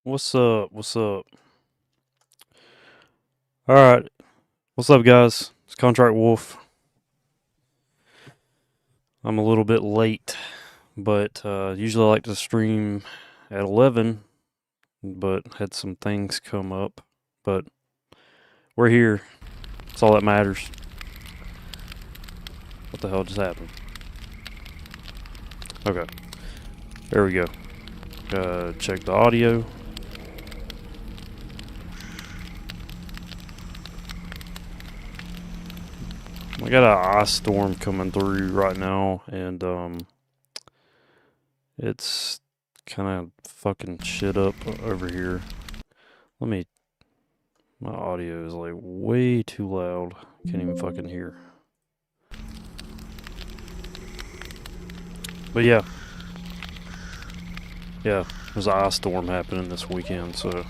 What's up? What's up? All right. What's up, guys? It's Contract Wolf. I'm a little bit late, but usually I like to stream at 11, but had some things come up. But we're here. That's all that matters. What the hell just happened? Okay. There we go. Check the audio. I got an ice storm coming through right now, and it's kind of fucking shit up over here. My audio is like way too loud. Can't even fucking hear. But yeah, there's an ice storm happening this weekend, so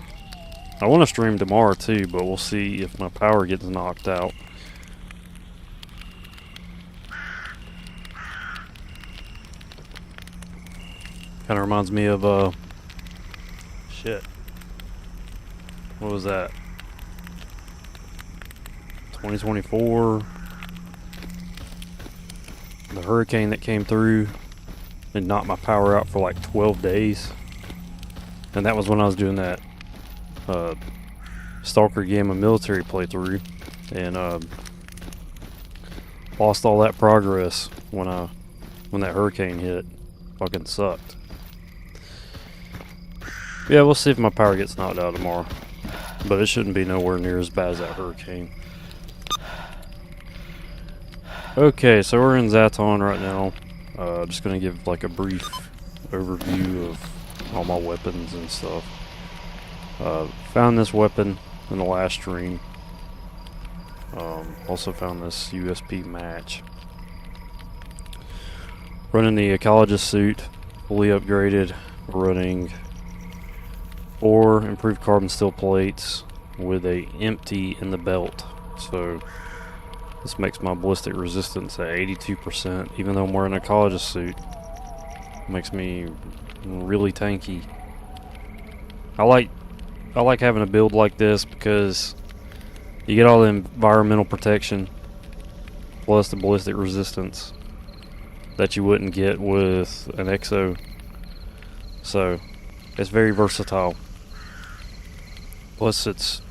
I want to stream tomorrow too, but we'll see if my power gets knocked out. Kind of reminds me of shit. What was that? 2024. The hurricane that came through and knocked my power out for like 12 days. And that was when I was doing that Stalker Gamma military playthrough, and lost all that progress when that hurricane hit. Fucking sucked. Yeah, we'll see if my power gets knocked out tomorrow, but it shouldn't be nowhere near as bad as that hurricane. Okay, so we're in Zaton right now. Just gonna give like a brief overview of all my weapons and stuff. Found this weapon in the last stream. Also found this USP match. Running the ecologist suit, fully upgraded. Running 4 improved carbon steel plates with a empty in the belt. So this makes my ballistic resistance at 82%, even though I'm wearing a ecologist suit. Makes me really tanky. I like having a build like this because you get all the environmental protection plus the ballistic resistance that you wouldn't get with an EXO. So it's very versatile. Plus it's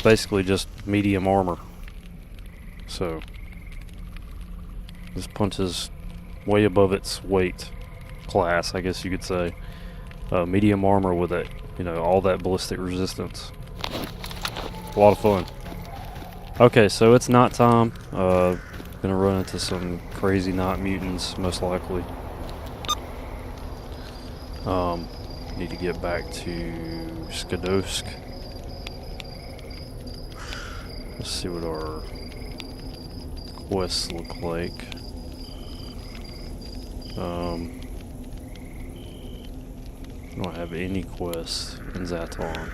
basically just medium armor. So this punches way above its weight class, I guess you could say. Medium armor with it, all that ballistic resistance. A lot of fun. Okay, so it's night time. Gonna run into some crazy night mutants, most likely. Need to get back to Skadosk. Let's see what our quests look like. I don't have any quests in Zaton.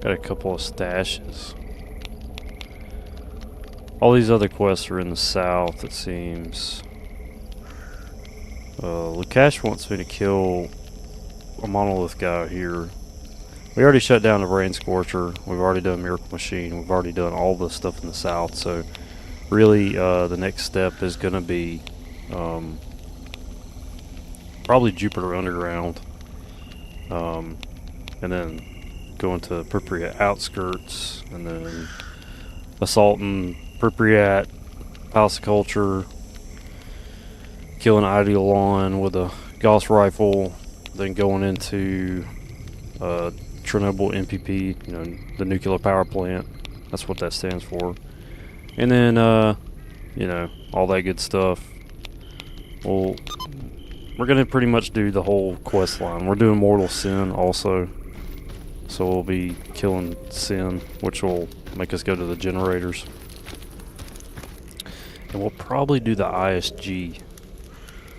Got a couple of stashes. All these other quests are in the south, it seems. Lukash wants me to kill a monolith guy here. We already shut down the Brain Scorcher. We've already done Miracle Machine. We've already done all the stuff in the south. So really, the next step is going to be probably Jupiter Underground, and then going to Pripyat outskirts, and then assaulting Pripyat, Palace of Culture, killing Ideolon with a Gauss rifle, then going into Chernobyl NPP, the nuclear power plant. That's what that stands for. And then, all that good stuff. Well, we're going to pretty much do the whole quest line. We're doing Mortal Sin also. So we'll be killing Sin, which will make us go to the generators. And we'll probably do the ISG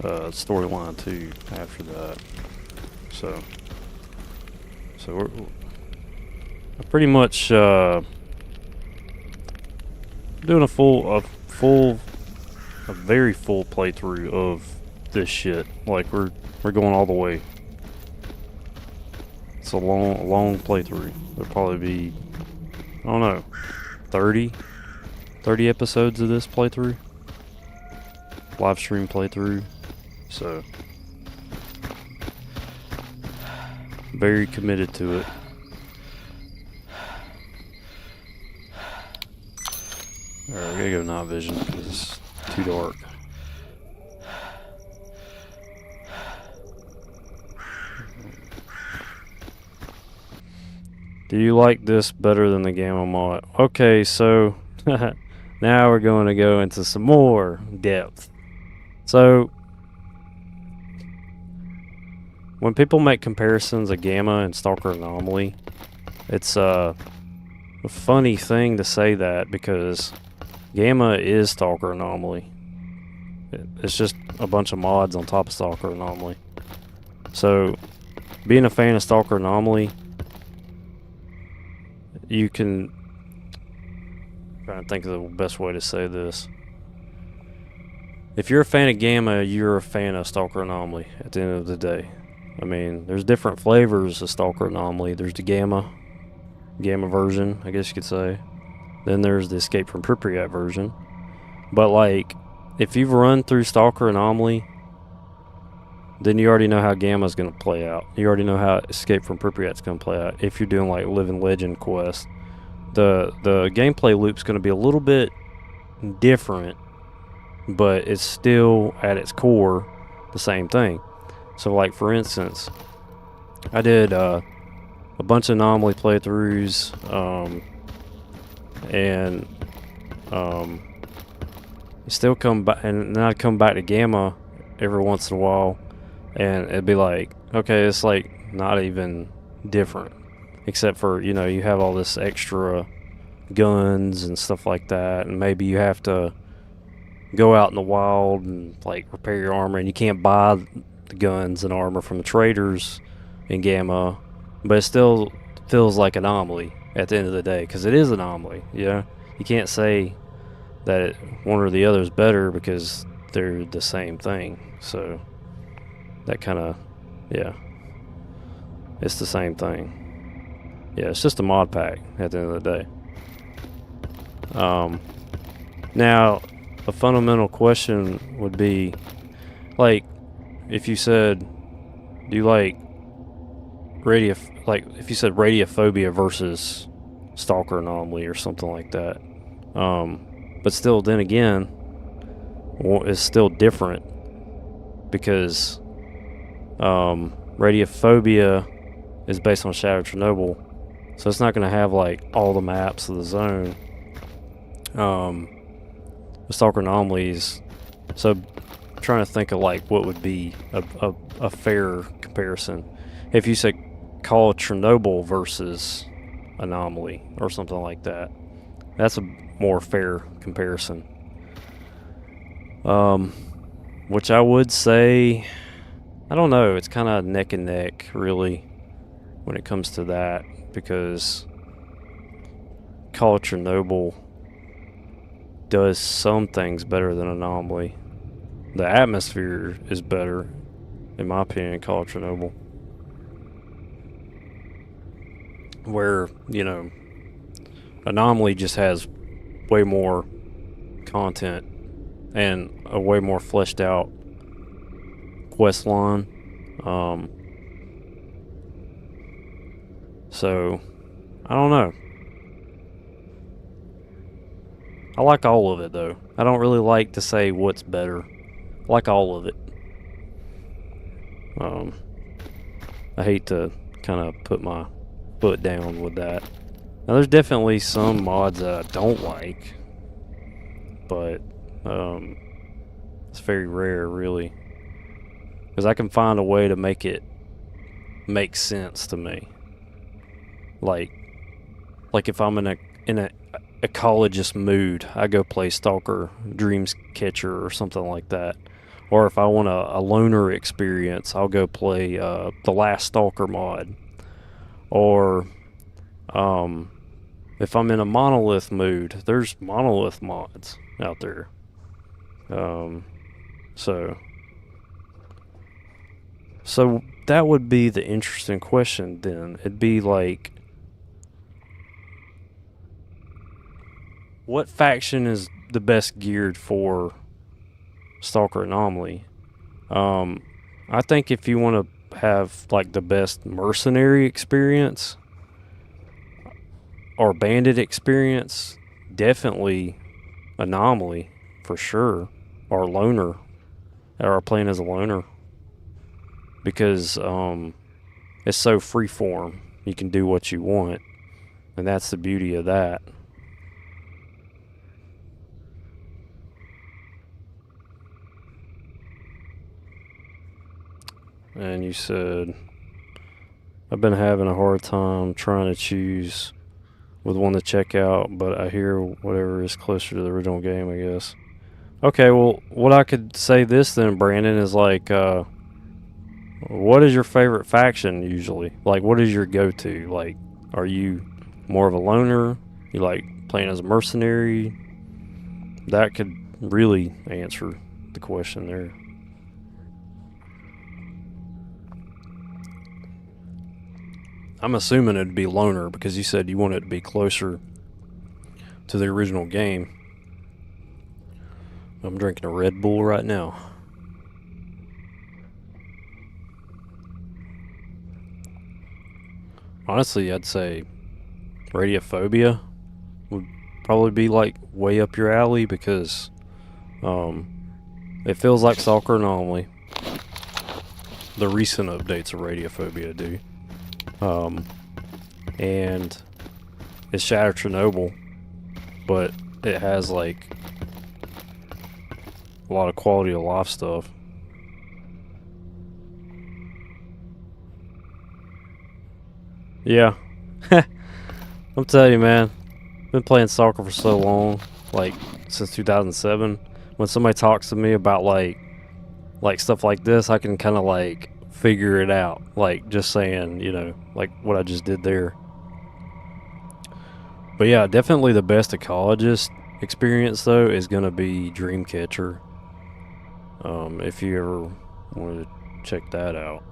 storyline too after that. So we're pretty much doing a very full playthrough of this shit. Like we're going all the way. It's a long playthrough. There'll probably be, I don't know, 30 episodes of this playthrough. Live stream playthrough. So very committed to it. Alright, I gotta go night vision because it's too dark. Do you like this better than the Gamma mod? Okay, so now we're going to go into some more depth. So when people make comparisons of Gamma and Stalker Anomaly, it's a funny thing to say that because Gamma is Stalker Anomaly. It's just a bunch of mods on top of Stalker Anomaly. So being a fan of Stalker Anomaly, you can, I'm trying to think of the best way to say this. If you're a fan of Gamma, you're a fan of Stalker Anomaly at the end of the day. I mean, there's different flavors of Stalker Anomaly. There's the Gamma version, I guess you could say. Then there's the Escape from Pripyat version. But like, if you've run through Stalker Anomaly, then you already know how Gamma's going to play out. You already know how Escape from Pripyat's going to play out. If you're doing like Living Legend quest, the gameplay loop's going to be a little bit different, but it's still at its core the same thing. So like for instance, I did a bunch of Anomaly playthroughs, and still come back, and then I'd come back to Gamma every once in a while, and it'd be like, okay, it's like not even different, except for, you know, you have all this extra guns and stuff like that, and maybe you have to go out in the wild and like repair your armor, and you can't buy the guns and armor from the traders in Gamma, but it still feels like Anomaly at the end of the day, because it is Anomaly. Yeah, you can't say that one or the other is better because they're the same thing. So that kind of, yeah, it's the same thing. Yeah, it's just a mod pack at the end of the day. Now a fundamental question would be, like, if you said, do you like if you said radiophobia versus Stalker Anomaly or something like that, but still, then again, it's still different because radiophobia is based on Shadow Chernobyl, so it's not going to have like all the maps of the zone. Stalker Anomalies, so I'm trying to think of like what would be a fair comparison. If you said call Chernobyl versus Anomaly or something like that, that's a more fair comparison. Which I would say, I don't know, it's kind of neck and neck really when it comes to that, because Call of Chernobyl does some things better than Anomaly. The atmosphere is better, in my opinion, in Call of Chernobyl. Where, you know, Anomaly just has way more content and a way more fleshed out quest line. So, I don't know. I like all of it, though. I don't really like to say what's better. I like all of it. I hate to kind of put my foot down with that. Now, there's definitely some mods that I don't like, but it's very rare, really, because I can find a way to make it make sense to me. Like if I'm in a ecologist mood, I go play Stalker Dreams Catcher or something like that. Or if I want a loner experience, I'll go play the Last Stalker mod. Or if I'm in a monolith mood, there's monolith mods out there. So So that would be the interesting question then. It'd be like, what faction is the best geared for Stalker Anomaly? I think if you want to have like the best mercenary experience or bandit experience, definitely Anomaly for sure, or loner, or playing as a loner, because it's so freeform. You can do what you want, and that's the beauty of that. And you said, I've been having a hard time trying to choose with one to check out, but I hear whatever is closer to the original game, I guess. Okay, well, what I could say this then, Brandon, is like, what is your favorite faction usually? Like, what is your go-to? Like, are you more of a loner? You like playing as a mercenary? That could really answer the question there. I'm assuming it'd be loner because you said you want it to be closer to the original game. I'm drinking a Red Bull right now. Honestly, I'd say Radiophobia would probably be like way up your alley because it feels like Stalker Anomaly. The recent updates of Radiophobia do. And it's Shattered Chernobyl, but it has like a lot of quality of life stuff. Yeah. I'm telling you, man. Been playing soccer for so long, like since 2007. When somebody talks to me about like stuff like this, I can kind of like figure it out. Like just saying, you know, like what I just did there. But yeah, definitely the best ecologist experience though is gonna be Dreamcatcher. If you ever wanted to check that out,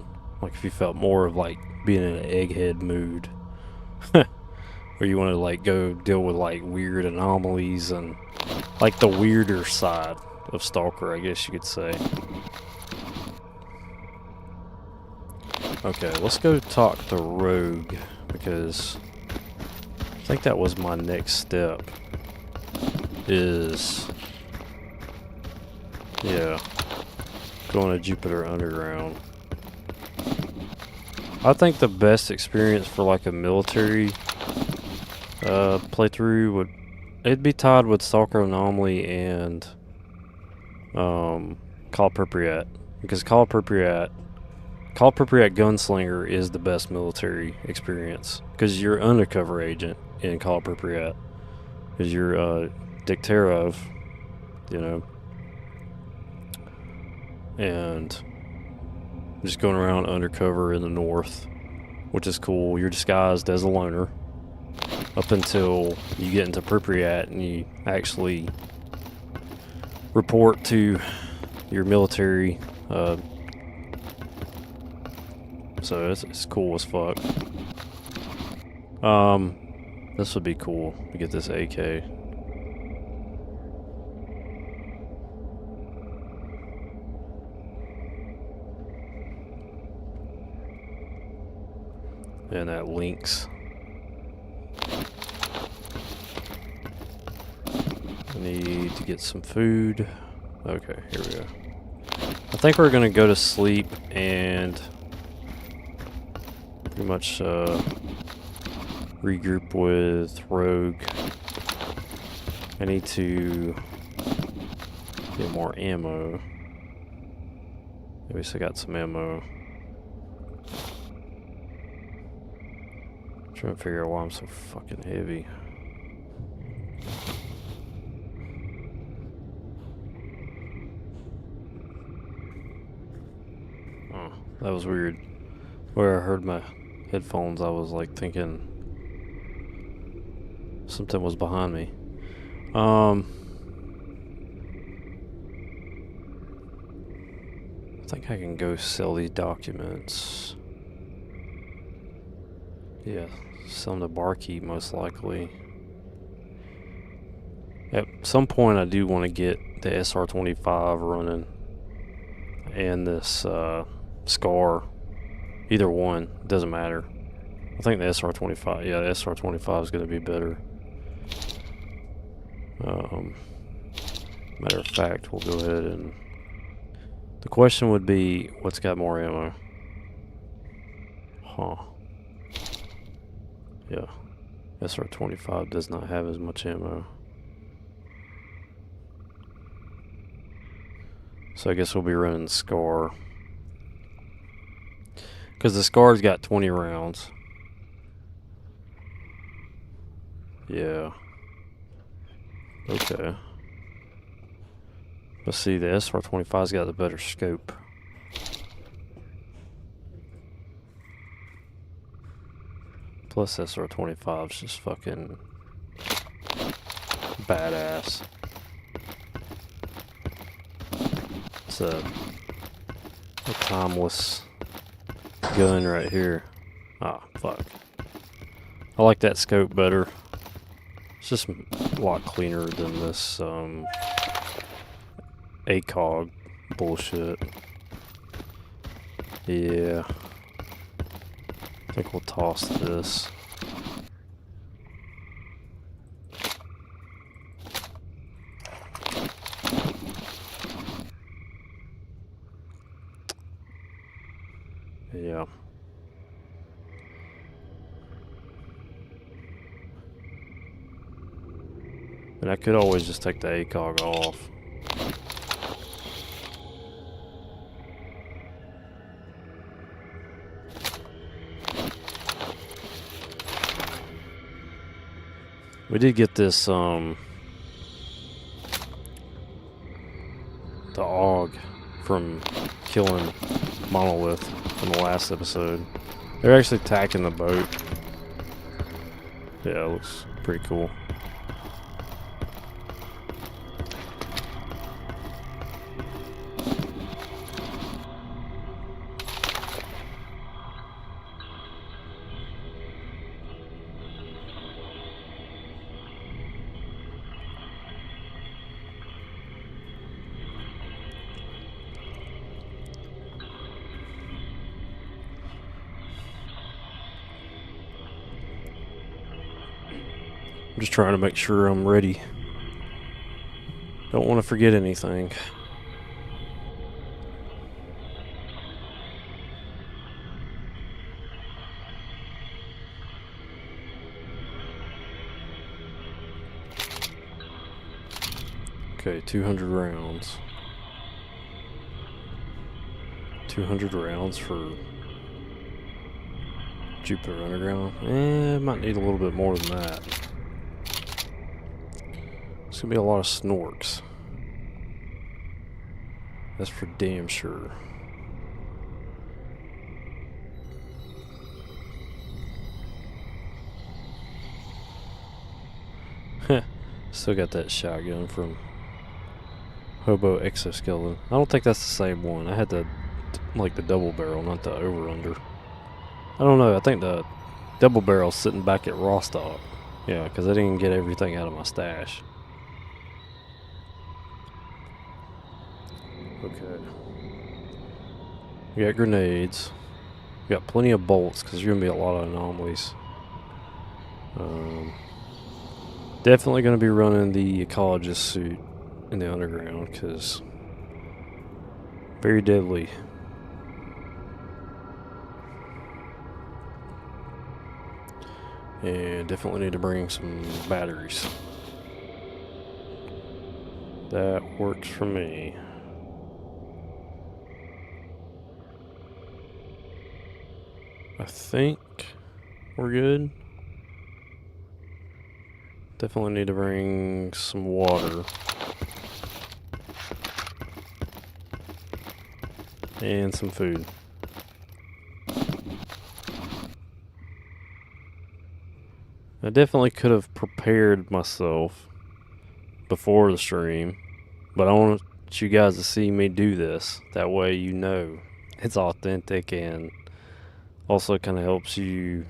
like if you felt more of like being in an egghead mood, or you want to like go deal with like weird anomalies and like the weirder side of Stalker, I guess you could say. Okay, let's go talk to Rogue because I think that was my next step. Is yeah, going to Jupiter Underground. I think the best experience for like a military playthrough would it'd be tied with Stalker Anomaly and Call Pripyat, because Call Pripyat Gunslinger is the best military experience because you're undercover agent in Call Pripyat because you're Diktarov, you know, and just going around undercover in the north, which is cool. You're disguised as a loner up until you get into Pripyat and you actually report to your military. So it's cool as fuck. This would be cool to get this AK. And that links. I need to get some food. Okay, here we go. I think we're gonna go to sleep and pretty much regroup with Rogue. I need to get more ammo. At least I got some ammo. Trying to figure out why I'm so fucking heavy. Oh, that was weird. Where I heard my headphones, I was like thinking something was behind me. I think I can go sell these documents. Yeah, sell them to Barkeep most likely. At some point I do want to get the SR25 running and this SCAR. Either one, doesn't matter. I think the SR25, yeah, the SR25 is going to be better. Matter of fact, we'll go ahead and... The question would be, what's got more ammo? Huh. Yeah. SR25 does not have as much ammo. So I guess we'll be running the SCAR. Because the SCAR's got 20 rounds. Yeah. Okay. Let's see, the SR25's got the better scope. Plus SR25's just fucking badass. It's a timeless gun right here. Ah, fuck. I like that scope better. It's just a lot cleaner than this ACOG bullshit. Yeah. I think we'll toss this. Yeah. And I could always just take the ACOG off. We did get this, the AUG from killing Monolith in the last episode. They're actually attacking the boat. Yeah, it looks pretty cool. I'm just trying to make sure I'm ready. Don't want to forget anything. Okay, 200 rounds. 200 rounds for Jupiter Underground. Might need a little bit more than that. It's gonna be a lot of snorks. That's for damn sure. Still got that shotgun from Hobo Exoskeleton. I don't think that's the same one. I had the double barrel, not the over-under. I don't know. I think the double barrel's sitting back at Rostock. Yeah, because I didn't get everything out of my stash. Okay. We got grenades. We got plenty of bolts because there's going to be a lot of anomalies. Definitely going to be running the ecologist suit in the underground because very deadly. And definitely need to bring some batteries. That works for me. I think we're good. Definitely need to bring some water. And some food. I definitely could have prepared myself before the stream, but I want to you guys to see me do this. That way you know it's authentic, and also kind of helps you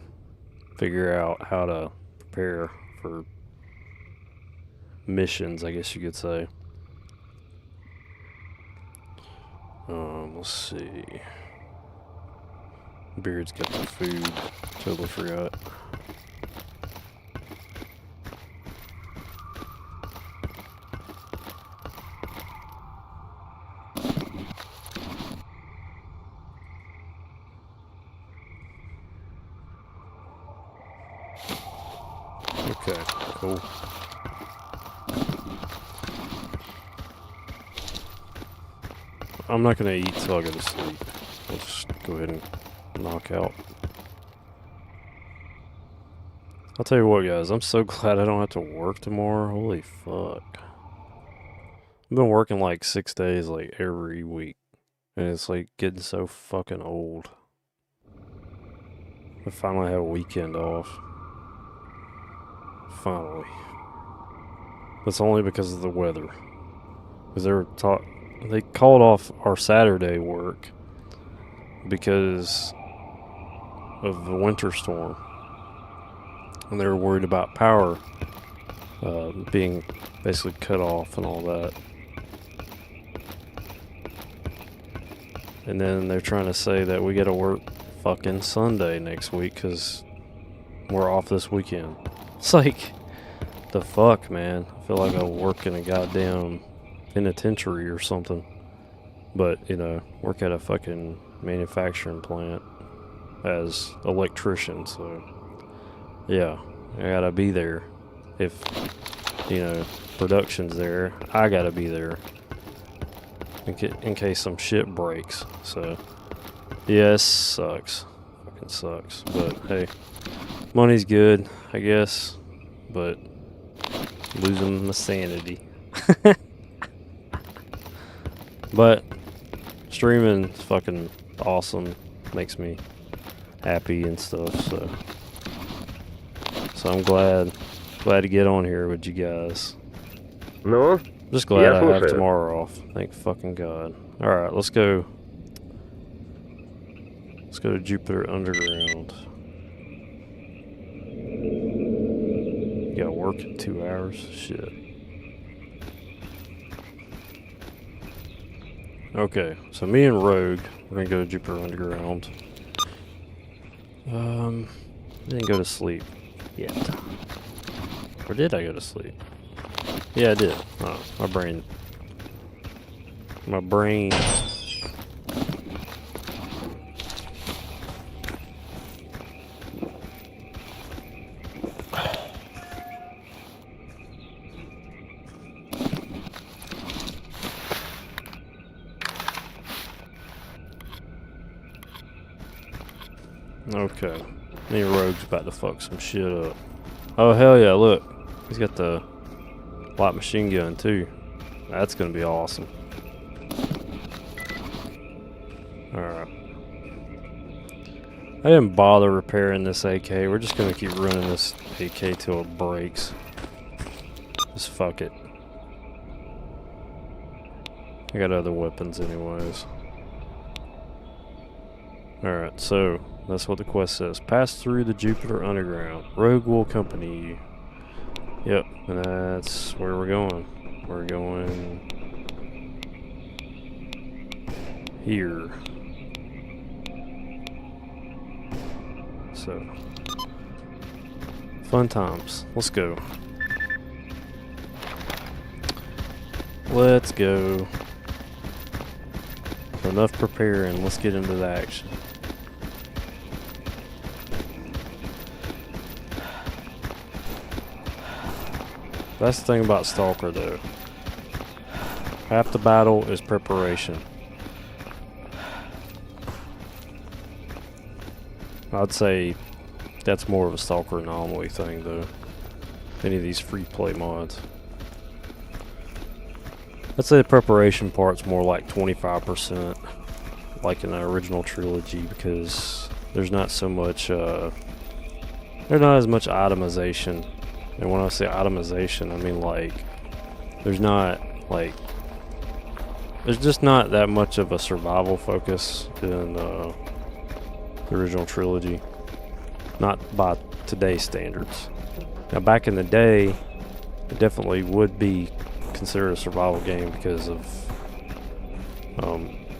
figure out how to prepare for missions, I guess you could say. Let's see. Beard's got the food. Totally forgot. Okay, cool. I'm not gonna eat till I go to sleep. I'll just go ahead and knock out. I'll tell you what, guys, I'm so glad I don't have to work tomorrow. Holy fuck. I've been working like 6 days like every week, and it's like getting so fucking old. I finally have a weekend off. Finally. It's only because of the weather. Because they called off our Saturday work because of the winter storm. And they were worried about power being basically cut off and all that. And then they're trying to say that we gotta work fucking Sunday next week because we're off this weekend. It's like, the fuck, man. I feel like I work in a goddamn penitentiary or something. But, you know, work at a fucking manufacturing plant as electrician, so yeah, I gotta be there. If, you know, production's there, I gotta be there in case some shit breaks. So yeah, it sucks. Fucking sucks. But hey, money's good, I guess, but losing my sanity. But streaming is fucking awesome. Makes me happy and stuff, so I'm glad to get on here with you guys. No? Just glad I have tomorrow off. Thank fucking God. Alright, let's go. Let's go to Jupiter Underground. You gotta work in 2 hours? Shit. Okay, so me and Rogue, we're gonna go to Jupiter Underground. I didn't go to sleep yet. Or did I go to sleep? Yeah, I did. Oh, my brain. Okay. Me and Rogue's about to fuck some shit up. Oh, hell yeah, look. He's got the light machine gun, too. That's gonna be awesome. Alright. I didn't bother repairing this AK. We're just gonna keep running this AK till it breaks. Just fuck it. I got other weapons anyways. Alright, so that's what the quest says. Pass through the Jupiter Underground. Rogue will accompany you. Yep, and that's where we're going. We're going here. So, fun times. Let's go. Let's go. Enough preparing. Let's get into the action. That's the thing about Stalker, though. Half the battle is preparation. I'd say that's more of a Stalker Anomaly thing, though. Any of these free play mods. I'd say the preparation part's more like 25%, like in the original trilogy, because there's not so much, there's not as much itemization. And when I say itemization, I mean like, there's not like there's just not that much of a survival focus in the original trilogy. Not by today's standards. Now, back in the day, it definitely would be considered a survival game because of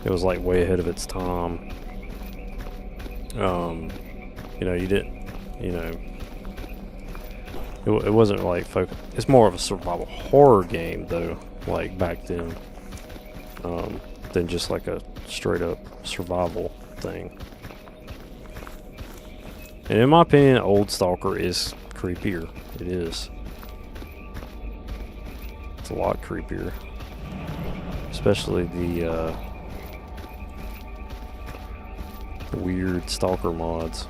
it was like way ahead of its time. You know, you didn't, you know, it wasn't like it's more of a survival horror game though, like back then, than just like a straight up survival thing. And in my opinion, old Stalker is creepier. It is. It's a lot creepier. Especially the weird Stalker mods.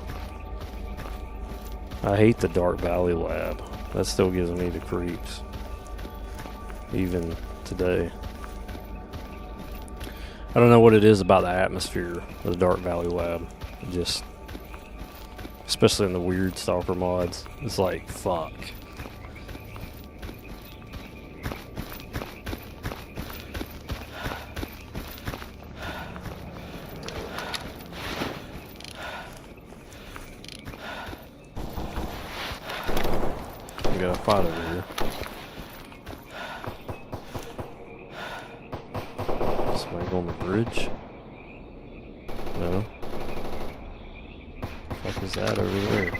I hate the Dark Valley lab. That still gives me the creeps. Even today. I don't know what it is about the atmosphere of the Dark Valley lab. It just... especially in the weird Stalker mods. It's like, fuck. We got a fight over here. Somebody on the bridge? No. What the fuck is that over there? I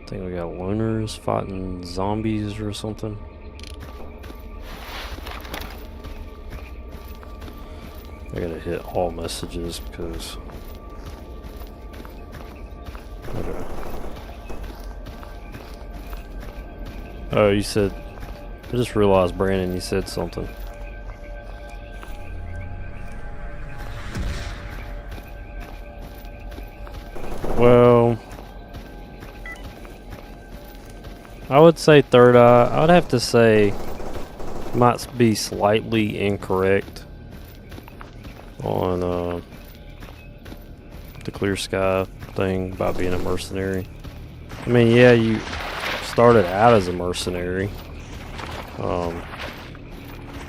think we got loners fighting zombies or something. I gotta hit all messages because... okay. Oh, you said... I just realized, Brandon, you said something. Well... I would say Third Eye. I would have to say... might be slightly incorrect on the Clear Sky thing about being a mercenary. I mean, yeah, you started out as a mercenary, and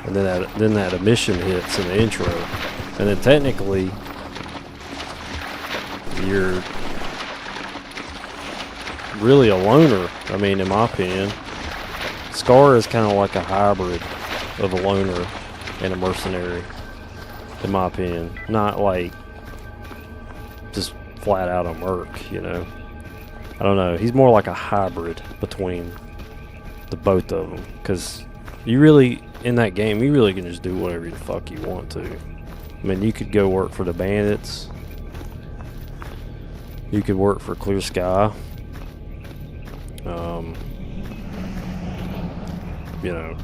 then that mission hits in the intro, and then technically you're really a loner. I mean, in my opinion, Scar is kind of like a hybrid of a loner and a mercenary. In my opinion, not like just flat out a merc, you know. I don't know. He's more like a hybrid between the both of them, because you really, in that game, you really can just do whatever the fuck you want to. I mean, you could go work for the bandits. You could work for Clear Sky. You know,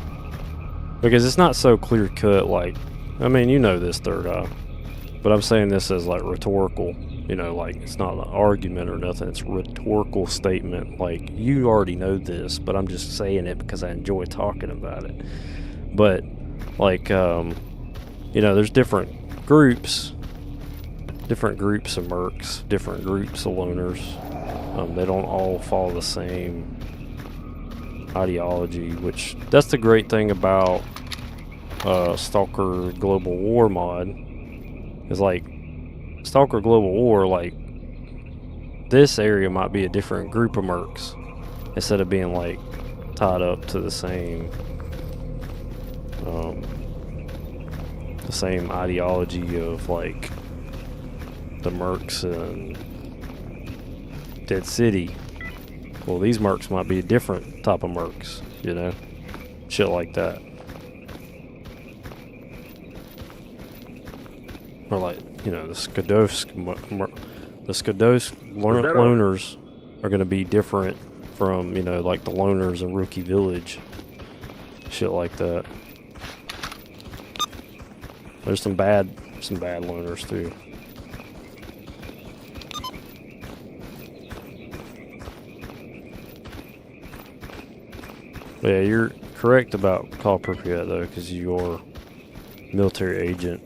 because it's not so clear cut. Like, I mean, you know this, Third Eye, but I'm saying this as like rhetorical. You know, like it's not an argument or nothing. It's a rhetorical statement. Like, you already know this, but I'm just saying it because I enjoy talking about it. But like, you know, there's different groups of mercs, different groups of loners. They don't all follow the same ideology, which that's the great thing about Stalker Global War mod. Is like Stalker Global War, like this area might be a different group of mercs instead of being like tied up to the same ideology of like the mercs in Dead City. Well, these mercs might be a different type of mercs, you know? Shit like that. Or like, you know, the Skadosk loners are going to be different from, you know, like the loners in Rookie Village. Shit like that. There's some bad loners too. Yeah, you're correct about Call Pripyat though, because you're a military agent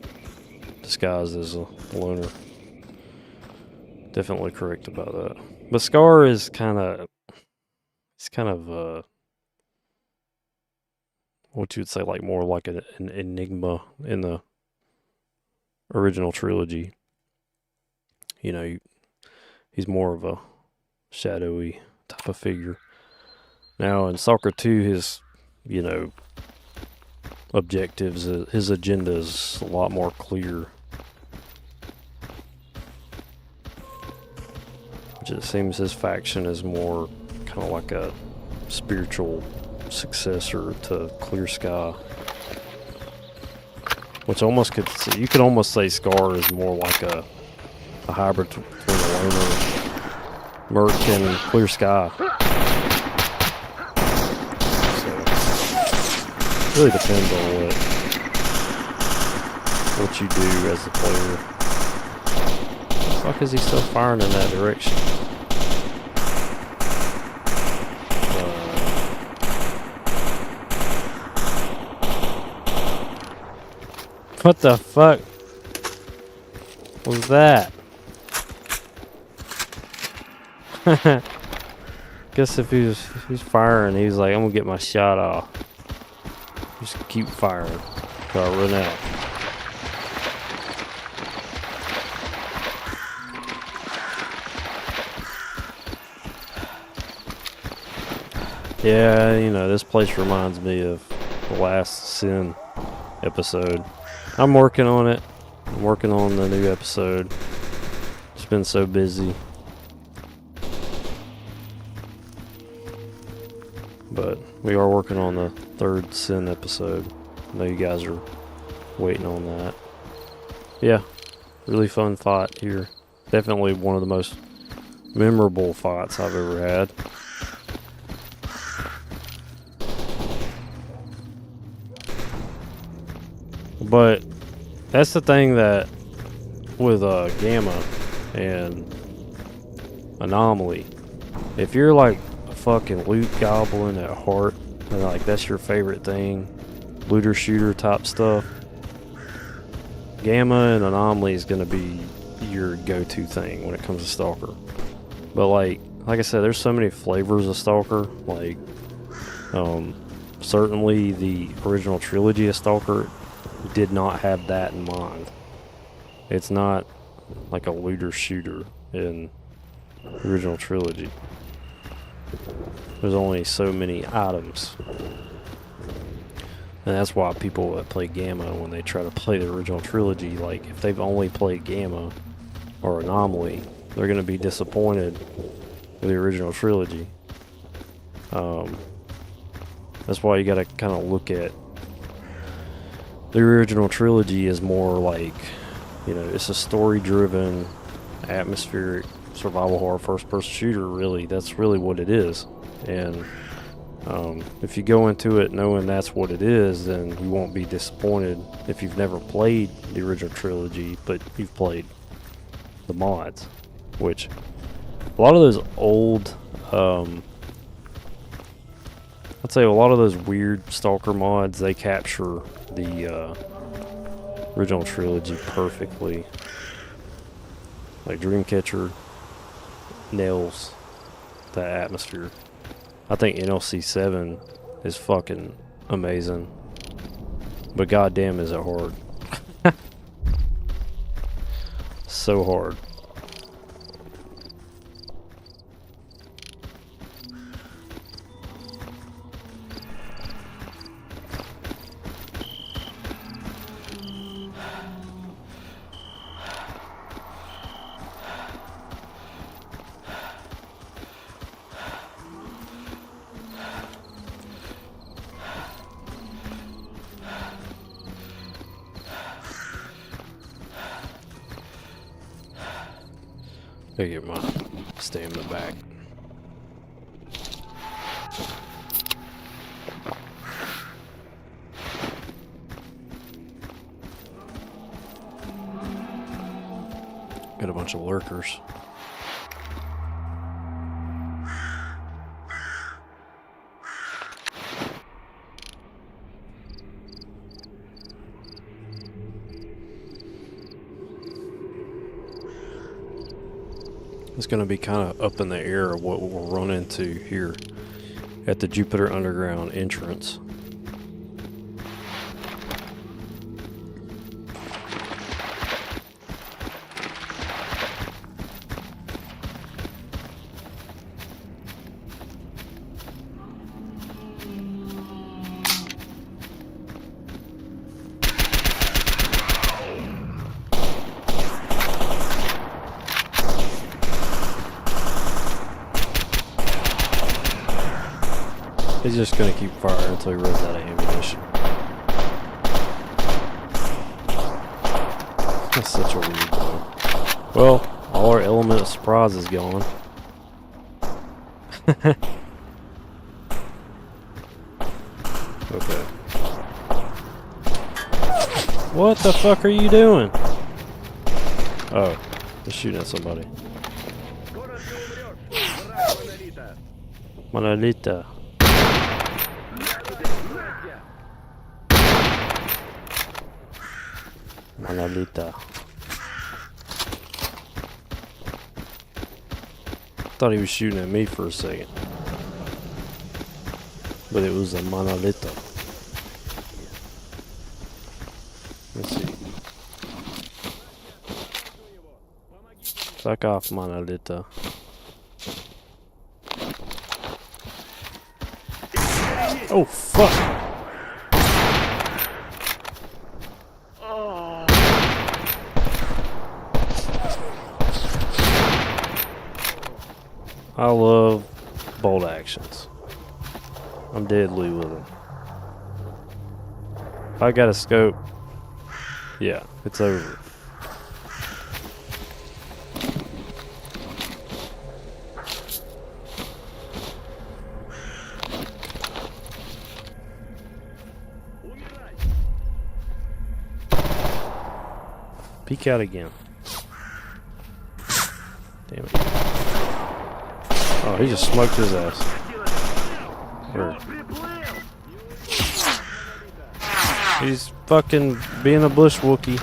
disguised as a loner. Definitely correct about that. But Scar is kind of, what you would say, like more like an enigma in the original trilogy. You know, he's more of a shadowy type of figure. Now in Stalker 2, his, you know, objectives, his agenda is a lot more clear. Which it seems his faction is more kind of like a spiritual successor to Clear Sky. Which almost could, you could almost say Scar is more like a hybrid between a loner, Merc, and Clear Sky. So, it really depends on what you do as the player. What the fuck is he still firing in that direction? What the fuck was that? Guess if he's firing, he's like, I'm gonna get my shot off. Just keep firing till I run out. Yeah, you know, this place reminds me of the last Sin episode. I'm working on it. I'm working on the new episode. It's been so busy. But we are working on the third Sin episode. I know you guys are waiting on that. Yeah, really fun fight here. Definitely one of the most memorable fights I've ever had. But that's the thing that with Gamma and Anomaly, if you're like a fucking loot goblin at heart and like that's your favorite thing, looter shooter type stuff, Gamma and Anomaly is gonna be your go-to thing when it comes to Stalker. But like I said, there's so many flavors of Stalker. Like certainly the original trilogy of Stalker did not have that in mind. It's not like a looter shooter in the original trilogy. There's only so many items. And that's why people that play Gamma, when they try to play the original trilogy, like if they've only played Gamma or Anomaly, they're going to be disappointed with the original trilogy. That's why you got to kind of look at the original trilogy is more like, you know, it's a story-driven, atmospheric, survival horror, first-person shooter, really. That's really what it is. And if you go into it knowing that's what it is, then you won't be disappointed if you've never played the original trilogy, but you've played the mods. Which, a lot of those old, I'd say a lot of those weird Stalker mods, they capture the original trilogy perfectly. Like Dreamcatcher nails that atmosphere. I think NLC 7 is fucking amazing. But goddamn is it hard. So hard. Gotta get my stamina back. Got a bunch of lurkers. It's going to be kind of up in the air of what we'll run into here at the Jupiter Underground entrance. He's just gonna keep firing until he runs out of ammunition. That's such a weird boy. Well, all our element of surprise is gone. Okay. What the fuck are you doing? Oh, they're shooting at somebody. Monolita. Monolita. Thought he was shooting at me for a second. But it was a monolita. Let's see. Fuck off, monolita. Oh, fuck! I love bolt actions. I'm deadly with them. If I got a scope, yeah, it's over. Peek out again. Damn it. Oh, he just smoked his ass. Where? He's fucking being a bush Wookie.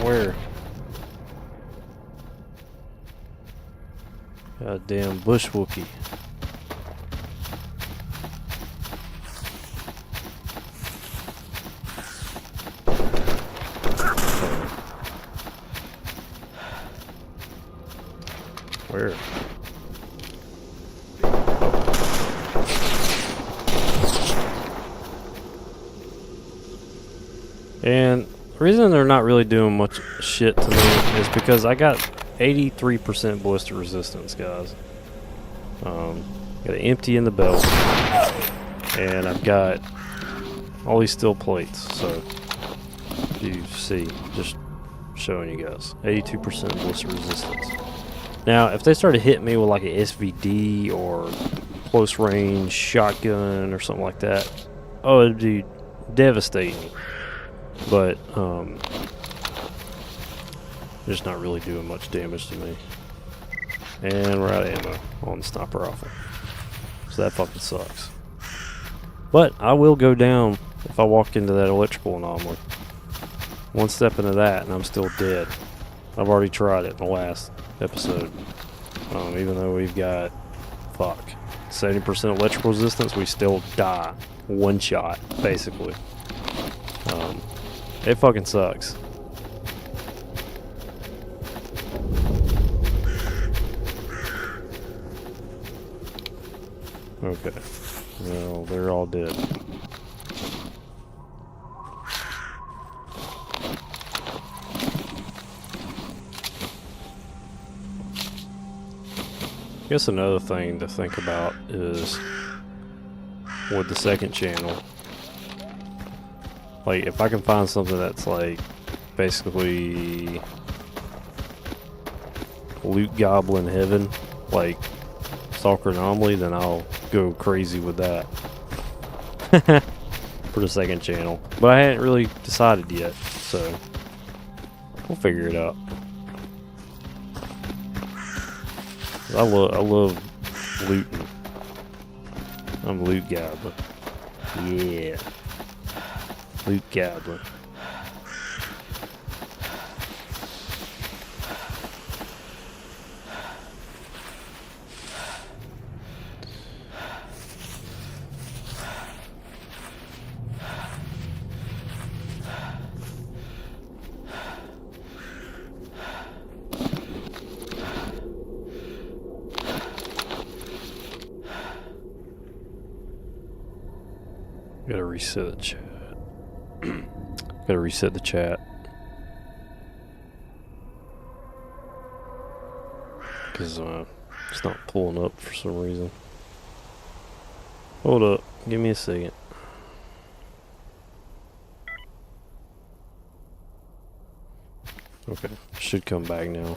Where? Goddamn bush Wookie. Where? And the reason they're not really doing much shit to me is because I got 83% ballistic resistance, guys. Got an empty in the belt, and I've got all these steel plates. So you see, just showing you guys, 82% ballistic resistance. Now, if they started hitting me with like a SVD or close range shotgun or something like that, oh, it'd be devastating. But just not really doing much damage to me. And we're out of ammo on the sniper rifle, so that fucking sucks. But I will go down if I walk into that electrical anomaly. One step into that and I'm still dead. I've already tried it in the last episode. Even though we've got 70% electrical resistance, we still die one shot, basically. It fucking sucks. Okay. Well, they're all dead. I guess another thing to think about is with the second channel. Like, if I can find something that's like basically loot goblin heaven, like STALKER Anomaly, then I'll go crazy with that for the second channel. But I hadn't really decided yet, so we'll figure it out. I love looting. I'm loot goblin. Yeah. Loot goblin. Gotta reset the chat. Gotta reset the chat. Because it's not pulling up for some reason. Hold up. Give me a second. Okay. Should come back now.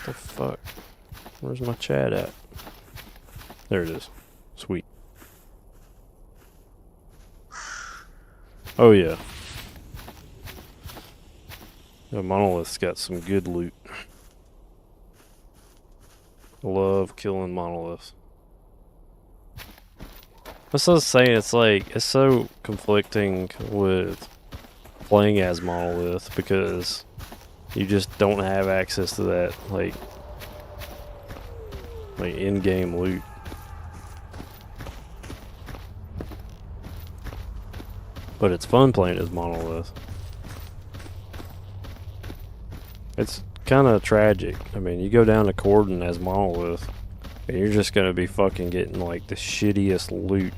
What the fuck? Where's my chat at? There it is. Sweet. Oh yeah. The monolith's got some good loot. Love killing monoliths. That's what I was saying, it's like, it's so conflicting with playing as monolith because you just don't have access to that, like in-game loot. But it's fun playing as monolith. It's kind of tragic. I mean, you go down to Corden as monolith, and you're just gonna be fucking getting like the shittiest loot.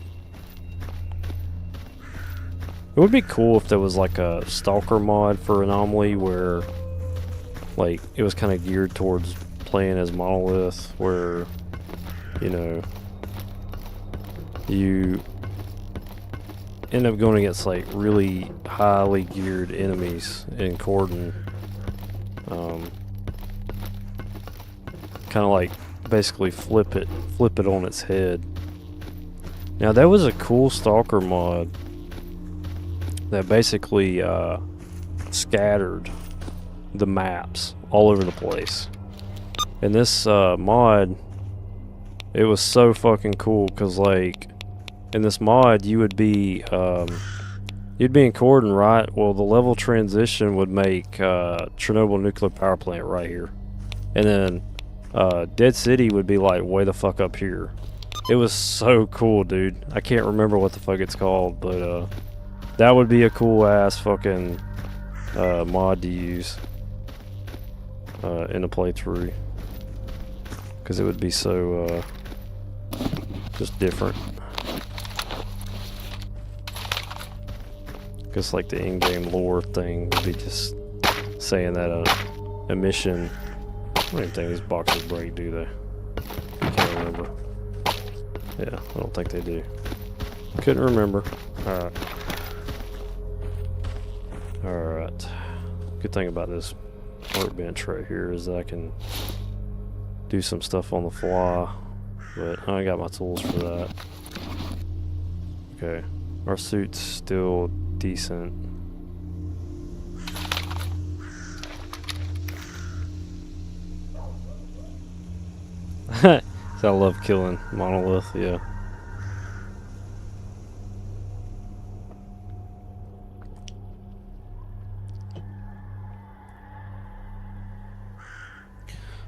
It would be cool if there was like a Stalker mod for Anomaly where like it was kind of geared towards playing as monolith, where you know you end up going against like really highly geared enemies in Corden. Kind of like basically flip it on its head. Now there was a cool Stalker mod that basically scattered the maps all over the place. And this mod, it was so fucking cool because like in this mod you would be you'd be in Corden, right? Well, the level transition would make Chernobyl nuclear power plant right here, and then Dead City would be like way the fuck up here. It was so cool, dude. I can't remember what the fuck it's called, but that would be a cool ass fucking mod to use in a playthrough, because it would be so just different. Because like the in-game lore thing would be just saying that a mission. I don't even think these boxes break, do they? I can't remember. Yeah, I don't think they do. Couldn't remember. Alright. Alright. Good thing about this workbench right here is that I can do some stuff on the fly. But I ain't got my tools for that. Okay. Our suit's still decent. So I love killing monolith, yeah.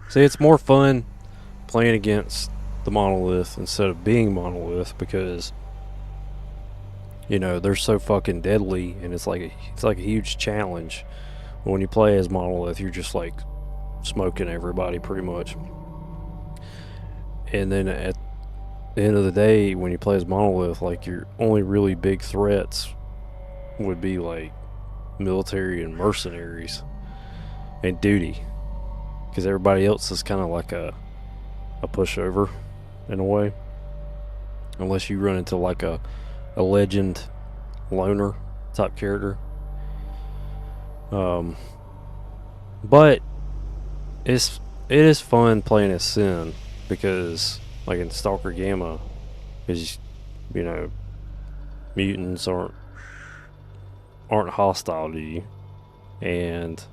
See, it's more fun playing against the monolith instead of being monolith because you know they're so fucking deadly, and it's like a huge challenge. When you play as monolith, you're just like smoking everybody pretty much. And then at the end of the day, when you play as monolith, like your only really big threats would be like military and mercenaries and duty, because everybody else is kind of like a pushover in a way, unless you run into like a legend loner type character. But it is fun playing as Sin, because like in Stalker Gamma, is, you know, mutants aren't hostile to you, and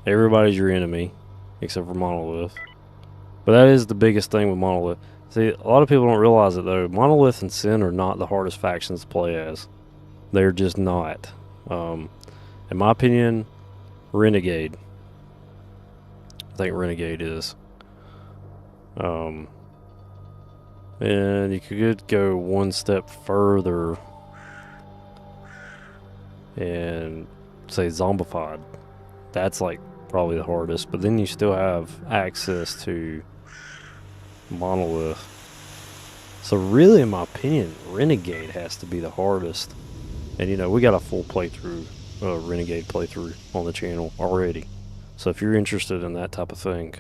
everybody's your enemy except for Monolith. But that is the biggest thing with Monolith. See, a lot of people don't realize it though. Monolith and Sin are not the hardest factions to play as. They're just not. In my opinion, Renegade. I think Renegade is. And you could go one step further and say Zombified. That's like probably the hardest, but then you still have access to Monolith. So really, in my opinion, Renegade has to be the hardest. And you know, we got a full playthrough, Renegade playthrough on the channel already. So if you're interested in that type of thing,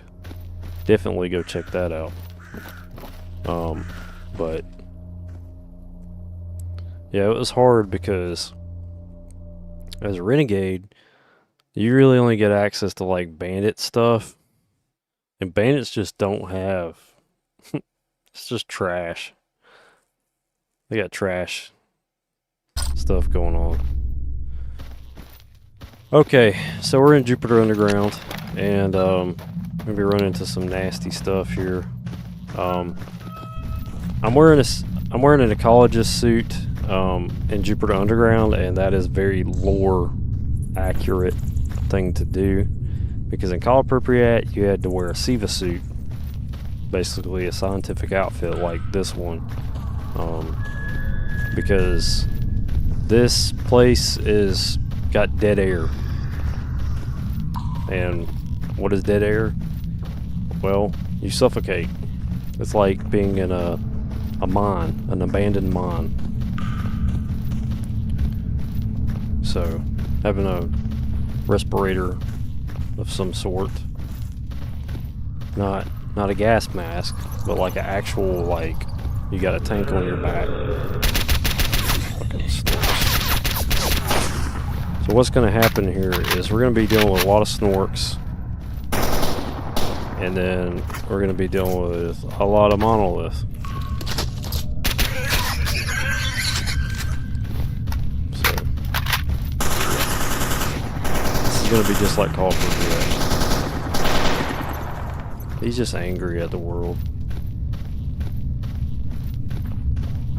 definitely go check that out. But yeah, it was hard because as a Renegade, you really only get access to like bandit stuff. And bandits just don't have, it's just trash. They got trash stuff going on. Okay, so we're in Jupiter Underground, and we're gonna be running into some nasty stuff here. I'm wearing an ecologist suit in Jupiter Underground, and that is very lore accurate thing to do, because in Call of Pripyat you had to wear a SIVA suit, basically a scientific outfit like this one, because this place is got dead air. And what is dead air? Well, you suffocate. It's like being in a mine, an abandoned mine. So having a respirator of some sort, not a gas mask, but like an actual, like, you got a tank on your back. Fucking snorks. So what's going to happen here is we're going to be dealing with a lot of snorks, and then we're going to be dealing with a lot of monolith. So this is going to be just like Call of Pripyat. He's just angry at the world.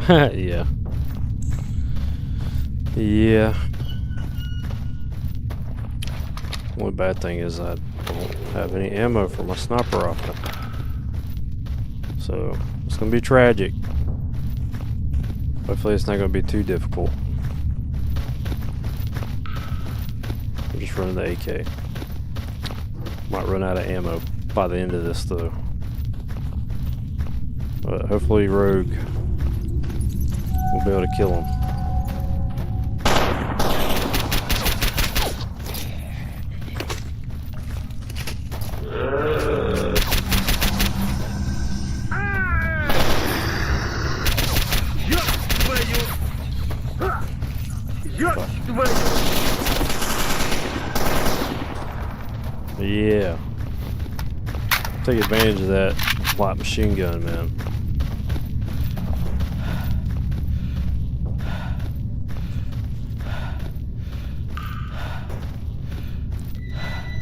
Yeah. Yeah. Only bad thing is I don't have any ammo for my sniper rifle. So it's gonna be tragic. Hopefully it's not gonna be too difficult. I'm just running the AK. Might run out of ammo by the end of this though. But hopefully Rogue will be able to kill him. Yeah. Take advantage of that light machine gun, man.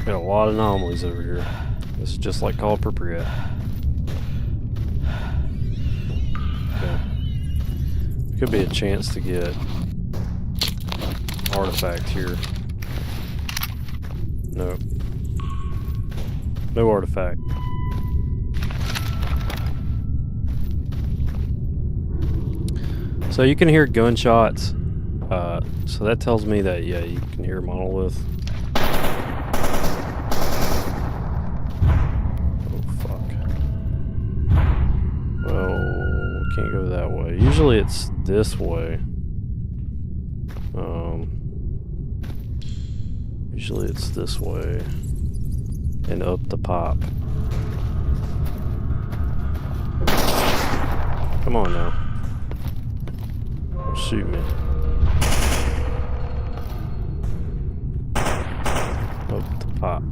Got a lot of anomalies over here. This is just like Call of Pripyat. Okay. Could be a chance to get artifact here. No. No artifact. So you can hear gunshots. So that tells me that, yeah, you can hear monolith. Oh, fuck. Well, can't go that way. Usually it's this way. Usually it's this way. And up the pop. Come on now. Don't shoot me. Up the pop.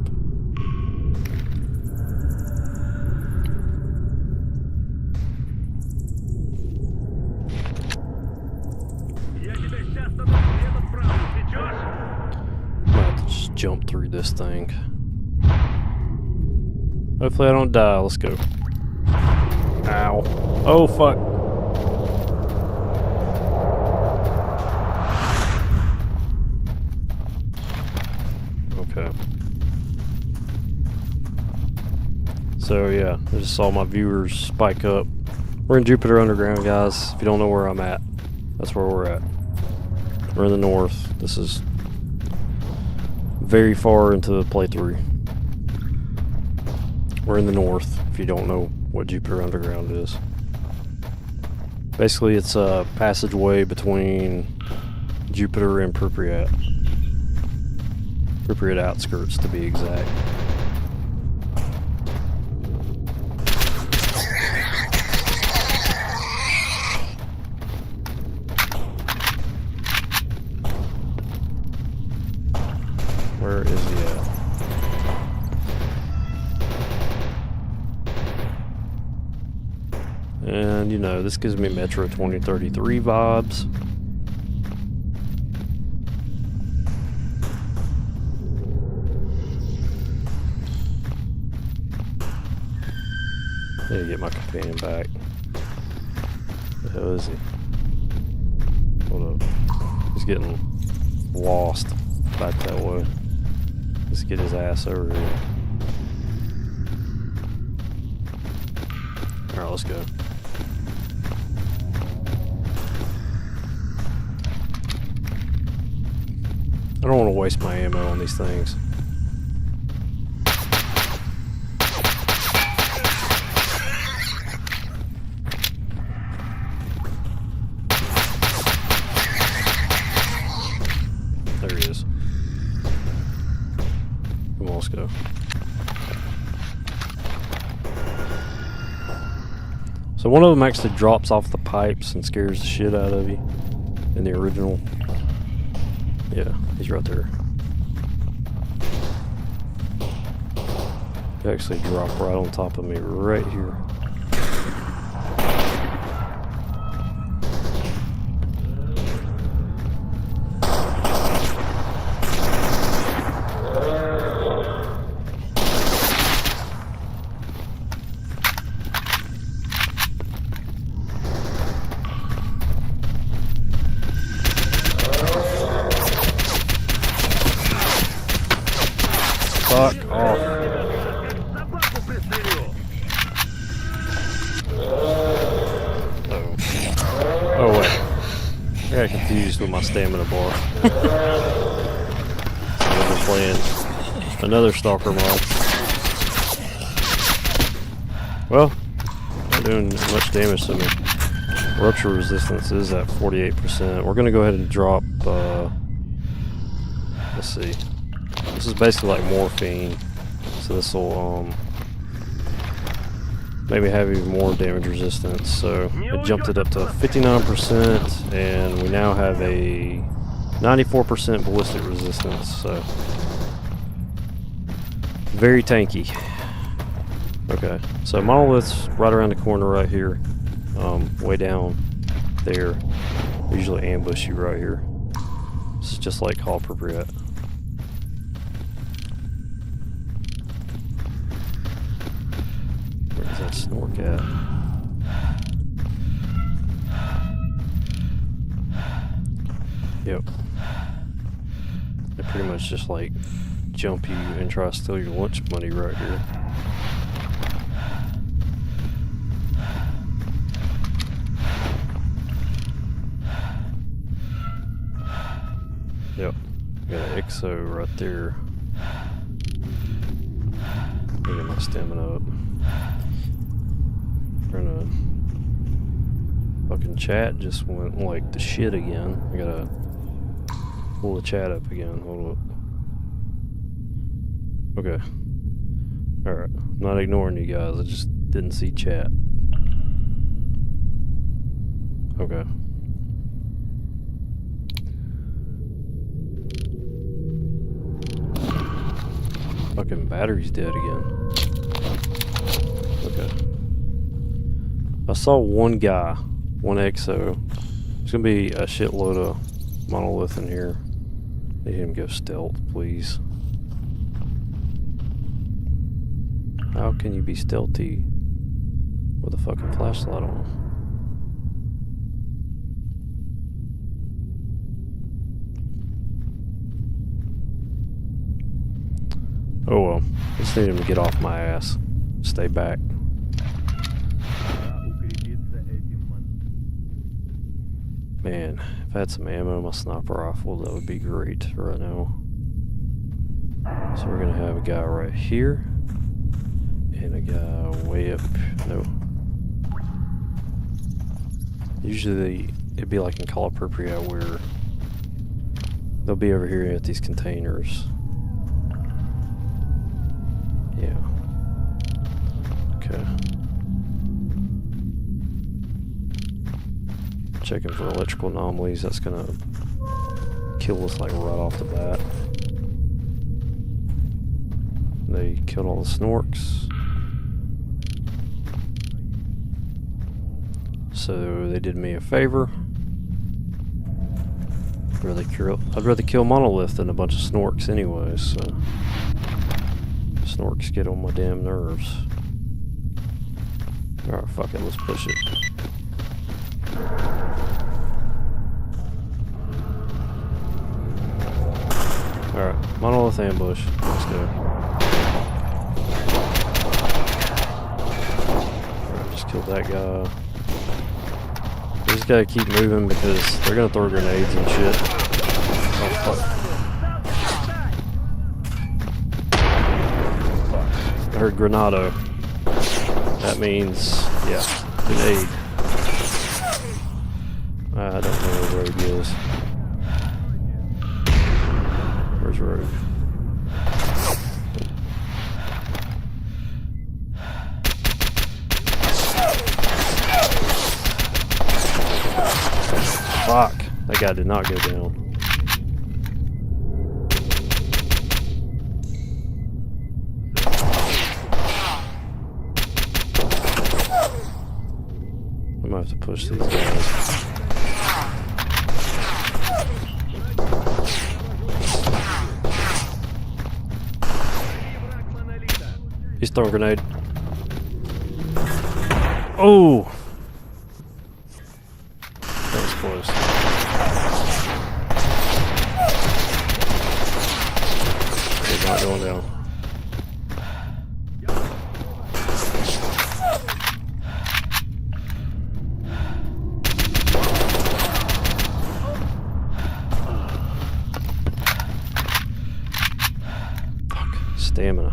I'm gonna have to just jump through this thing. Hopefully I don't die. Let's go. Ow. Oh, fuck. Okay. So, yeah. I just saw my viewers spike up. We're in Jupiter Underground, guys. If you don't know where I'm at, that's where we're at. We're in the north. This is very far into the playthrough. We're in the north, if you don't know what Jupiter Underground is. Basically, it's a passageway between Jupiter and Pripyat. Pripyat outskirts, to be exact. Where is he at? And, you know, this gives me Metro 2033 vibes. I need to get my companion back. Where the hell is he? Hold up. He's getting lost back that way. Let's get his ass over here. Alright, let's go. I don't want to waste my ammo on these things. There he is. Come on, let's go. So one of them actually drops off the pipes and scares the shit out of you in the original. Yeah, he's right there. He actually dropped right on top of me right here. Fuck off. Oh wait. I got confused with my stamina bar. So we're playing another Stalker mod. Well, not doing much damage to me. Rupture resistance is at 48%. We're gonna go ahead and drop, let's see. This is basically like morphine, so this will maybe have even more damage resistance. So I jumped it up to 59%, and we now have a 94% ballistic resistance. So very tanky. Okay, so Monolith's right around the corner right here, way down there. They usually ambush you right here. It's just like Hall Pripyat. Where's that snork at? Yep. They pretty much just like jump you and try to steal your lunch money right here. Yep. Got an XO right there. Get my stamina up. Trying to fucking chat just went like the shit again. I gotta pull the chat up again. Hold up. Okay. Alright. I'm not ignoring you guys. I just didn't see chat. Okay. Fucking battery's dead again. Okay. I saw one guy, one XO. There's gonna be a shitload of Monolith in here. Need him to go stealth, please. How can you be stealthy with a fucking flashlight on? Oh well, just need him to get off my ass. Stay back. Man, if I had some ammo in my sniper rifle, that would be great right now. So we're gonna have a guy right here, and a guy way up. No. Usually it'd be like in Call Appropriate where they'll be over here at these containers. Yeah. Okay. Checking for electrical anomalies. That's gonna kill us like right off the bat. They killed all the snorks. So they did me a favor. I'd rather kill Monolith than a bunch of snorks anyways, so snorks get on my damn nerves. Alright, fuck it, let's push it. Alright, Monolith ambush. Let's go. Alright, just killed that guy. We just gotta keep moving because they're gonna throw grenades and shit. Oh fuck. I heard Granado. That means, yeah, grenade. I don't know where Rogue is. Where's Rogue? Fuck! That guy did not go down. I might have to push these guys. He's throwing a grenade. Oh! That was close. He's not going down. Fuck. Stamina.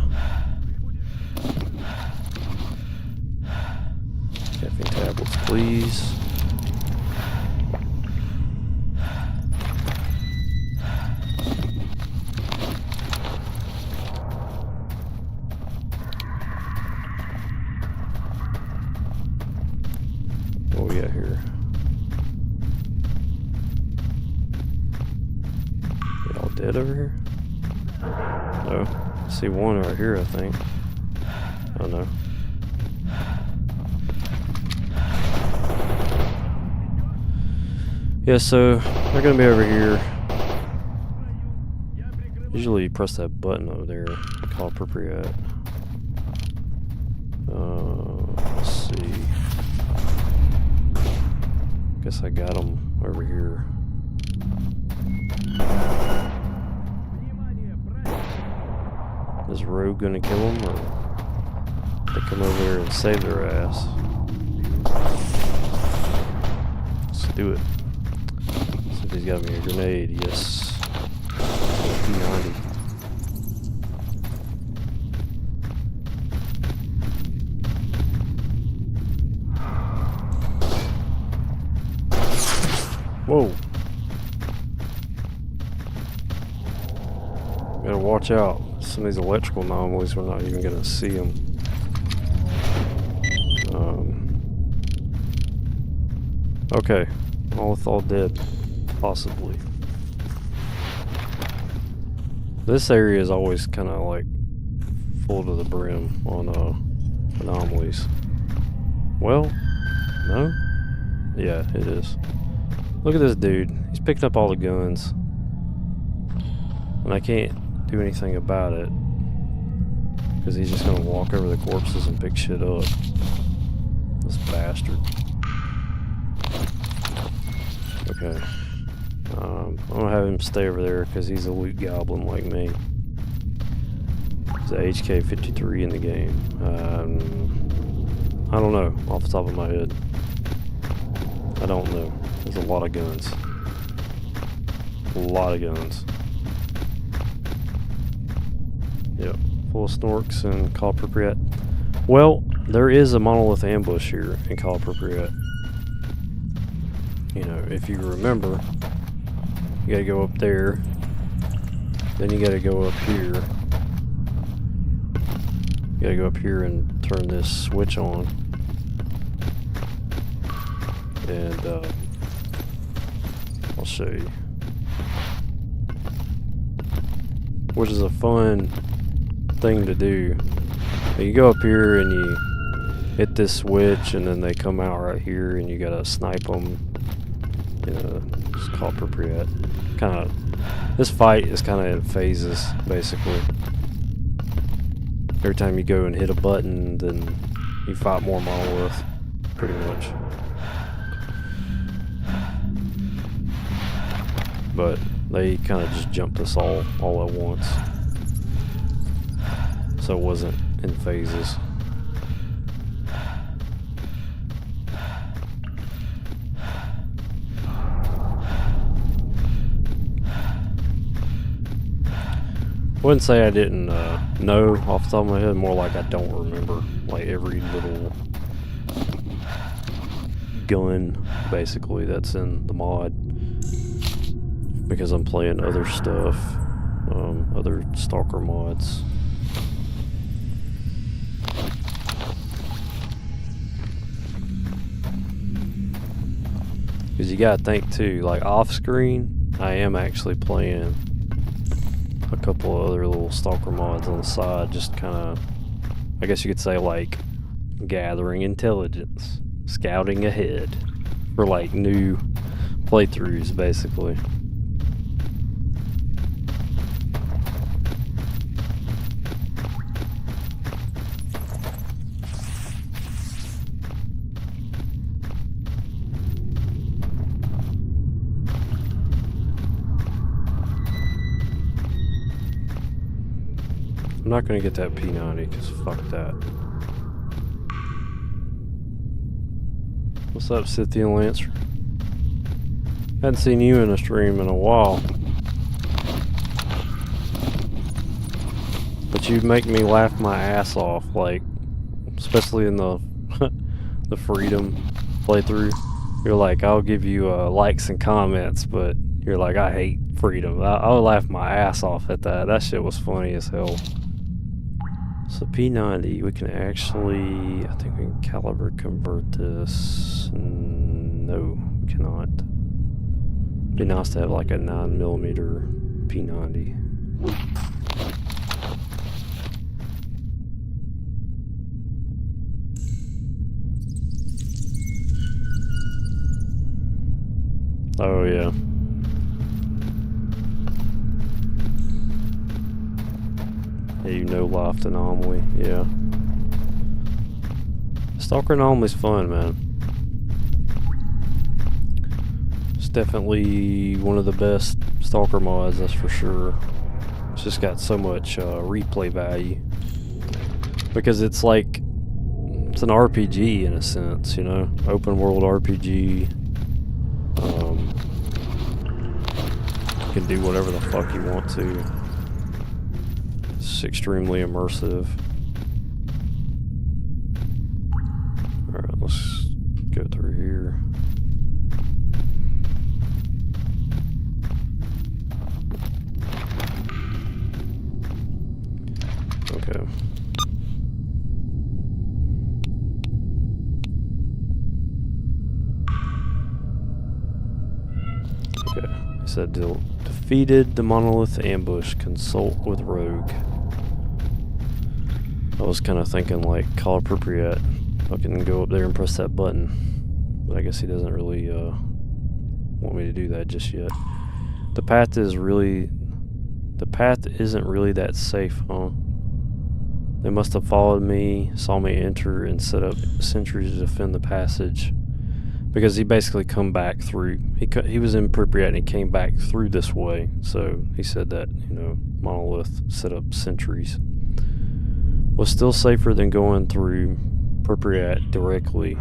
Caffeine tablets, please. What we got here? They all dead over here? No. I see one right here, I think. Oh no. Yeah, so they're gonna be over here. Usually you press that button over there, call appropriate. Let's see. Guess I got them over here. Is Rogue gonna kill them, or they come over there and save their ass? Let's do it. See if he's got me a grenade. Yes. P90. Whoa. Gotta watch out. Some of these electrical anomalies, we're not even gonna see them. Okay. All dead. Possibly. This area is always kind of like full to the brim on anomalies. Well, no? Yeah, it is. Look at this dude. He's picking up all the guns. And I can't do anything about it. Because he's just going to walk over the corpses and pick shit up. This bastard. Okay. I'm going to have him stay over there because he's a loot goblin like me. He's a HK-53 in the game. I don't know off the top of my head. I don't know. There's a lot of guns. A lot of guns. Yep. Full of snorks and call appropriate. Well, there is a monolith ambush here in call appropriate. you know, if you remember, you gotta go up there, then you gotta go up here. You gotta go up here and turn this switch on. And I'll show you. Which is a fun thing to do. You go up here and you hit this switch, and then they come out right here, and you gotta snipe them. You know, it's called appropriate. Kind of, this fight is kind of in phases, basically. Every time you go and hit a button, then you fight more monolith, pretty much. But they kind of just jumped us all at once, so it wasn't in phases. Wouldn't say I didn't know off the top of my head, more like I don't remember like every little gun basically that's in the mod, because I'm playing other stuff, other Stalker mods. Because you gotta think too, like off screen, I am actually playing a couple of other little Stalker mods on the side, just kind of, I guess you could say, like gathering intelligence, scouting ahead for like new playthroughs, basically. I'm not gonna get that P90 because fuck that. What's up, Scythian Lancer? Hadn't seen you in a stream in a while. But you make me laugh my ass off, like, especially in the the Freedom playthrough. You're like, I'll give you likes and comments, but you're like, I hate Freedom. I'll laugh my ass off at that. That shit was funny as hell. So P90, we can actually, I think we can caliber convert this. No, we cannot. Be nice to have like a 9mm P90. Oh yeah. Yeah, you know, Live Anomaly, yeah. Stalker Anomaly's fun, man. It's definitely one of the best Stalker mods, that's for sure. It's just got so much replay value. Because it's like, it's an RPG in a sense, you know? Open world RPG. You can do whatever the fuck you want to. It's extremely immersive. Alright, let's go through here. Okay. Okay. It said defeated the monolith ambush. Consult with Rogue. I was kind of thinking like call appropriate. I can go up there and press that button, but I guess he doesn't really want me to do that just yet. The path isn't really that safe, huh? They must have followed me, saw me enter, and set up sentries to defend the passage. Because he basically come back through. He was in Pripyat and he came back through this way. So he said that, you know, Monolith set up sentries. Was still safer than going through Pripyat directly.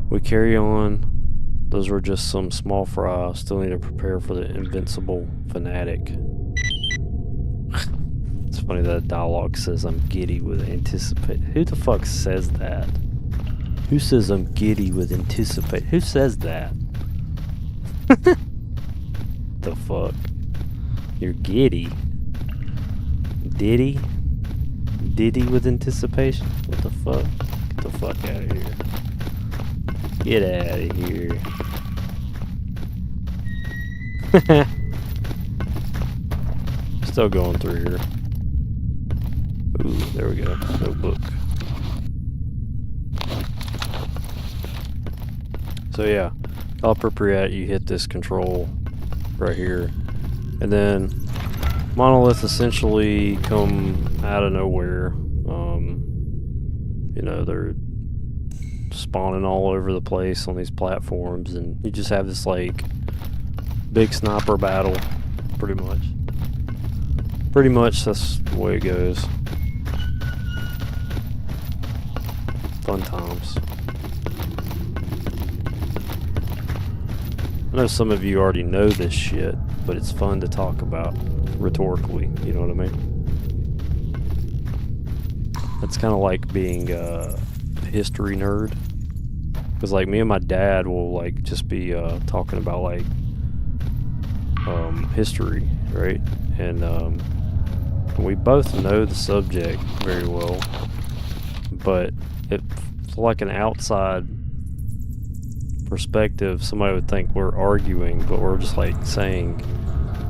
We carry on. Those were just some small fry. Still need to prepare for the invincible fanatic. It's funny that dialogue says I'm giddy with anticipate. Who the fuck says that? Who says I'm giddy with anticipate? Who says that? The fuck? You're giddy? Diddy? Diddy with anticipation? What the fuck? Get the fuck out of here. Get out of here. Still going through here. Ooh, there we go. Notebook. So yeah, appropriate, you hit this control right here. And then monoliths essentially come out of nowhere. You know, they're spawning all over the place on these platforms, and you just have this like big sniper battle, pretty much. Pretty much that's the way it goes. Fun times. I know some of you already know this shit, but it's fun to talk about rhetorically, you know what I mean? It's kind of like being a history nerd. Because like me and my dad will like just be talking about like history, right? And we both know the subject very well, but it's like an outside perspective. Somebody would think we're arguing, but we're just like saying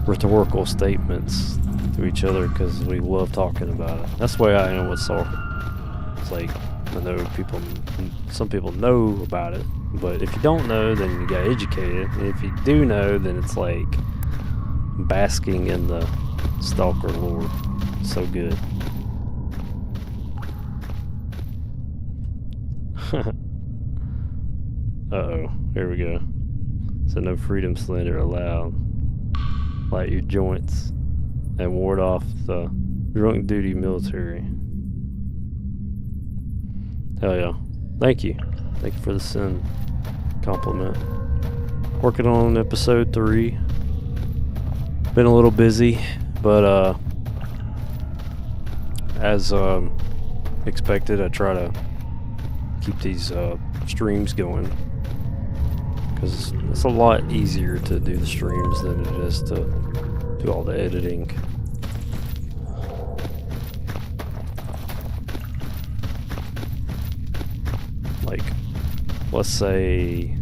rhetorical statements to each other because we love talking about it. That's the way I am with soccer. It's like, I know some people know about it, but if you don't know, then you got educated. And if you do know, then it's like basking in the Stalker lore. So good. Uh-oh, here we go. So no freedom slender allowed. Light your joints and ward off the drunk duty military. Hell yeah. Thank you. Thank you for the sin compliment. Working on episode 3. Been a little busy, but as expected, I try to keep these streams going, because it's a lot easier to do the streams than it is to do all the editing. Like, let's say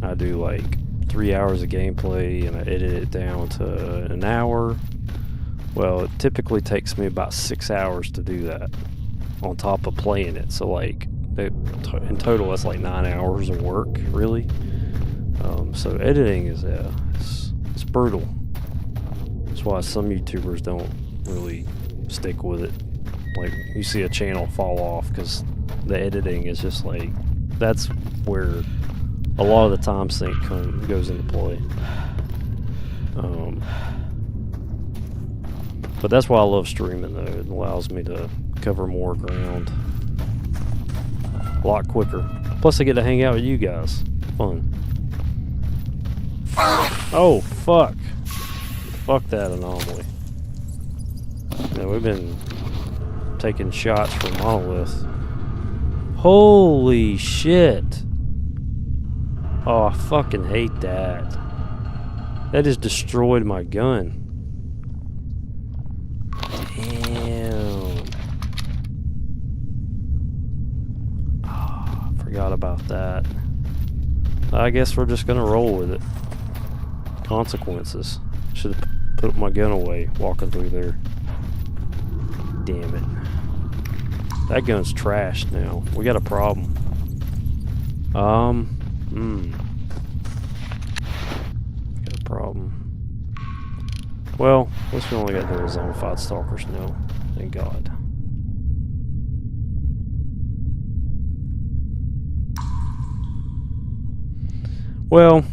I do like 3 hours of gameplay and I edit it down to an hour. Well, it typically takes me about 6 hours to do that on top of playing it. So like in total that's like 9 hours of work, really. So editing is it's brutal. That's why some YouTubers don't really stick with it. Like, you see a channel fall off because the editing is just like, that's where a lot of the time sink goes into play. But that's why I love streaming, though. It allows me to cover more ground a lot quicker. Plus I get to hang out with you guys. Fun. Oh, fuck. Fuck that anomaly. Yeah, we've been taking shots from monolith. Holy shit. Oh, I fucking hate that. That just destroyed my gun. Damn. Oh, I forgot about that. I guess we're just gonna roll with it. Consequences. Should have put my gun away walking through there. Damn it. That gun's trashed now. We got a problem. Got a problem. Well, at least we only got those zombified stalkers now. Thank God. Well,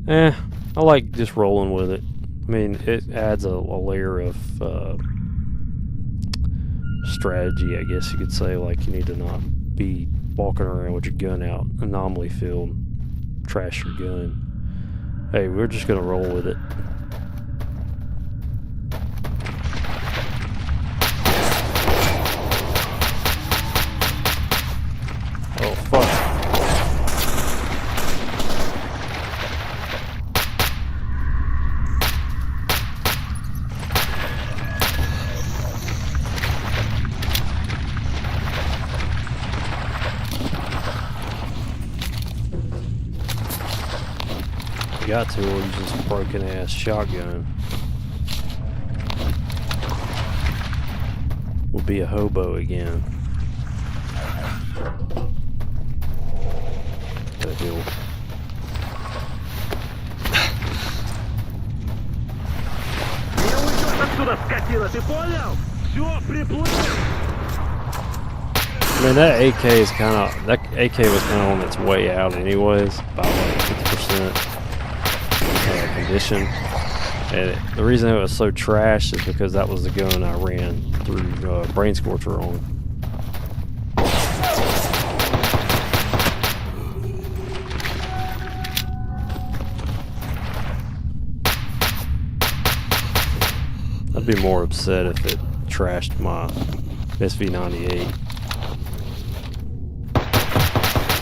I like just rolling with it. I mean, it adds a layer of strategy, I guess you could say. Like, you need to not be walking around with your gun out, anomaly field, trash your gun. Hey, we're just gonna roll with it. Got to, or use this broken ass shotgun. We'll be a hobo again. The hell. I mean, that AK is kind of, that AK was kind of on its way out anyways, about like 50% condition. And the reason it was so trash is because that was the gun I ran through Brain Scorcher on. I'd be more upset if it trashed my SV98.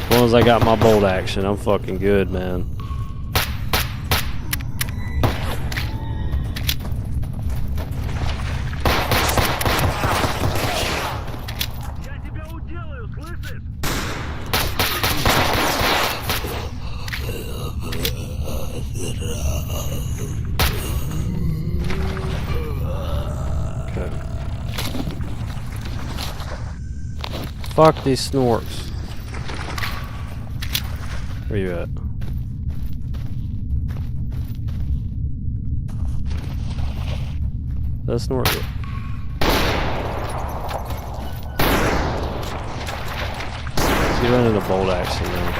As long as I got my bolt action, I'm fucking good, man. Okay. Fuck these snorks. Where you at? That's not it. He's running a bolt action now.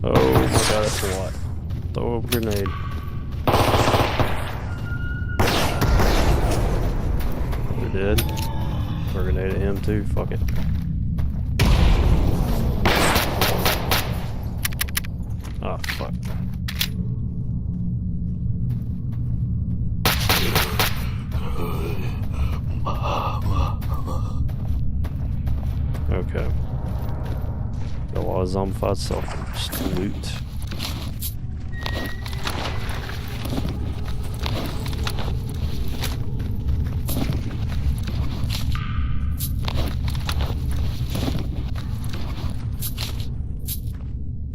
Oh my god, that's a lot. Throw a grenade. Dead. Throw a grenade at him too, fuck it. Oh fuck. Okay. Got a lot of zombified stuff. Just loot.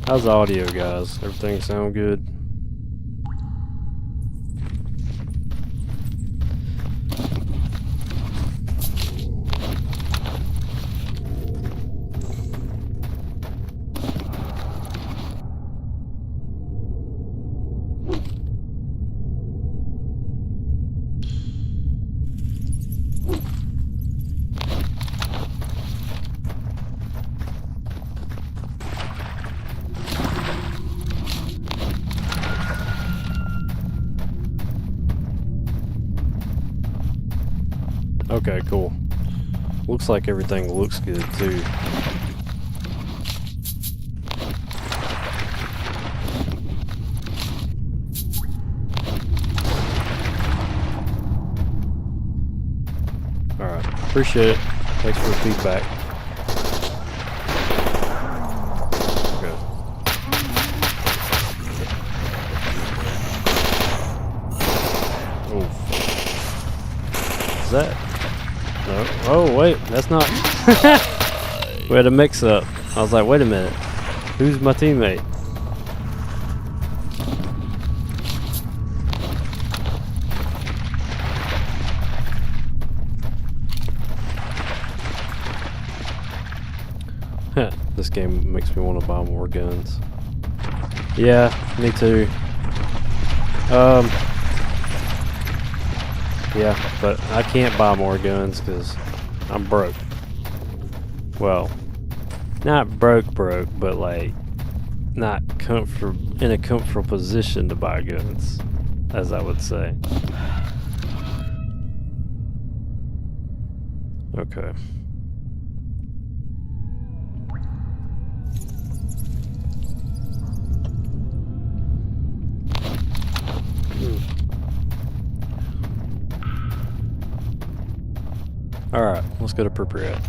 How's the audio, guys? Everything sound good? Okay, cool. Looks like everything looks good too. Alright, appreciate it. Thanks for the feedback. Okay. Oh. Is that? No. Oh, wait, that's not. We had a mix up. I was like, wait a minute. Who's my teammate? This game makes me want to buy more guns. Yeah, me too. Yeah, but I can't buy more guns because I'm broke. Well, not broke, but like not in a comfortable position to buy guns, as I would say. Okay. Alright, let's go to Pripyat.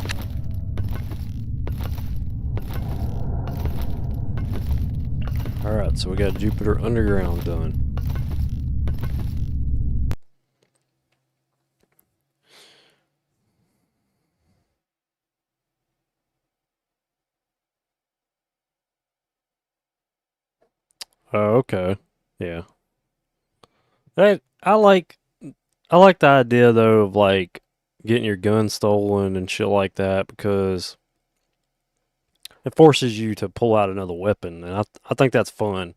Alright, so we got Jupiter Underground done. Oh, okay. Yeah. That I like the idea though of like getting your gun stolen and shit like that because it forces you to pull out another weapon, and I think that's fun.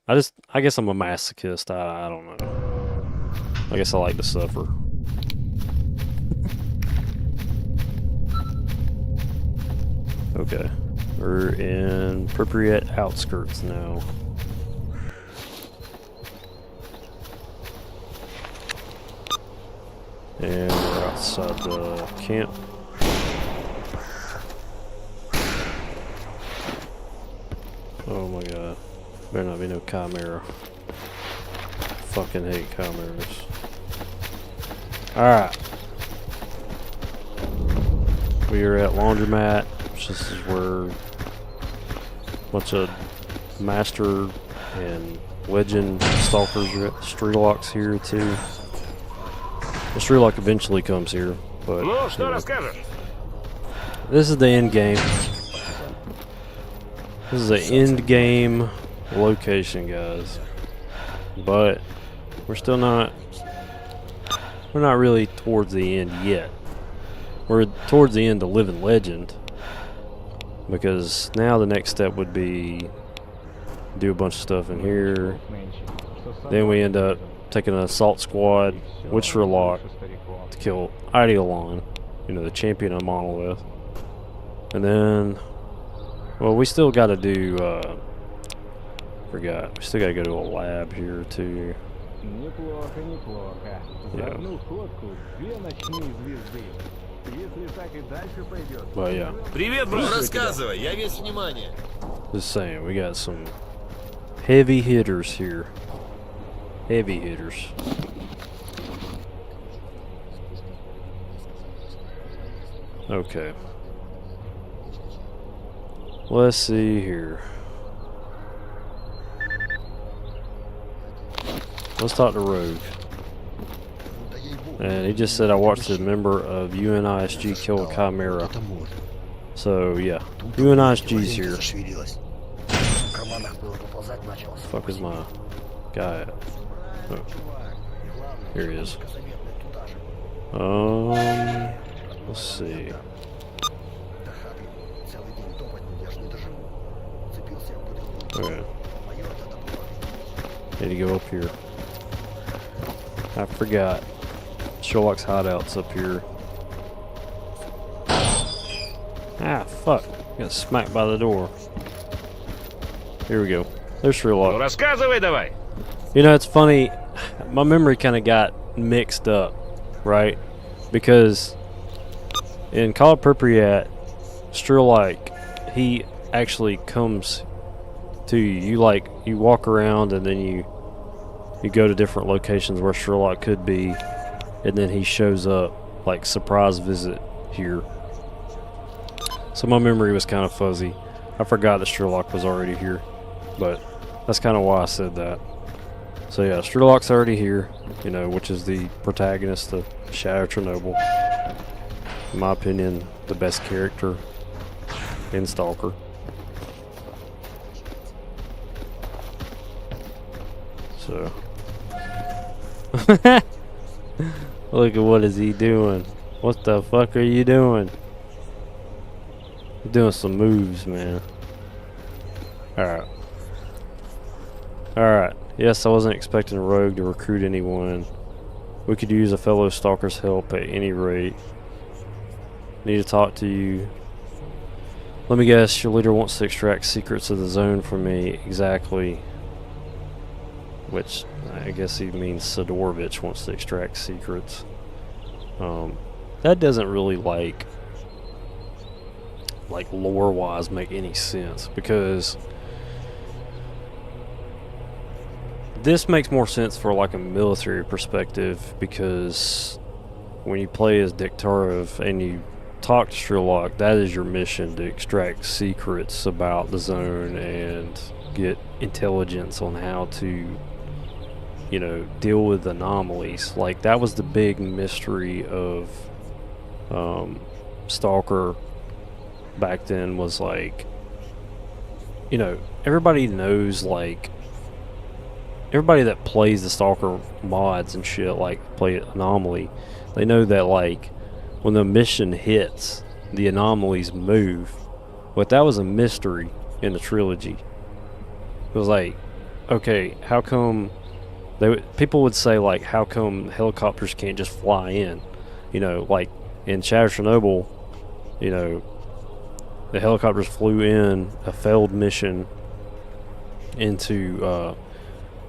I guess I'm a masochist. I don't know. I guess I like to suffer. Okay, we're in Pripyat outskirts now. And we're outside the camp. Oh my god. Better not be no chimera. Fucking hate chimeras. Alright. We are at Laundromat. This is where a bunch of Master and Legend Stalkers are at. Streetlock's here too. The Streetlock eventually comes here, but this is the end game. This is an end game location, guys. But we're still not. We're not really towards the end yet. We're towards the end of Living Legend, because now the next step would be do a bunch of stuff in here. Then we end up taking an assault squad with Sherlock to kill Idealon, you know, the champion of Monolith. And then, well, we still got to do, forgot, we still got to go to a lab here too. Yeah. But yeah. Привет, бро. Рассказывай, я весь внимание. Just saying, we got some heavy hitters here. Heavy hitters. Okay. Let's see here. Let's talk to Rogue. And he just said I watched a member of UNISG kill a Chimera. So yeah, UNISG's here. Fuck is my guy at? Oh. Here he is. Let's see. Okay. Need to go up here. I forgot. Sherlock's hideout's up here. Ah, fuck. Got smacked by the door. Here we go. There's Sherlock. Рассказывай давай. You know, it's funny. My memory kind of got mixed up, right? Because in Call of Pripyat, Sherlock, he actually comes to you. You walk around and then you go to different locations where Sherlock could be, and then he shows up, like surprise visit here. So my memory was kind of fuzzy. I forgot that Sherlock was already here, but that's kind of why I said that. So yeah, Sherlock's already here, you know, which is the protagonist of Shadow Chernobyl. In my opinion, the best character in Stalker. So look at what is he doing. What the fuck are you doing? You're doing some moves, man. Alright. Alright. Yes, I wasn't expecting Rogue to recruit anyone. We could use a fellow Stalker's help at any rate. Need to talk to you. Let me guess, your leader wants to extract secrets of the zone from me. Exactly. Which, I guess he means Sidorovich wants to extract secrets. That doesn't really, like lore-wise make any sense, because this makes more sense for like a military perspective, because when you play as Diktarov and you talk to Sherlock, that is your mission, to extract secrets about the zone and get intelligence on how to, you know, deal with anomalies. Like, that was the big mystery of Stalker back then, was like, you know, everybody knows, like, everybody that plays the Stalker mods and shit, like, play Anomaly, they know that, like, when the mission hits, the anomalies move. But that was a mystery in the trilogy. It was like, okay, how come people would say, like, how come helicopters can't just fly in? You know, like in Shadow Chernobyl, you know, the helicopters flew in a failed mission into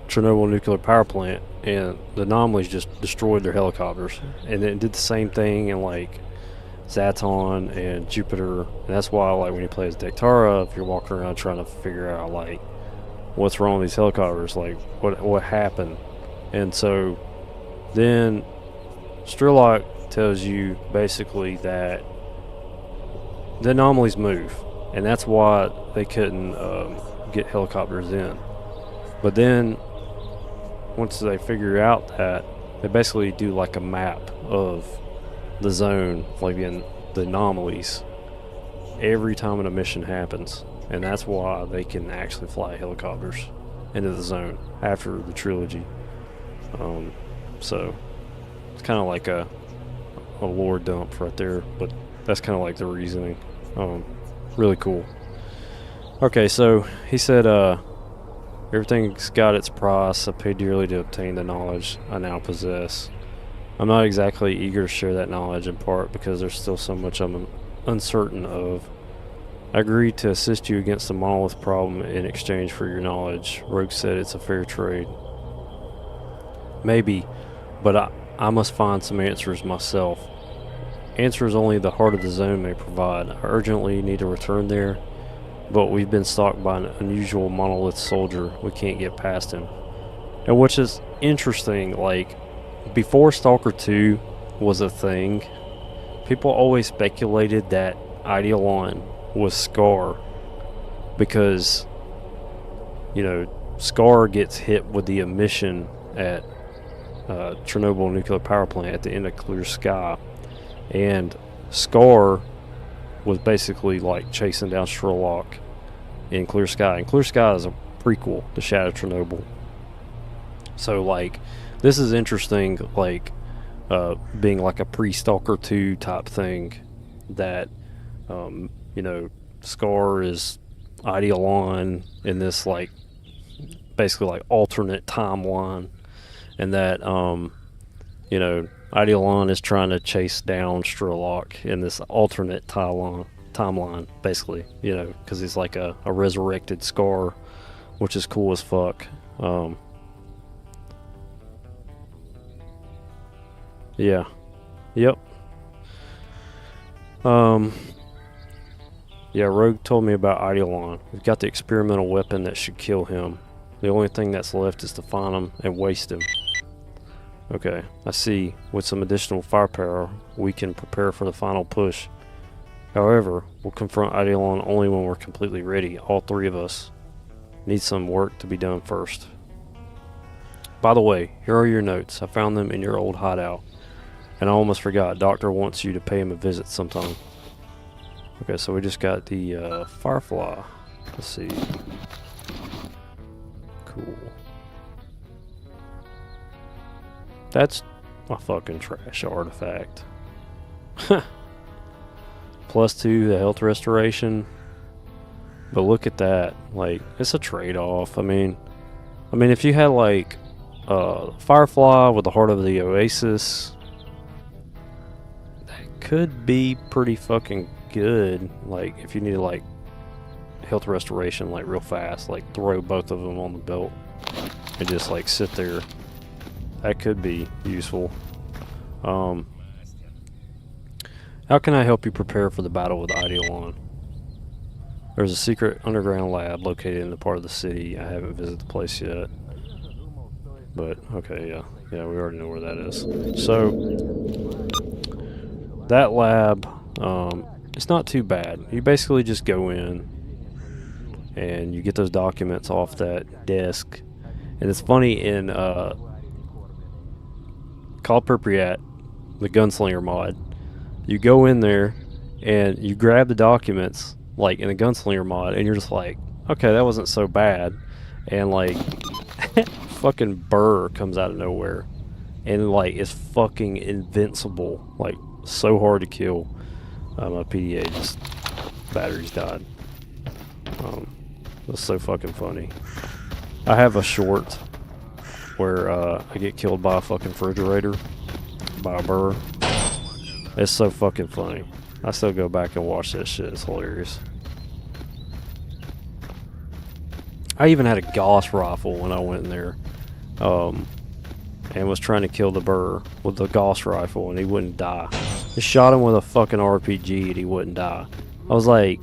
Chernobyl nuclear power plant, and the anomalies just destroyed their helicopters. And then did the same thing in, like, Zaton and Jupiter. And that's why, like, when you play as Dectara, if you're walking around trying to figure out, like, what's wrong with these helicopters, like, what happened. And so then Strelok tells you basically that the anomalies move, and that's why they couldn't get helicopters in. But then once they figure out that, they basically do like a map of the zone, like in the anomalies, every time an mission happens. And that's why they can actually fly helicopters into the zone after the trilogy. So it's kind of like a lore dump right there, but that's kind of like the reasoning. Really cool. Okay, so he said, everything's got its price. I paid dearly to obtain the knowledge I now possess. I'm not exactly eager to share that knowledge, in part because there's still so much I'm uncertain of. I agreed to assist you against the monolith problem in exchange for your knowledge. Rogue said it's a fair trade. Maybe, but I must find some answers myself. Answers only the heart of the zone may provide. I urgently need to return there, but we've been stalked by an unusual monolith soldier. We can't get past him. And which is interesting, like, before Stalker 2 was a thing, people always speculated that Idealon was Scar, because, you know, Scar gets hit with the emission at Chernobyl nuclear power plant at the end of Clear Sky, and Scar was basically like chasing down Strelok in Clear Sky, and Clear Sky is a prequel to Shadow Chernobyl. So, like, this is interesting, like, being like a pre-Stalker 2 type thing, that you know, Scar is Idealon in this, like, basically like alternate timeline, and that you know, Idealon is trying to chase down Strelok in this alternate timeline, basically, you know, because he's like a resurrected Scar, which is cool as fuck. Yeah. Yep. Yeah, Rogue told me about Idealon. We've got the experimental weapon that should kill him. The only thing that's left is to find him and waste him. Okay, I see. With some additional firepower, we can prepare for the final push. However, we'll confront Idealon only when we're completely ready. All three of us need some work to be done first. By the way, here are your notes. I found them in your old hideout. And I almost forgot, Doctor wants you to pay him a visit sometime. Okay, so we just got the Firefly. Let's see. Cool. That's a fucking trash artifact. +2 the health restoration. But look at that. Like, it's a trade-off. I mean, if you had, like, Firefly with the Heart of the Oasis, that could be pretty fucking good. Like, if you need, like, health restoration, like, real fast, like, throw both of them on the belt and just, like, sit there. That could be useful. How can I help you prepare for the battle with Idealon? There's a secret underground lab located in the part of the city. I haven't visited the place yet. But, okay, yeah. Yeah, we already know where that is. So, that lab, it's not too bad. You basically just go in and you get those documents off that desk. And it's funny, in Call Pripyat, the Gunslinger mod, you go in there and you grab the documents, like in a Gunslinger mod, and you're just like, okay, that wasn't so bad. And like, fucking Burr comes out of nowhere, and like is fucking invincible, like so hard to kill. My PDA just batteries died. It was so fucking funny. I have a short where I get killed by a fucking refrigerator by a Burr. It's so fucking funny. I still go back and watch that shit. It's hilarious. I even had a Gauss rifle when I went in there, and was trying to kill the Burr with the Gauss rifle, and he wouldn't die. Just shot him with a fucking RPG, and he wouldn't die. I was like,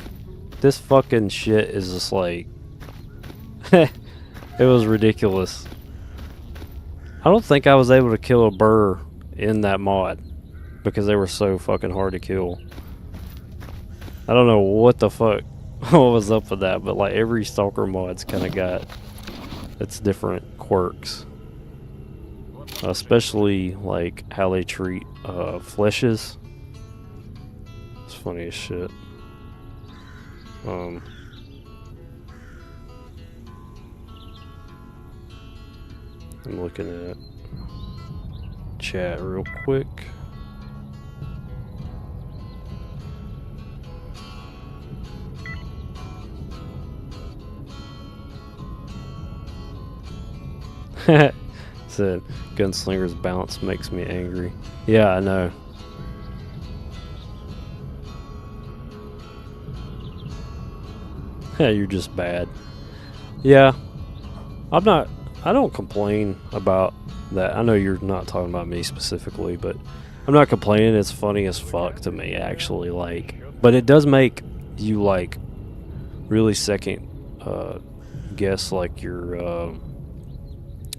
this fucking shit is just like, it was ridiculous. I don't think I was able to kill a Burr in that mod because they were so fucking hard to kill. I don't know what the fuck what was up with that, but like every Stalker mod's kind of got its different quirks, especially like how they treat fleshes. It's funny as shit. I'm looking at chat real quick. Said Gunslinger's bounce makes me angry. Yeah, I know. You're just bad. Yeah, I don't complain about that. I know you're not talking about me specifically, but I'm not complaining. It's funny as fuck to me, actually. Like, but it does make you like really second guess like your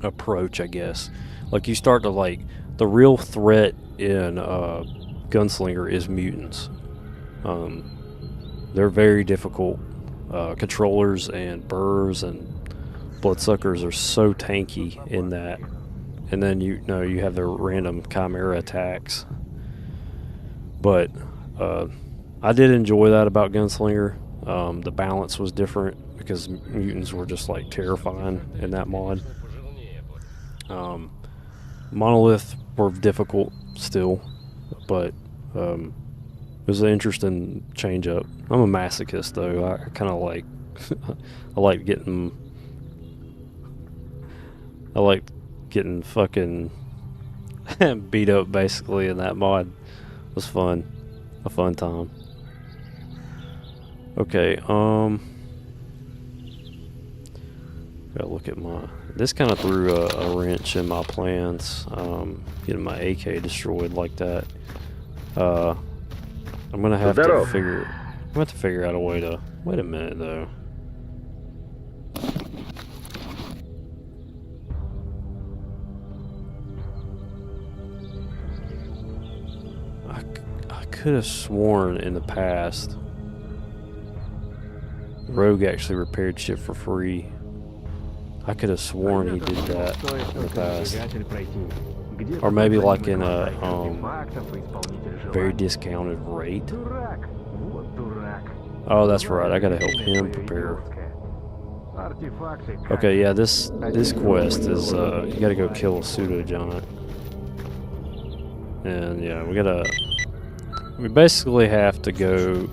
approach, I guess. Like you start to like the real threat in Gunslinger is mutants. They're very difficult. Controllers and burrs and bloodsuckers are so tanky in that, and then you know you have their random chimera attacks. But I did enjoy that about Gunslinger. The balance was different because mutants were just like terrifying in that mod. Monolith were difficult still, but it was an interesting change up. I'm a masochist though. I kind of like I like getting fucking beat up basically in that mod. It was fun. A fun time. Okay, gotta look at my... This kind of threw a wrench in my plans, getting my AK destroyed like that. I'm gonna have to figure out a way to... Wait a minute though. I could have sworn in the past Rogue actually repaired shit for free. I could have sworn he did that in the past. Or maybe like in a very discounted rate. Oh, that's right. I gotta help him prepare. Okay, yeah, this quest is you gotta go kill a pseudo giant. And yeah, we basically have to go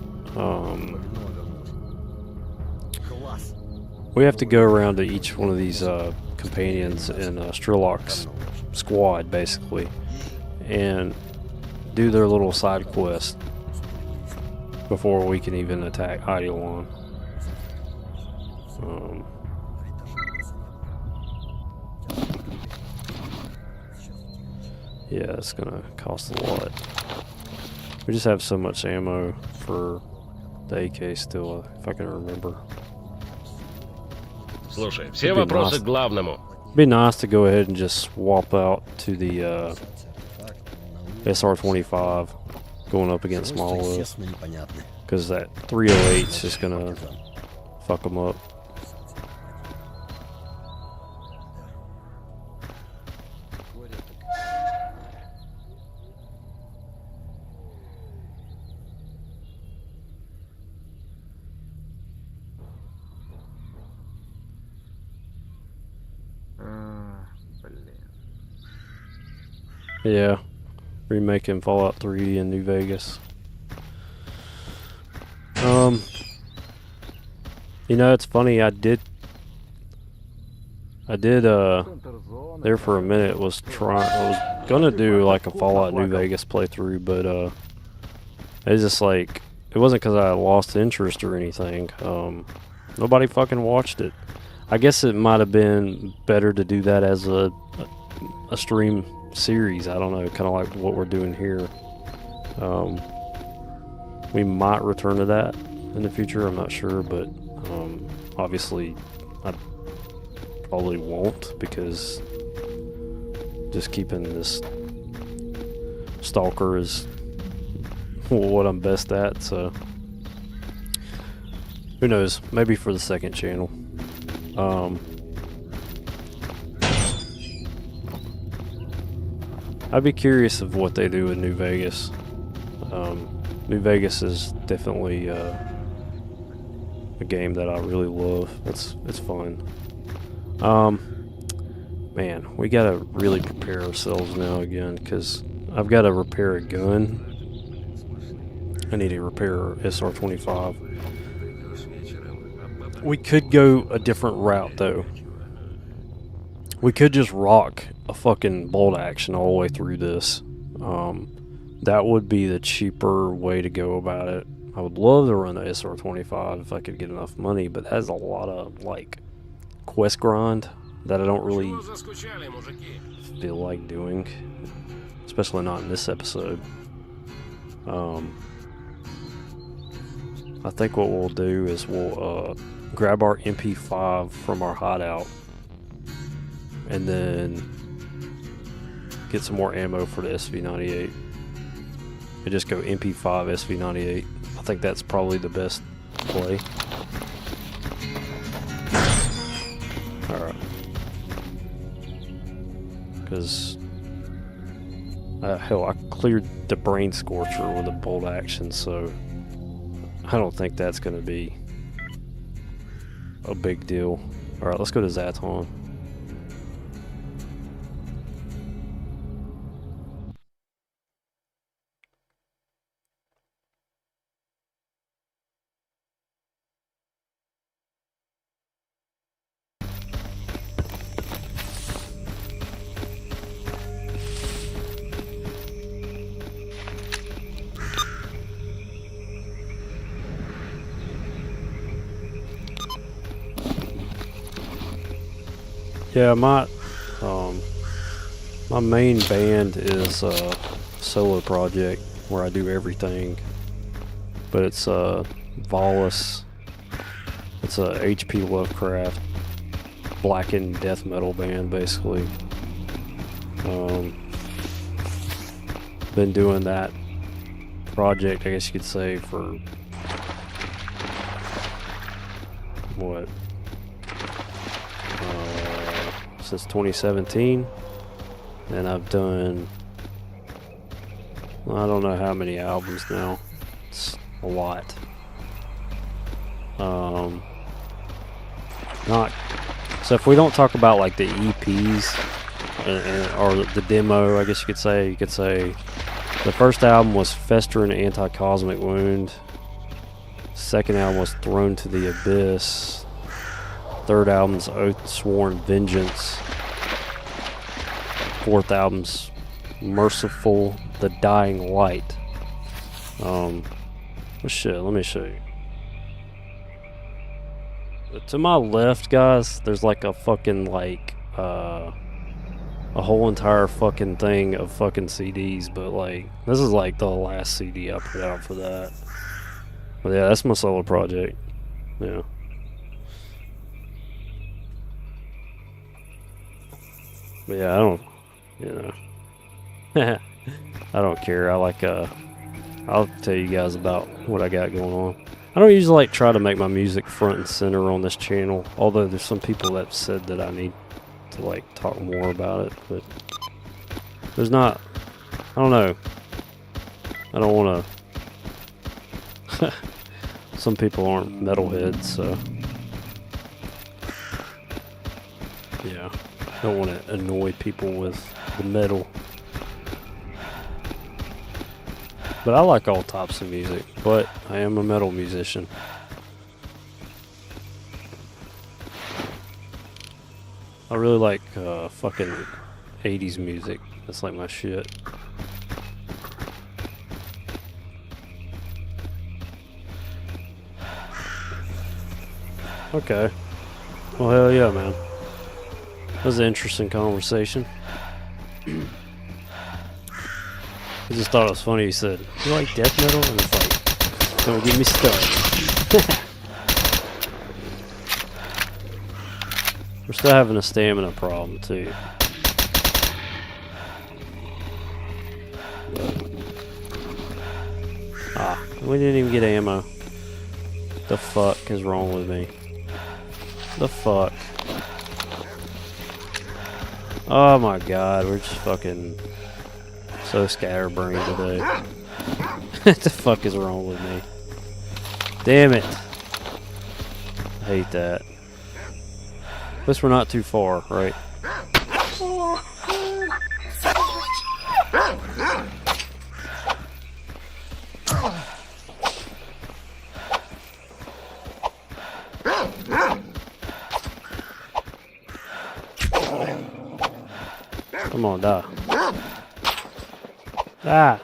we have to go around to each one of these companions in Strelok's squad, basically, and do their little side quest before we can even attack Eidolon. Yeah, it's gonna cost a lot. We just have so much ammo for the AK still, if I can remember. Слушай, все вопросы к главному. It'd be nice to go ahead and just swap out to the SR-25 going up against Monolith, because that 308 is just gonna fuck them up. Yeah, remaking Fallout 3 in New Vegas. You know, it's funny. I did there for a minute. I was gonna do like a Fallout New Vegas playthrough, but it's just like it wasn't because I lost interest or anything. Nobody fucking watched it. I guess it might have been better to do that as a stream series. I don't know, kind of like what we're doing here. We might return to that in the future. I'm not sure, but obviously I probably won't, because just keeping this Stalker is what I'm best at. So who knows? Maybe for the second channel. I'd be curious of what they do in New Vegas. New Vegas is definitely a game that I really love. It's fun. Man, we gotta really prepare ourselves now again, because I've got to repair a gun. I need to repair SR-25. We could go a different route though. We could just rock a fucking bolt action all the way through this. That would be the cheaper way to go about it. I would love to run the SR-25 if I could get enough money, but that has a lot of like quest grind that I don't really feel like doing, especially not in this episode. I think what we'll do is we'll grab our MP5 from our hideout and then get some more ammo for the SV98 and just go MP5 SV98. I think that's probably the best play. Alright. Because hell, I cleared the Brain Scorcher with a bolt action, so I don't think that's going to be a big deal. Alright, let's go to Zaton. Yeah, my main band is a solo project where I do everything, but it's Volus. It's a H.P. Lovecraft blackened death metal band, basically. Been doing that project, I guess you could say, for what? Since 2017, and I've done, I don't know how many albums now. It's a lot. Not so if we don't talk about like the EPs or the demo, I guess you could say the first album was Festering Anti-Cosmic Wound. Second album was Thrown to the Abyss. Third album's Oath Sworn Vengeance. Fourth album's Merciful the Dying Light. Shit, let me show you. To my left, guys, there's like a fucking like a whole entire fucking thing of fucking CDs, but like this is like the last CD I put out for that. But yeah, that's my solo project. Yeah. But yeah, I don't, you know, I don't care. I like, I'll tell you guys about what I got going on. I don't usually like try to make my music front and center on this channel, although there's some people that said that I need to like talk more about it, but there's not, I don't know. I don't want to, some people aren't metalheads, so yeah. I don't want to annoy people with the metal. But I like all types of music, but I am a metal musician. I really like fucking 80s music. That's like my shit. Okay. Well, hell yeah, man. That was an interesting conversation. I just thought it was funny. He said, "You like death metal?" And it's like, "Don't get me started." We're still having a stamina problem too. Ah, we didn't even get ammo. The fuck is wrong with me? The fuck? Oh my god, we're just fucking so scatterbrained today. What the fuck is wrong with me? Damn it. I hate that. At least we're not too far, right? Come on, die. Ah!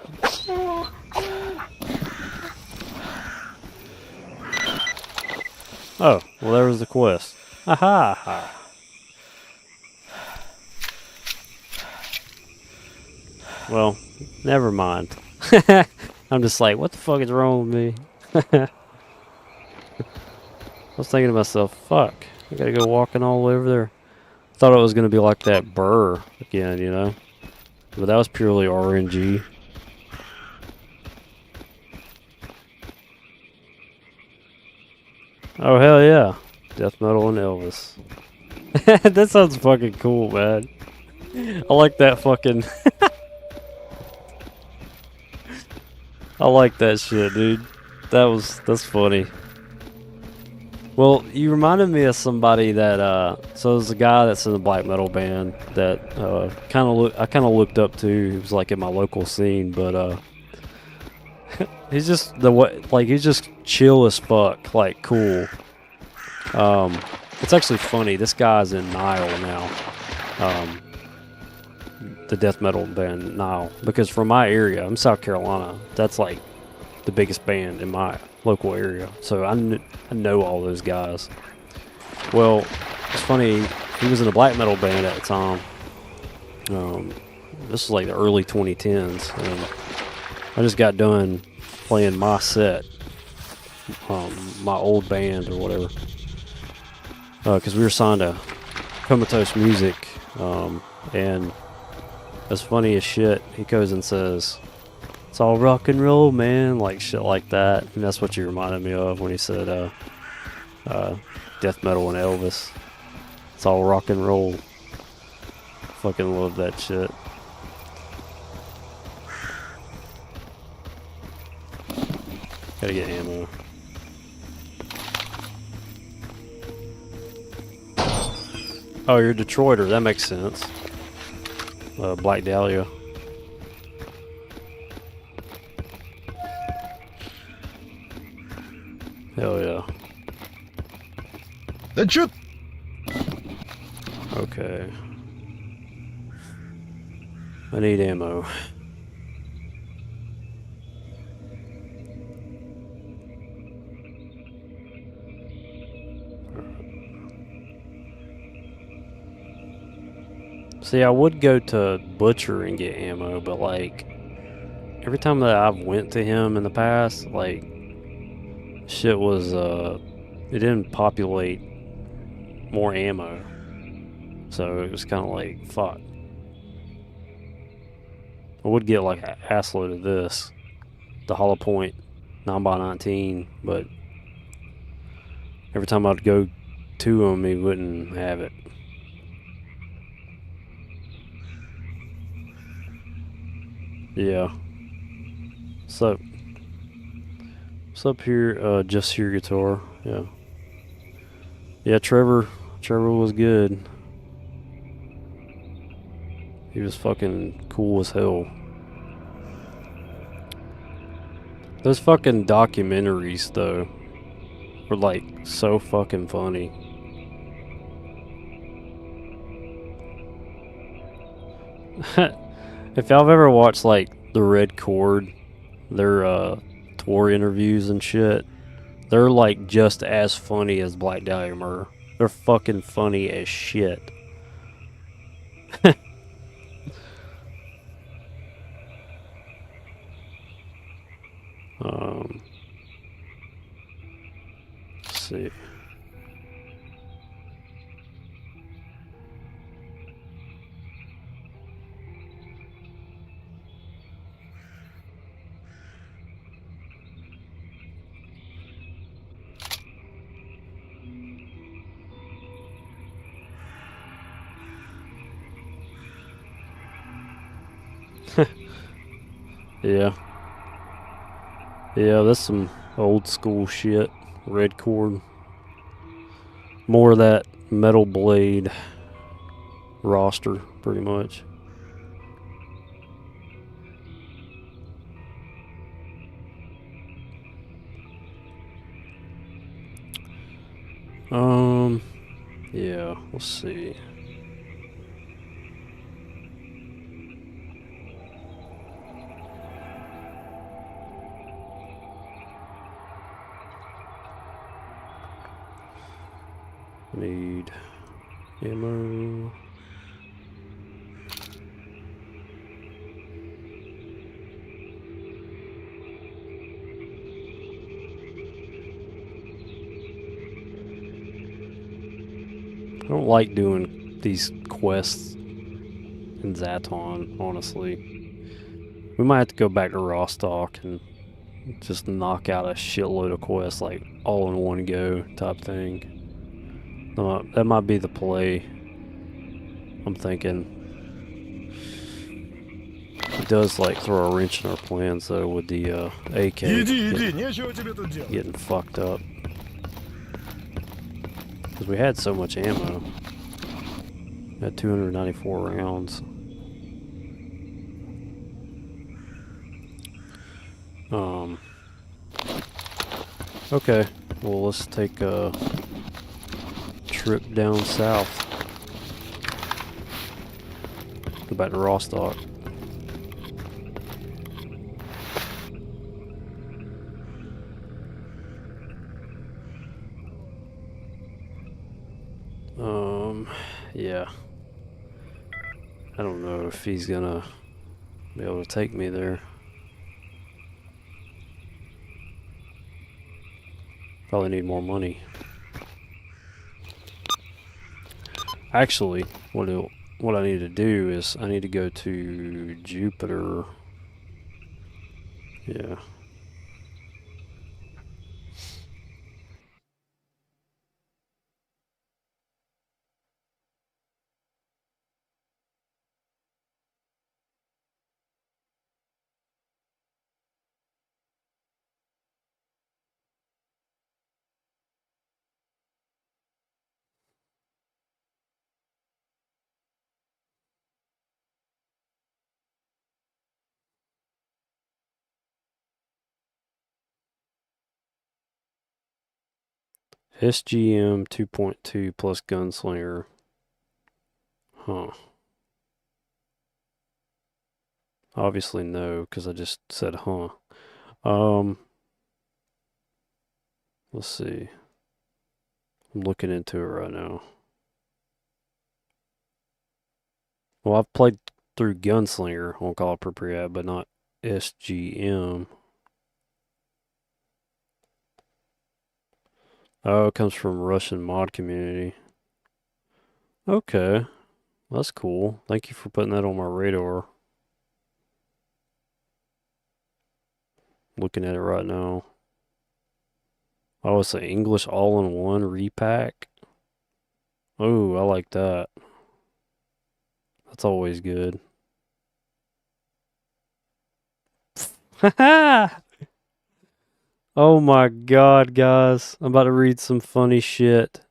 Oh, well there was the quest. Aha! Ha. Well, never mind. I'm just like, what the fuck is wrong with me? I was thinking to myself, fuck, I gotta go walking all the way over there. Thought it was gonna be like that burr again, you know? But that was purely RNG. Oh hell yeah. Death metal and Elvis. That sounds fucking cool, man. I like that fucking I like that shit, dude. That's funny. Well, you reminded me of somebody that so there's a guy that's in a black metal band that I kind of looked up to. He was like in my local scene, but he's just he's just chill as fuck, like cool. It's actually funny. This guy's in Nile now. The death metal band Nile, because from my area, I'm South Carolina. That's like the biggest band in my local area, so I know all those guys. Well, it's funny, he was in a black metal band at the time. This was like the early 2010s, and I just got done playing my set, my old band or whatever, because we were signed to Comatose Music, and it's funny as shit. He goes and says, "It's all rock and roll, man," like shit like that. And that's what you reminded me of when he said death metal and Elvis. It's all rock and roll. Fucking love that shit. Gotta get ammo. Oh, you're a Detroiter. That makes sense. Black Dahlia. Hell yeah. The truth. Okay. I need ammo. See, I would go to Butcher and get ammo, but like every time that I've went to him in the past, like shit was it didn't populate more ammo. So it was kind of like fuck. I would get like an assload of this, the Hollow Point 9x19, but every time I'd go to him, he wouldn't have it. Yeah. So, what's up here? Just Your Guitar. Yeah. Yeah, Trevor was good. He was fucking cool as hell. Those fucking documentaries, though, were like so fucking funny. If y'all have ever watched like the Red Chord, their tour interviews and shit, they're like just as funny as Black Dahlia Murder. They're fucking funny as shit. Let's see. Yeah. Yeah, that's some old school shit. Red Chord. More of that Metal Blade roster, pretty much. Yeah, let's see. Need ammo. I don't like doing these quests in Zaton, honestly. We might have to go back to Rostock and just knock out a shitload of quests, like all in one go type thing. That might be the play. I'm thinking. It does like throw a wrench in our plans though with the AK getting fucked up. Because we had so much ammo. We had 294 rounds. Okay, well let's take a trip down south. Go back to Rostock. Yeah. I don't know if he's gonna be able to take me there. Probably need more money. Actually, what I need to do is I need to go to Jupiter. Yeah. SGM 2.2 plus Gunslinger. Huh. Obviously no, because I just said huh. Let's see. I'm looking into it right now. Well, I've played through Gunslinger on Call of Pripyat, but not SGM. Oh, it comes from Russian mod community. Okay. That's cool. Thank you for putting that on my radar. Looking at it right now. Oh, it's an English all-in-one repack. Oh, I like that. That's always good. Oh my god, guys. I'm about to read some funny shit.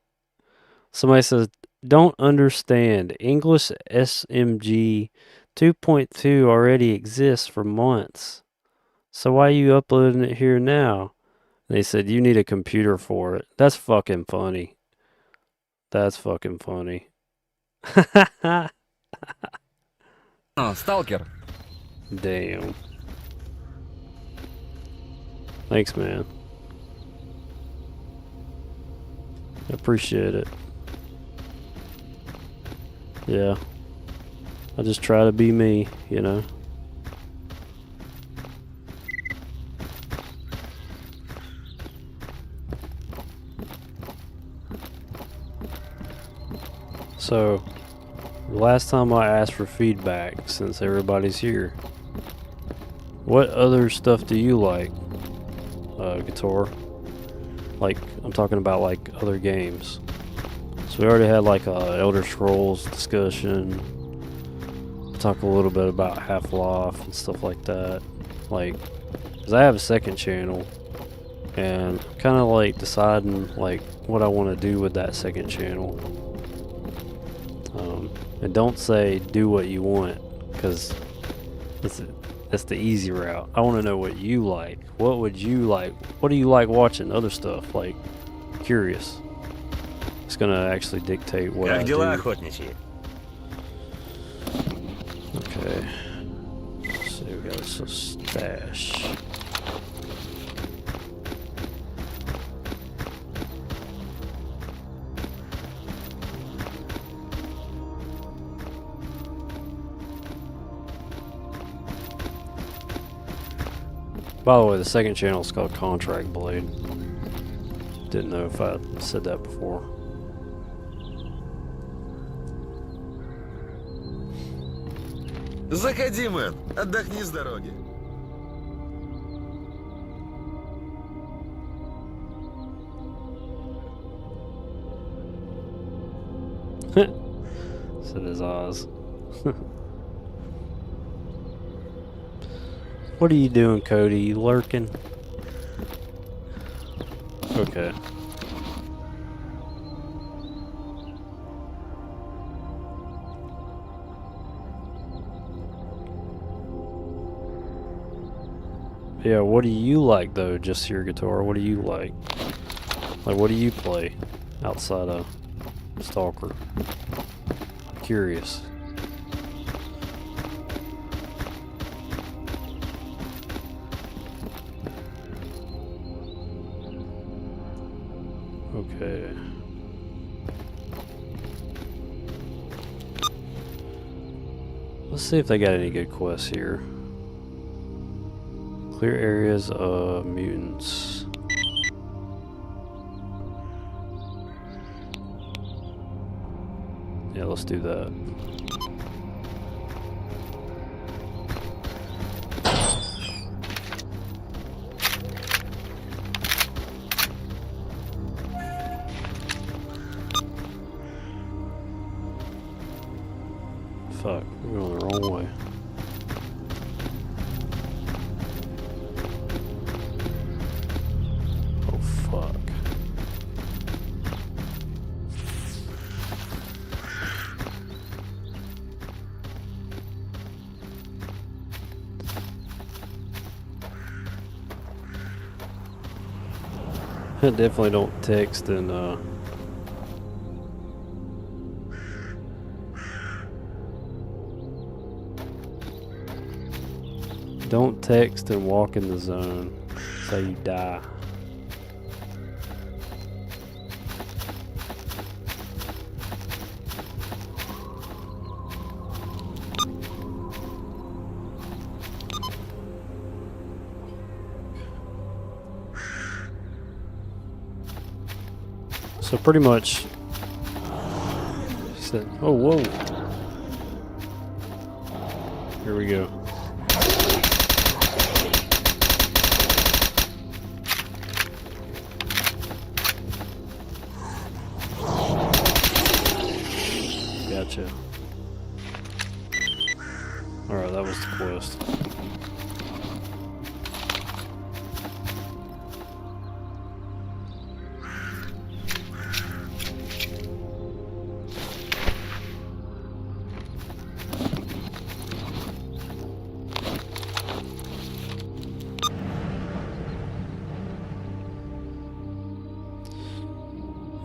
Somebody says, don't understand. English SMG 2.2 already exists for months. So why are you uploading it here now? They said you need a computer for it. That's fucking funny. That's fucking funny. Сталкер. Damn. Thanks, man. I appreciate it. Yeah. I just try to be me, you know? So, the last time I asked for feedback, since everybody's here, what other stuff do you like, Guitar? Like, I'm talking about like other games. So we already had like a Elder Scrolls discussion. Talk a little bit about Half-Life and stuff like that. Like, cause I have a second channel, and kind of like deciding like what I want to do with that second channel. And don't say do what you want, cause that's the easy route. I want to know what you like. What would you like? What do you like watching? Other stuff, like, curious. It's gonna actually dictate what I do. охотничьи? Okay. Let's see, we got a stash. By the way, the second channel is called Contract Blade. Didn't know if I said that before. Заходи, мэн. Отдохни с дороги. Said his eyes. What are you doing, Cody? You lurking? Okay. Yeah, what do you like though, just your guitar? What do you like? Like, what do you play outside of Stalker? I'm curious. Okay. Let's see if they got any good quests here. Clear areas of mutants. Yeah, let's do that. Fuck, we're going the wrong way. Oh fuck. I definitely don't text and don't text and walk in the zone. That's how you die. So pretty much, he said, oh, whoa. Here we go. Gotcha. Alright, that was the quest.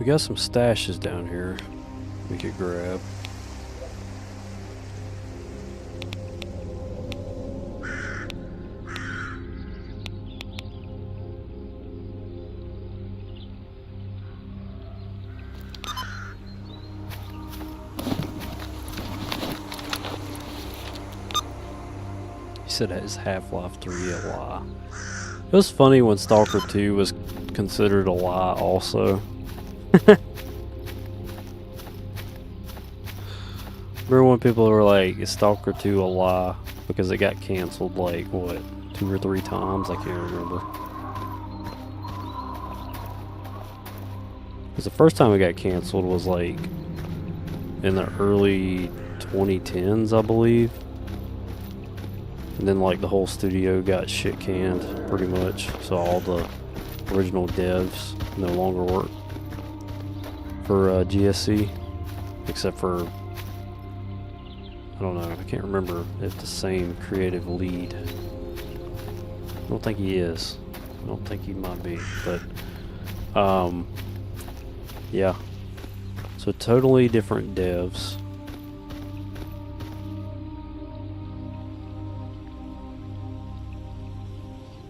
We got some stashes down here we could grab. He said his Half-Life 3 a lie. It was funny when Stalker 2 was considered a lie also. Remember when people were like, is Stalker 2 a lie? Because it got canceled like, what, 2 or 3 times? I can't remember. Because the first time it got canceled was like in the early 2010s, I believe. And then like the whole studio got shit canned pretty much. So all the original devs no longer work for GSC. Except for, I don't know, I can't remember if the same creative lead. I don't think he is. I don't think he might be. But, yeah. So totally different devs.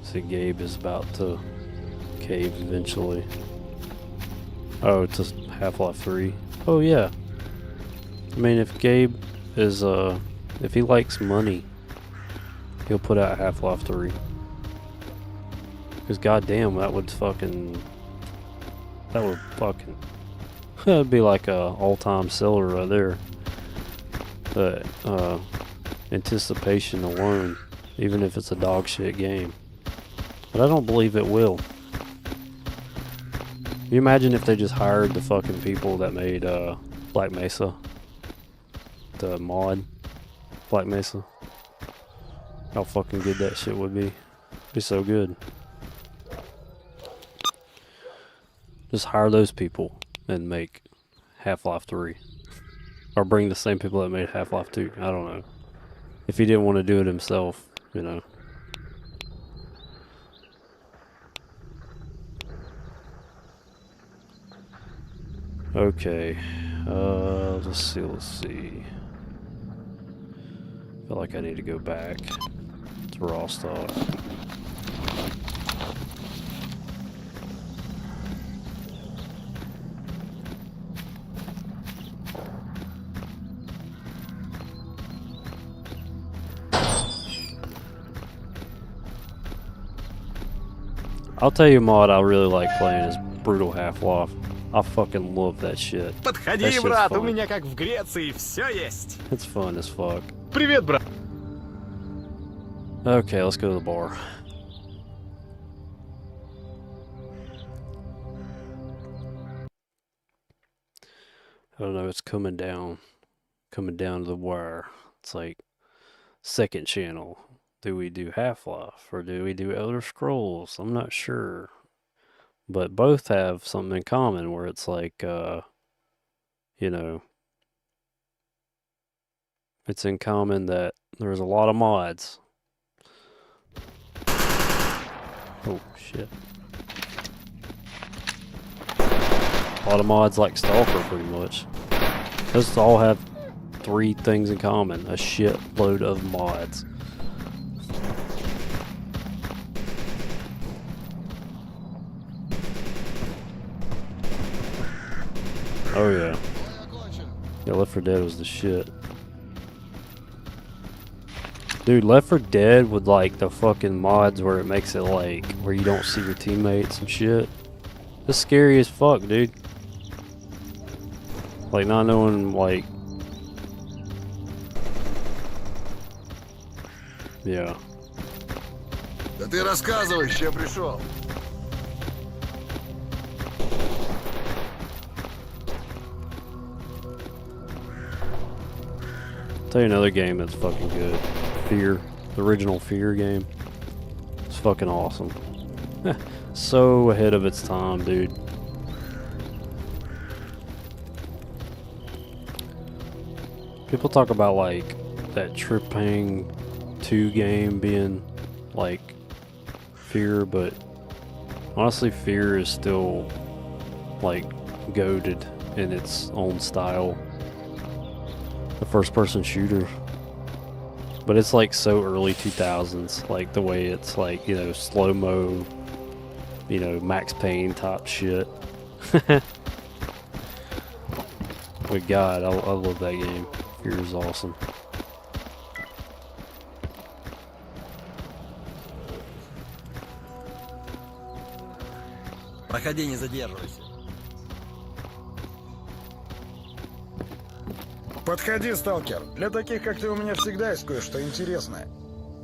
See, Gabe is about to cave eventually. Oh, it's just Half-Life 3. Oh yeah. I mean, if Gabe is if he likes money, he'll put out Half-Life 3. Because goddamn, that would fucking that'd be like a all-time seller right there. The anticipation alone, even if it's a dog shit game. But I don't believe it will. Can you imagine if they just hired the fucking people that made Black Mesa? The mod Black Mesa. How fucking good that shit would be. It'd be so good. Just hire those people and make Half-Life 3. Or bring the same people that made Half-Life 2. I don't know. If he didn't want to do it himself, you know. Okay, let's see. I feel like I need to go back to raw stock. I'll tell you, mod, I really like playing is Brutal Half-Life. I fucking love that shit. Подходи, брат, у меня как в Греции все есть. It's fun as fuck. Привет, брат. Okay, let's go to the bar. I don't know, it's coming down to the wire. It's like second channel. Do we do Half-Life or do we do Elder Scrolls? I'm not sure. But both have something in common where it's like, you know, it's in common that there's a lot of mods. Oh, shit. A lot of mods like Stalker, pretty much. Those all have 3 things in common. A shitload of mods. Oh yeah. Yeah, Left 4 Dead was the shit. Dude, Left 4 Dead with like the fucking mods where it makes it like where you don't see your teammates and shit. It's scary as fuck, dude. Like not knowing like. Yeah. Да ты рассказывай, с чем пришел. Tell you another game that's fucking good. Fear. The original Fear game. It's fucking awesome. So ahead of its time, dude. People talk about like that Tripping 2 game being like Fear, but honestly Fear is still like goated in its own style. The first-person shooter. But it's like so early 2000s, like the way it's like, you know, slow-mo, you know, Max Payne type shit. But God, I love that game. Fear is awesome. Проходи, не задерживайся. Подходи, сталкер. Для таких, как ты, у меня всегда есть кое-что интересное.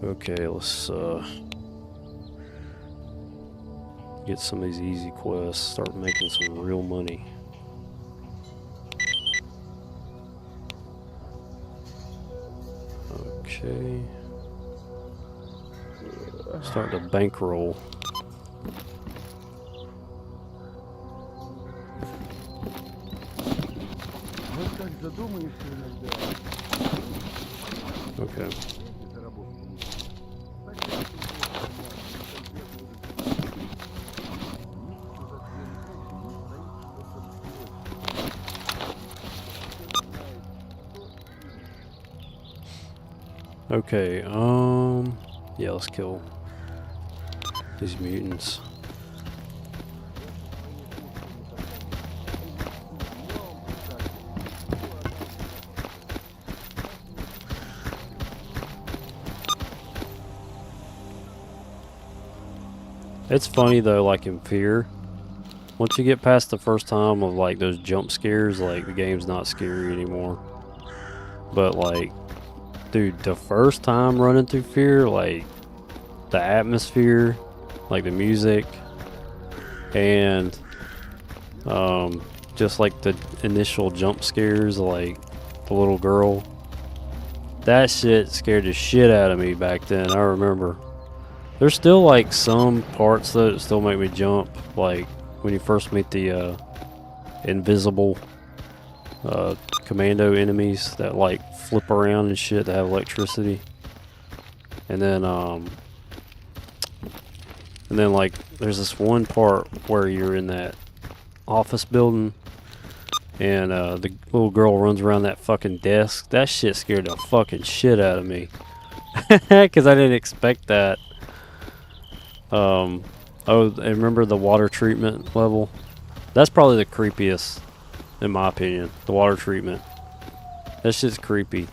Okay, let's get some of these easy quests, start making some real money. Okay. Start to bankroll. Okay. Okay, yeah, let's kill these mutants. It's funny though, like in Fear, once you get past the first time of like those jump scares, like the game's not scary anymore. But like, dude, the first time running through Fear, like the atmosphere, like the music, and just like the initial jump scares, like the little girl, that shit scared the shit out of me back then. I remember. There's still like some parts that still make me jump, like when you first meet the invisible commando enemies that like flip around and shit that have electricity. And then like there's this one part where you're in that office building and the little girl runs around that fucking desk. That shit scared the fucking shit out of me. Cause I didn't expect that. Oh, and remember the water treatment level? That's probably the creepiest, in my opinion. The water treatment. That shit's creepy.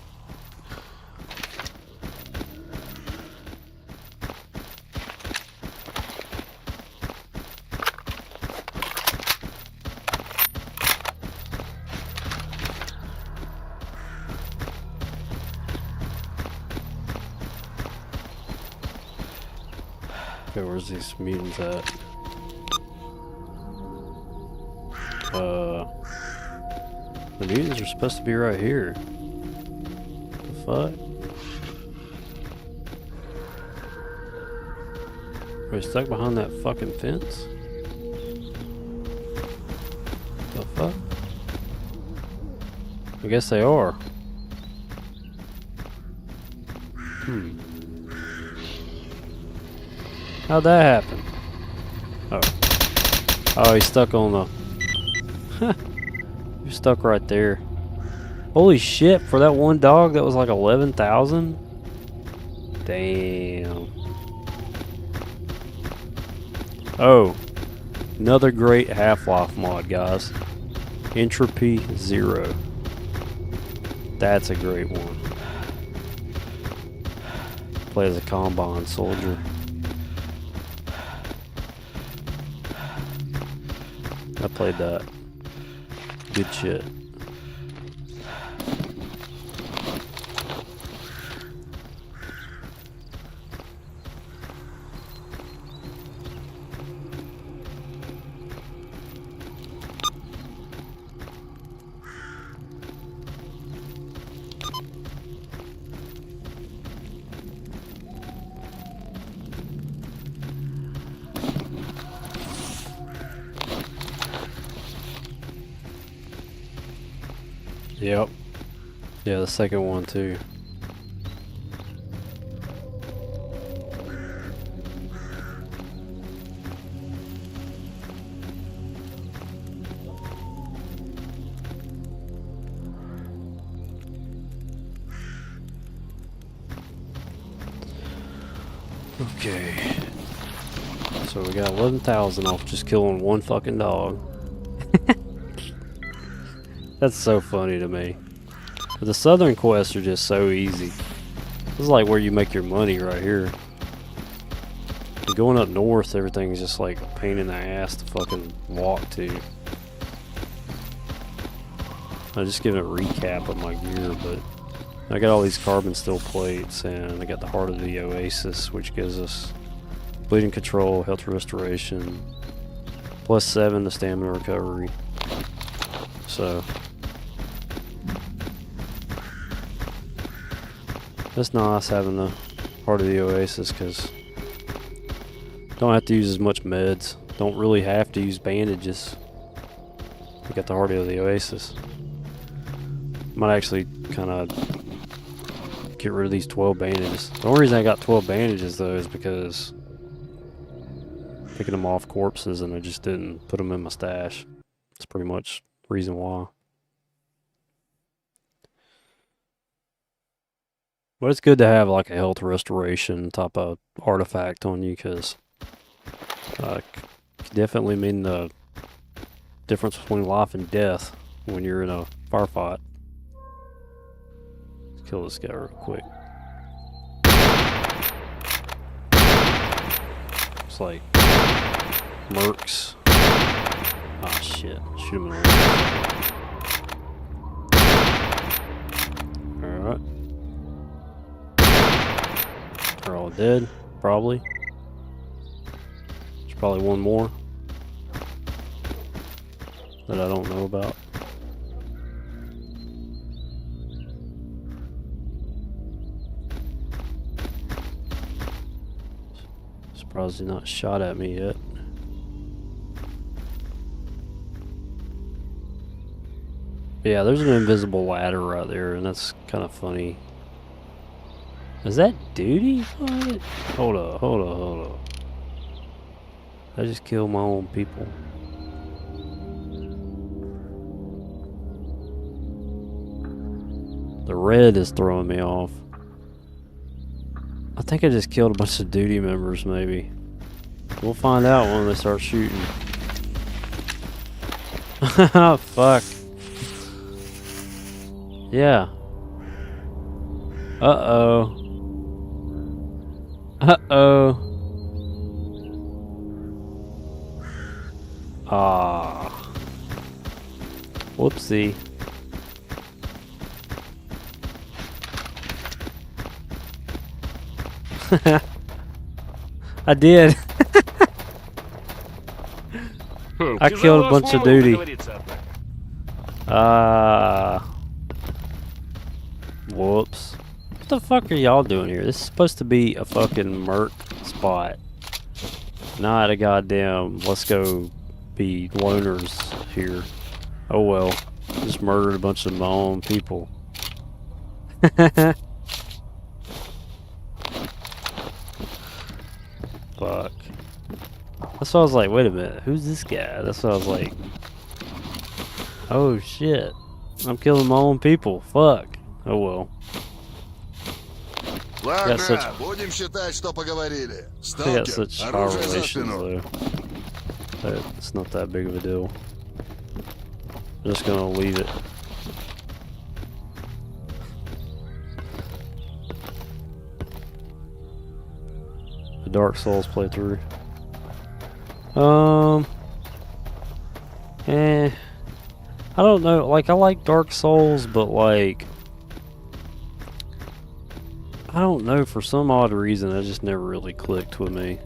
Okay, where's these mutants at? The mutants are supposed to be right here. The fuck? Are they stuck behind that fucking fence? The fuck? I guess they are. How'd that happen? Oh, he's stuck on the... You're stuck right there. Holy shit, for that one dog that was like 11,000? Damn. Oh, another great Half-Life mod, guys. Entropy 0. That's a great one. Play as a Combine soldier. I played that. Good shit. Yep. Yeah, the second one too. Okay. So we got 11,000 off just killing one fucking dog. That's so funny to me. But the southern quests are just so easy. This is like where you make your money right here. And going up north, everything's just like a pain in the ass to fucking walk to. I'm just giving a recap of my gear, but I got all these carbon steel plates, and I got the Heart of the Oasis, which gives us bleeding control, health restoration, +7 to stamina recovery. So it's nice having the Heart of the Oasis because don't have to use as much meds. Don't really have to use bandages. I got the Heart of the Oasis. Might actually kind of get rid of these 12 bandages. The only reason I got 12 bandages though is because picking them off corpses and I just didn't put them in my stash. That's pretty much the reason why. But it's good to have like a health restoration type of artifact on you because it can definitely mean the difference between life and death when you're in a firefight. Let's kill this guy real quick. It's like mercs. Oh shit. Shoot him in the leg. Alright. They're all dead, probably. There's probably one more that I don't know about. Surprised he's not shot at me yet. Yeah, there's an invisible ladder right there, and that's kind of funny. Is that duty? What? Hold up, hold up, hold up. I just killed my own people. The red is throwing me off. I think I just killed a bunch of duty members, maybe. We'll find out when they start shooting. Fuck. Yeah. Uh-oh. Uh-oh. Ah. Whoopsie. I did. I killed a bunch of duty. Whoops. What the fuck are y'all doing here? This is supposed to be a fucking merc spot. Not a goddamn let's go be loners here. Oh well. Just murdered a bunch of my own people. Fuck. That's why I was like, wait a minute, who's this guy? That's why I was like, oh shit. I'm killing my own people. Fuck. Oh well. Ладно, such, будем считать, что поговорили. I got Сталкер, such high оружие за relations спину. though. It's not that big of a deal. I'm just gonna leave it. The Dark Souls playthrough. I don't know. Like, I like Dark Souls, but like, I don't know. For some odd reason, it just never really clicked with me.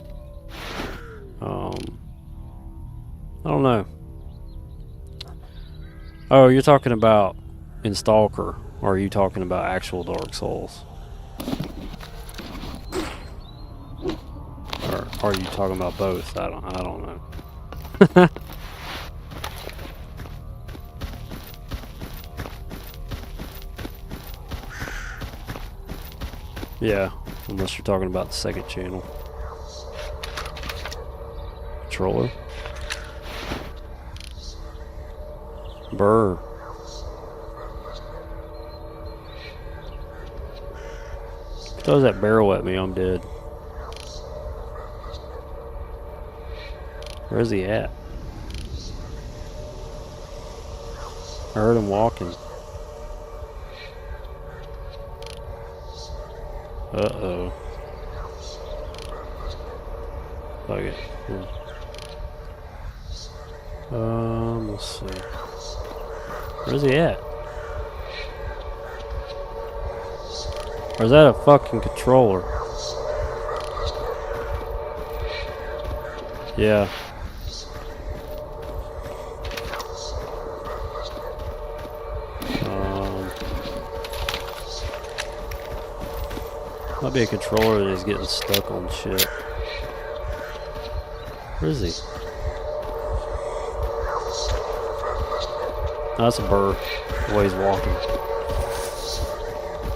I don't know. Oh, you're talking about in Stalker, or are you talking about actual Dark Souls? Or are you talking about both? I don't know. Yeah, unless you're talking about the second channel. Controller. Brr. Throws that barrel at me, I'm dead. Where's he at? I heard him walking. Uh-oh. Fuck it. Let's see. Where's he at? Or is that a fucking controller? Yeah. Might be a controller that is getting stuck on shit. Where is he? Oh, that's a bird. The way he's walking.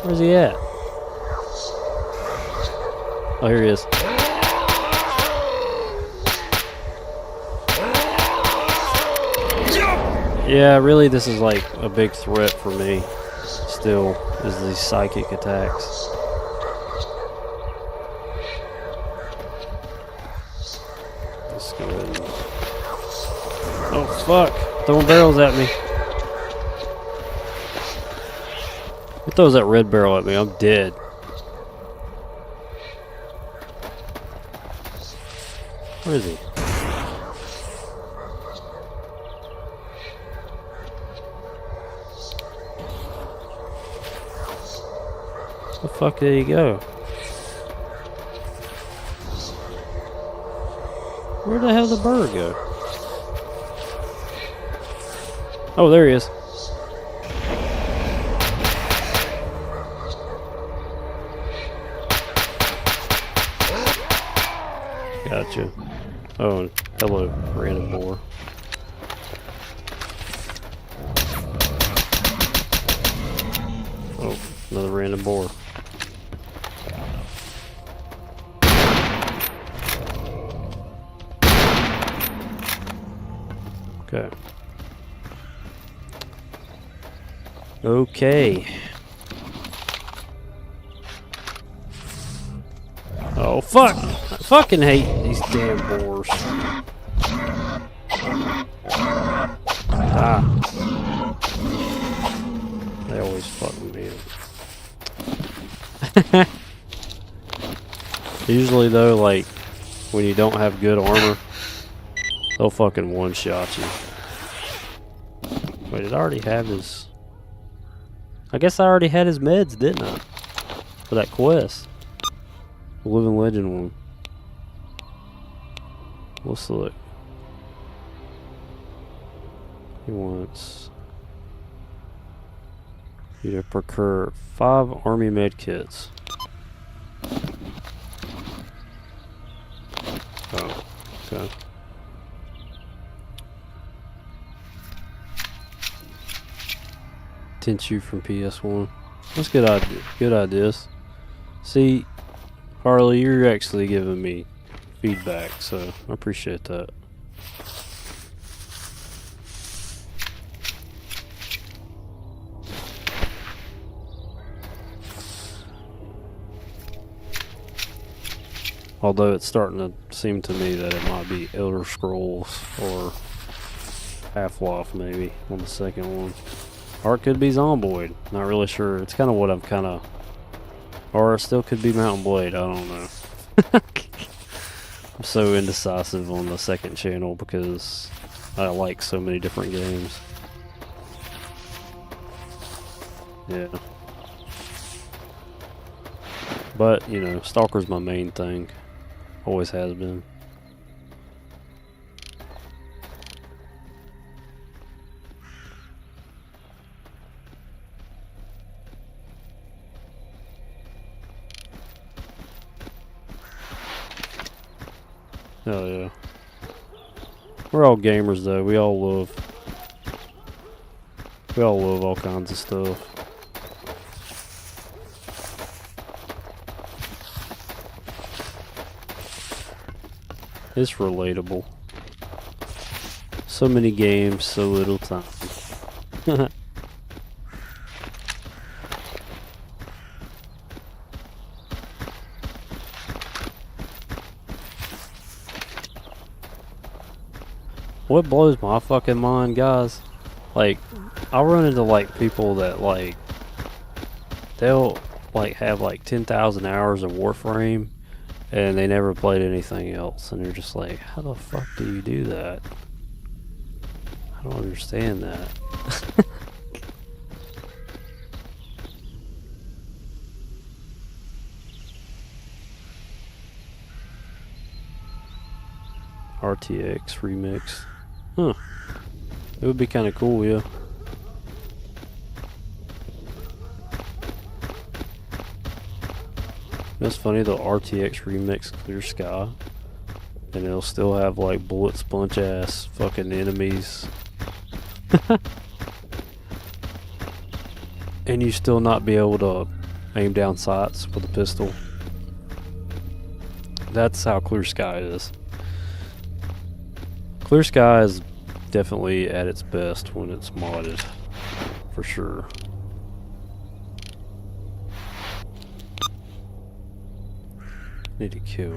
Where's he at? Oh, here he is. Yeah, really, this is like a big threat for me. Still, is these psychic attacks. Let's go ahead and... Oh, fuck! Throwing barrels at me. He throws that red barrel at me, I'm dead. Where is he? Where the fuck did he go? Where the hell did the bird go? Oh, there he is. Gotcha. Oh, hello, random boar. Oh, another random boar. Okay. Okay. Oh, fuck! I fucking hate these damn boars. Ah. They always fuck with me up. Usually though, like, when you don't have good armor, they'll fucking one-shot you. Wait, did I already have his... I guess I already had his meds, didn't I? For that quest. The Living Legend one. Let's look. He wants you to procure 5 army med kits. Oh, okay. Tenchu from PS1. That's good idea. Good ideas. See, Harley, you're actually giving me feedback, so I appreciate that. Although it's starting to seem to me that it might be Elder Scrolls or Half-Life maybe on the second one. Or it could be Zomboid. Not really sure. It's kind of what I'm kind of... Or it still could be Mountain Blade. I don't know. I'm so indecisive on the second channel because I like so many different games. Yeah. But, you know, Stalker's my main thing. Always has been. Oh yeah. We're all gamers though. We all love all kinds of stuff. It's relatable. So many games, so little time. what blows my fucking mind, guys, like, I'll run into, like, people that, like, they'll, like, have, like, 10,000 hours of Warframe, and they never played anything else, and you're just like, how the fuck do you do that? I don't understand that. RTX remix. Huh. It would be kind of cool, yeah. That's funny, the RTX remix Clear Sky, and it'll still have like bullet sponge ass fucking enemies. And you still not be able to aim down sights with a pistol. That's how Clear Sky is. Clear Sky is definitely at its best when it's modded, for sure. Need to kill.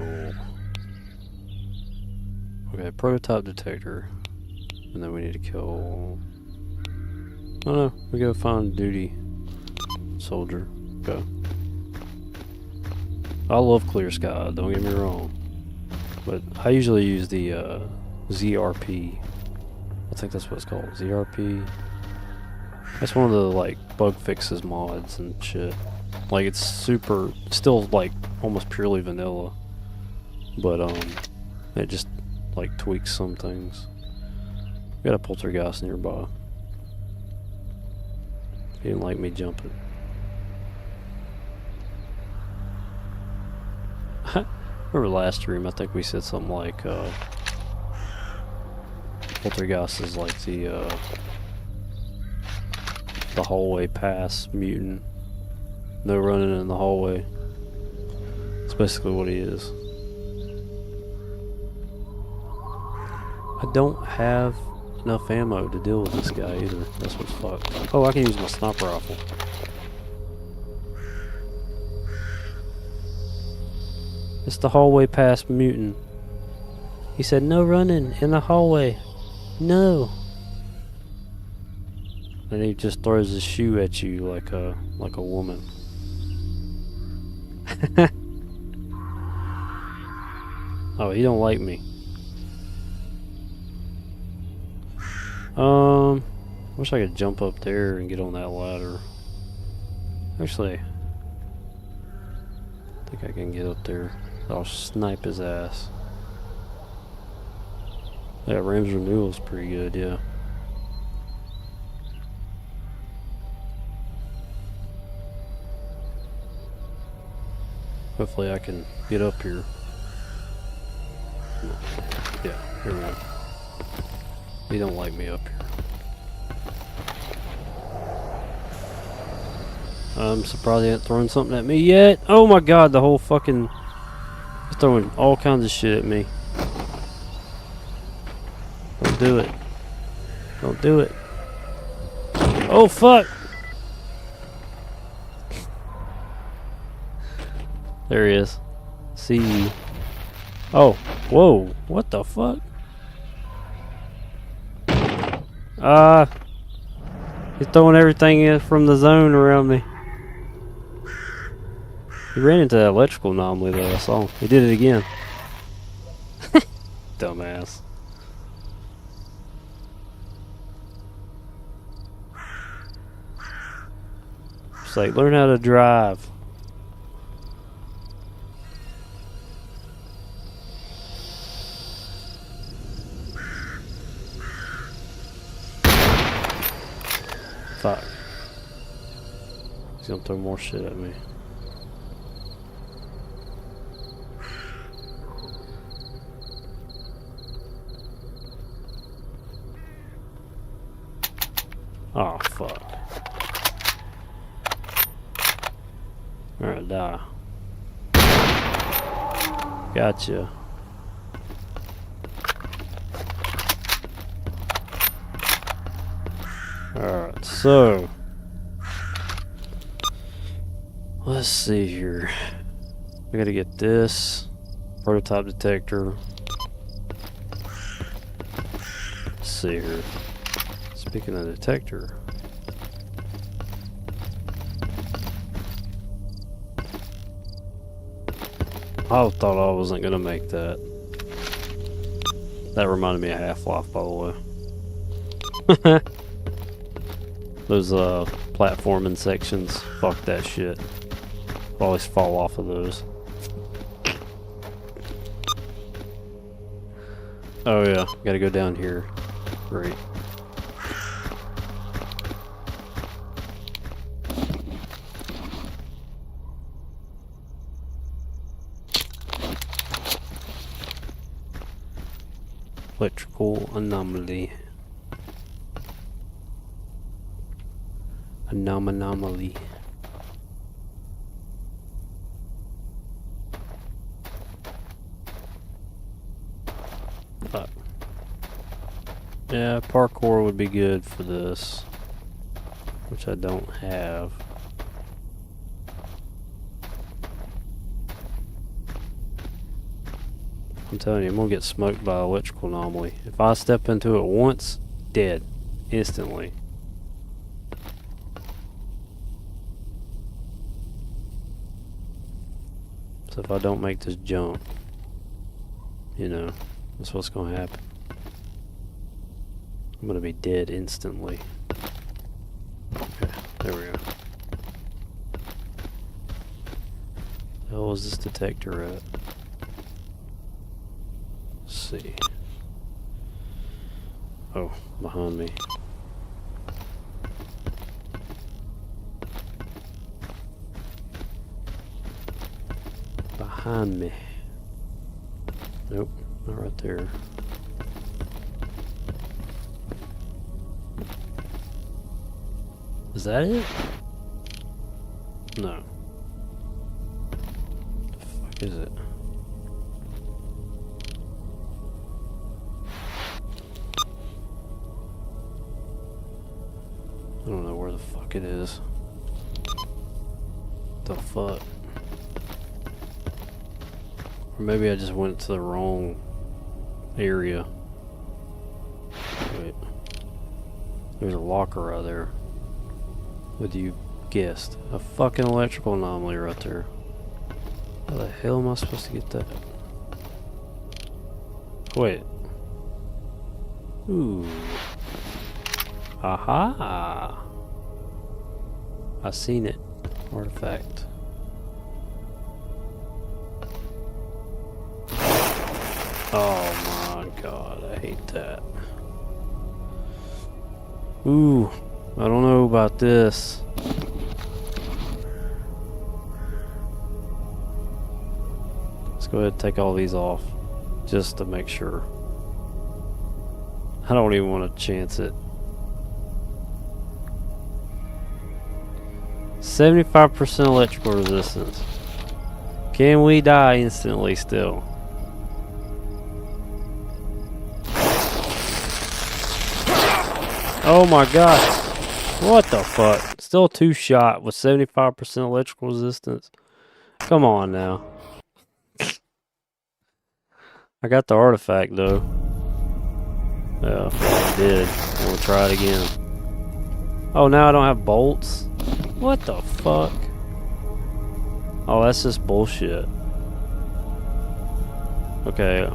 Okay, prototype detector. And then we need to kill. Oh no, we gotta find duty soldier. Okay. I love Clear Sky, don't get me wrong. But I usually use the ZRP. I think that's what it's called. ZRP. That's one of the like bug fixes mods and shit. Like it's super, still like almost purely vanilla. But it just like tweaks some things. We got a poltergeist nearby. He didn't like me jumping. Remember last stream, I think we said something like poltergeist is like the hallway pass mutant. No running in the hallway. That's basically what he is. I don't have enough ammo to deal with this guy either. That's what's fucked. Oh, I can use my sniper rifle. It's the hallway pass mutant. He said no running in the hallway. No. And he just throws his shoe at you like a woman. Oh, he don't like me. Wish I could jump up there and get on that ladder. Actually, I think I can get up there. I'll snipe his ass. Yeah, Ram's renewal's pretty good, yeah. Hopefully I can get up here. Yeah, here we go. He don't like me up here. I'm surprised he hasn't thrown something at me yet. Oh my god, the whole fucking... He's throwing all kinds of shit at me. Don't do it. Don't do it. Oh fuck! There he is. See you. Oh, whoa, what the fuck? He's throwing everything in from the zone around me. He ran into that electrical anomaly though, I saw him. He did it again. Dumbass. It's like, learn how to drive. Fuck. He's gonna throw more shit at me. Oh, fuck. Alright, die. Gotcha. Alright, so let's see here. I gotta get this prototype detector. see here. Speaking of detector. I thought I wasn't gonna make that. That reminded me of Half-Life, by the way. Those platforming sections, fuck that shit. I always fall off of those. Oh yeah, gotta go down here. Great. Electrical anomaly. Anomaly. Fuck. Yeah, parkour would be good for this, which I don't have. I'm telling you, I'm gonna get smoked by electrical anomaly. If I step into it once, dead. Instantly. So if I don't make this jump, you know, that's what's gonna happen. I'm gonna be dead instantly. Okay, there we go. The hell is this detector at? See. Oh, behind me. Behind me. Nope, not right there. Is that it? No. The fuck is it? I don't know where the fuck it is. The fuck? Or maybe I just went to the wrong area. Wait. There's a locker right there. What you guessed? A fucking electrical anomaly right there. How the hell am I supposed to get that? Wait. Ooh. Aha! I seen it. Artifact. Oh my god, I hate that. Ooh, I don't know about this. Let's go ahead and take all these off, just to make sure. I don't even want to chance it. 75% electrical resistance. Can we die instantly still? Oh my god. What the fuck? Still 2-shot with 75% electrical resistance. Come on now. I got the artifact though. Yeah, I did. We'll try it again. Oh, now I don't have bolts? What the fuck? Oh, that's just bullshit. Okay,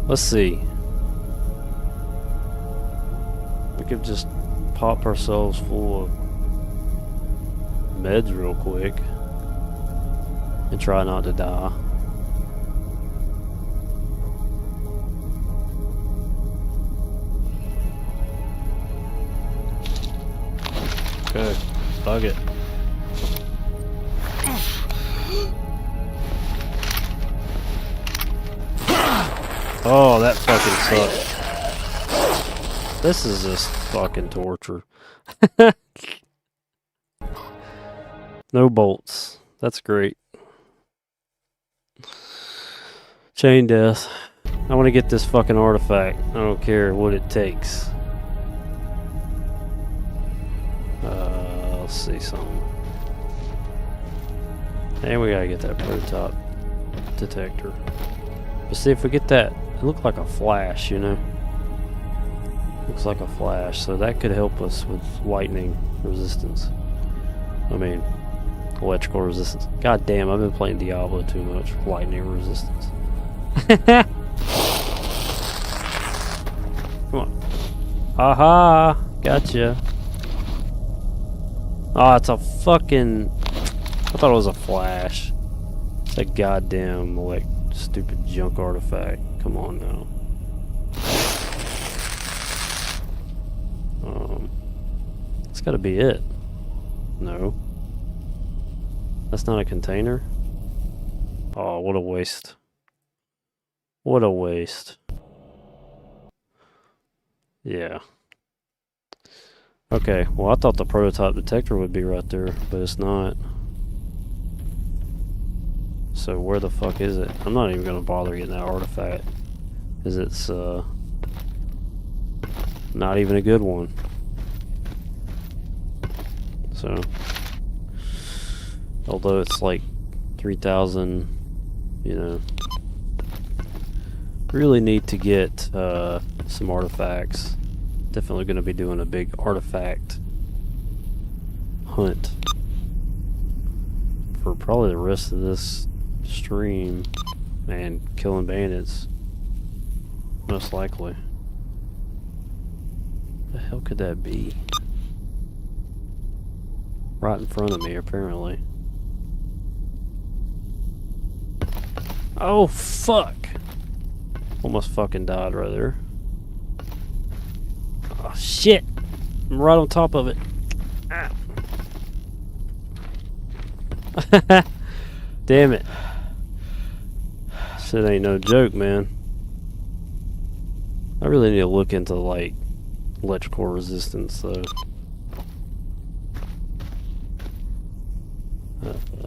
let's see. We could just pop ourselves full of meds real quick and try not to die. Okay, fuck it. Oh, that fucking sucks. This is just fucking torture. No bolts. That's great. Chain death. I want to get this fucking artifact. I don't care what it takes. Let's see something. And we gotta get that prototype detector. Let's see if we get that. it looked like a flash, you know. Looks like a flash, so that could help us with lightning resistance. I mean, electrical resistance. God damn, I've been playing Diablo too much. Lightning resistance. Come on. Aha! Gotcha. Oh, it's a fucking... I thought it was a flash. It's a goddamn, like, stupid junk artifact. Come on now. That's gotta be it. No. That's not a container? Oh, what a waste. What a waste. Yeah. Okay, well I thought the prototype detector would be right there, but it's not. So where the fuck is it? I'm not even gonna bother getting that artifact, because it's not even a good one. So, although it's like 3,000, you know, really need to get some artifacts. Definitely going to be doing a big artifact hunt for probably the rest of this stream, and killing bandits, most likely. The hell could that be? Right in front of me, apparently. Oh, fuck! Almost fucking died right there. Oh, shit! I'm right on top of it. Ah. Damn it. Shit ain't no joke, man. I really need to look into, like, electrical resistance, though.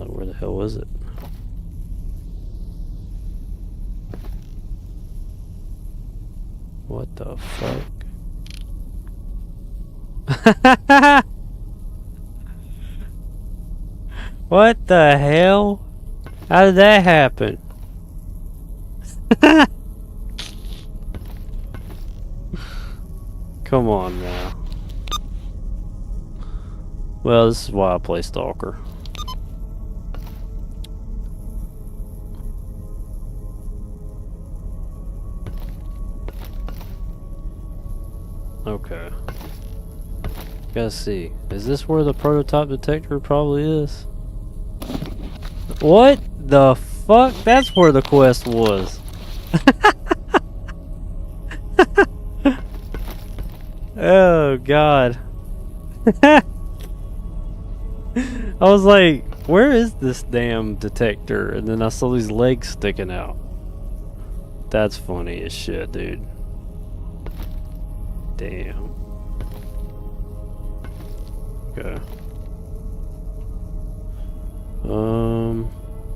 Where the hell was it? What the fuck? What the hell? How did that happen? Come on now. Well, this is why I play Stalker. Okay. Gotta see. Is this where the prototype detector probably is? What the fuck? That's where the quest was. Oh god. I was like, where is this damn detector? And then I saw these legs sticking out. That's funny as shit, dude. Damn. Okay.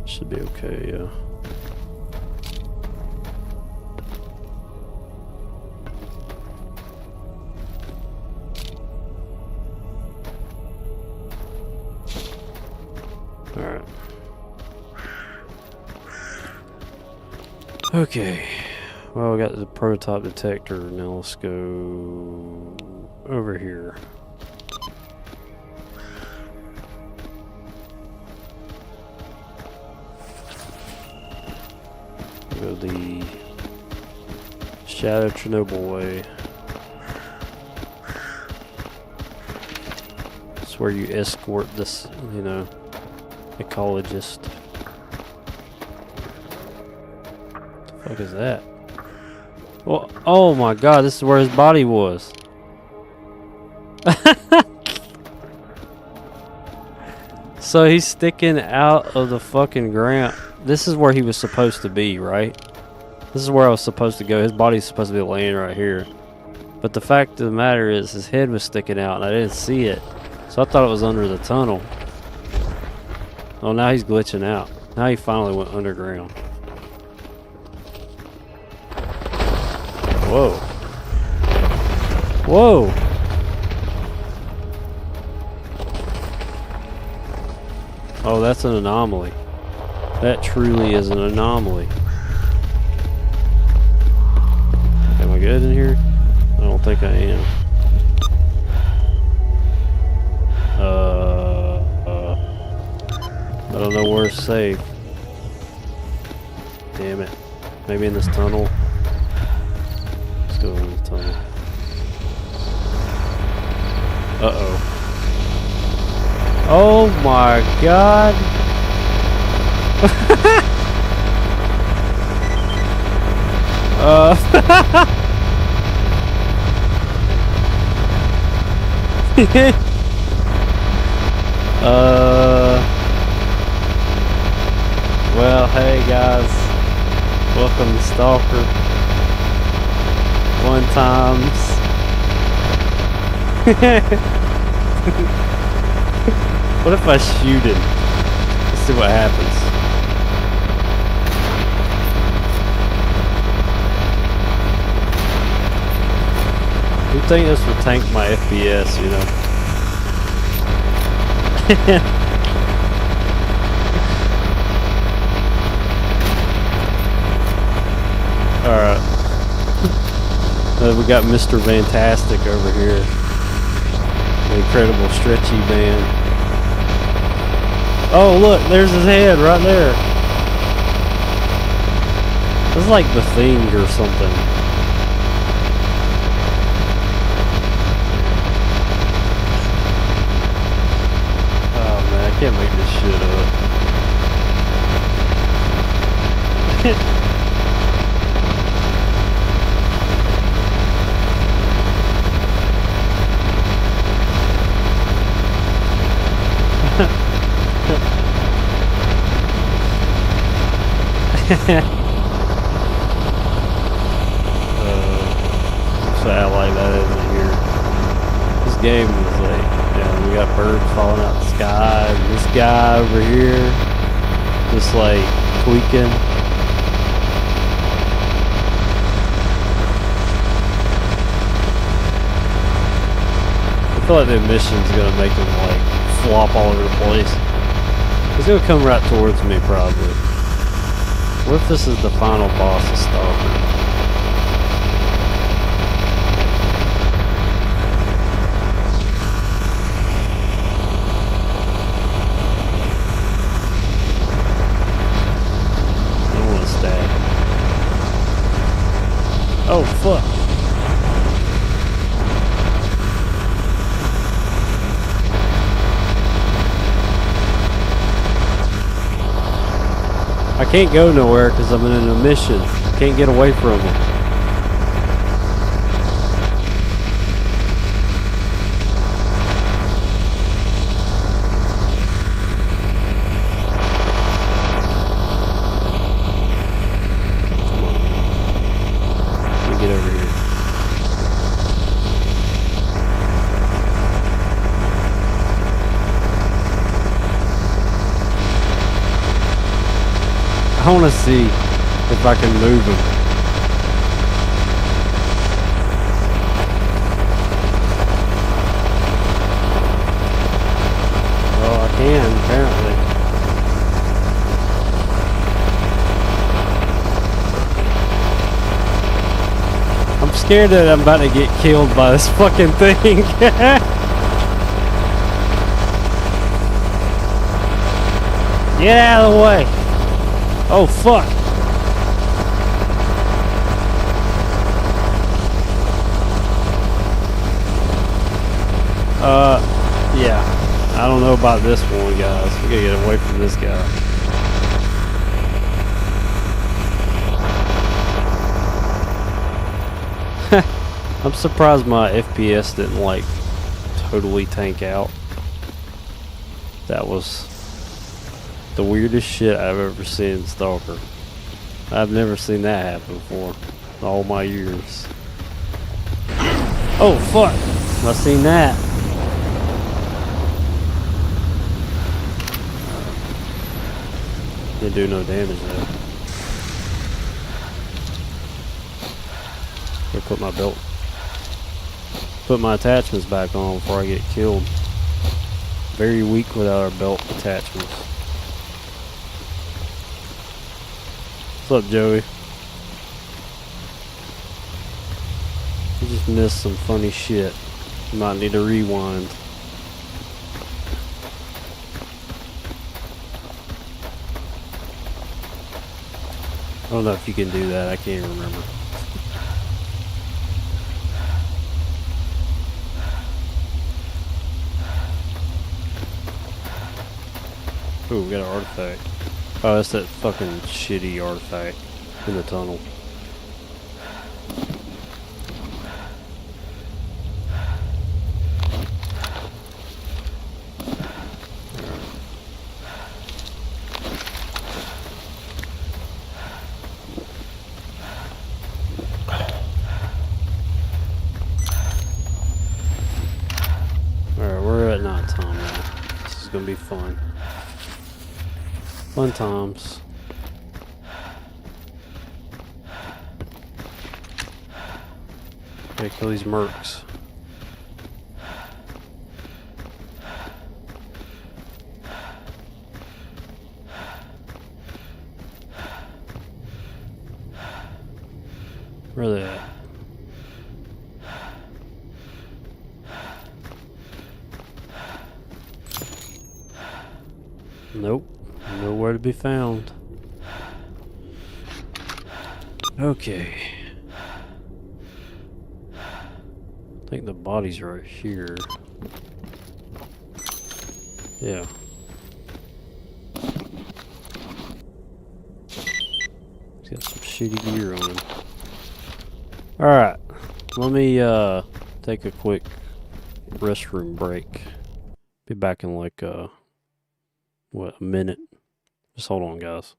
Should be okay, yeah. Alright. Okay. Well, we got the prototype detector. Now let's go over here. Go the Shadow Chernobyl way. It's where you escort this, you know, ecologist. What the fuck is that? Well, oh my god, this is where his body was. So he's sticking out of the fucking ground. This is where he was supposed to be, right? This is where I was supposed to go. His body's supposed to be laying right here. But the fact of the matter is, his head was sticking out and I didn't see it. So I thought it was under the tunnel. Oh, now he's glitching out. Now he finally went underground. Whoa. Whoa. Oh, that's an anomaly. That truly is an anomaly. good in here? I don't think I am. I don't know where's safe. Damn it. Maybe in this tunnel. Let's go in the tunnel. Uh-oh. Oh my god! Well, hey guys. Welcome to Stalker. One times. What if I shoot him? Let's see what happens. You'd think this would tank my FPS, you know? Alright. We got Mr. Fantastic over here. The incredible stretchy man. Oh look, there's his head right there. This is like The Thing or something. Oh man, I can't make this shit up. So I like that isn't here. This game is like, yeah, we got birds falling out the sky, and this guy over here just like tweaking. I feel like the mission's gonna make him like flop all over the place. He's gonna come right towards me probably. What if this is the final boss of Stalker? I don't want to stab. Oh fuck. I can't go nowhere because I'm in a mission. I can't get away from them. Come on. Let me get over here. I want to see if I can move him. Well, I can, apparently. I'm scared that I'm about to get killed by this fucking thing. Get out of the way. Oh fuck! Yeah. I don't know about this one, guys. We gotta get away from this guy. I'm surprised my FPS didn't like totally tank out. That was the weirdest shit I've ever seen in Stalker. I've never seen that happen before in all my years. Oh fuck! I've seen that. Didn't do no damage though. Gotta put my belt, put my attachments back on before I get killed. Very weak without our belt attachments. What's up, Joey? You just missed some funny shit. You might need to rewind. I don't know if you can do that. I can't remember. Ooh, we got an artifact. Oh, that's that fucking shitty artifact in the tunnel. Alright, we're at night time now. This is gonna be fun. Fun times. Gotta kill these mercs. Where are they at? Nope. Nowhere to be found. Okay. I think the body's right here. Yeah. He's got some shitty gear on him. Alright. Let me take a quick restroom break. Be back in like what, a minute. Just hold on, guys.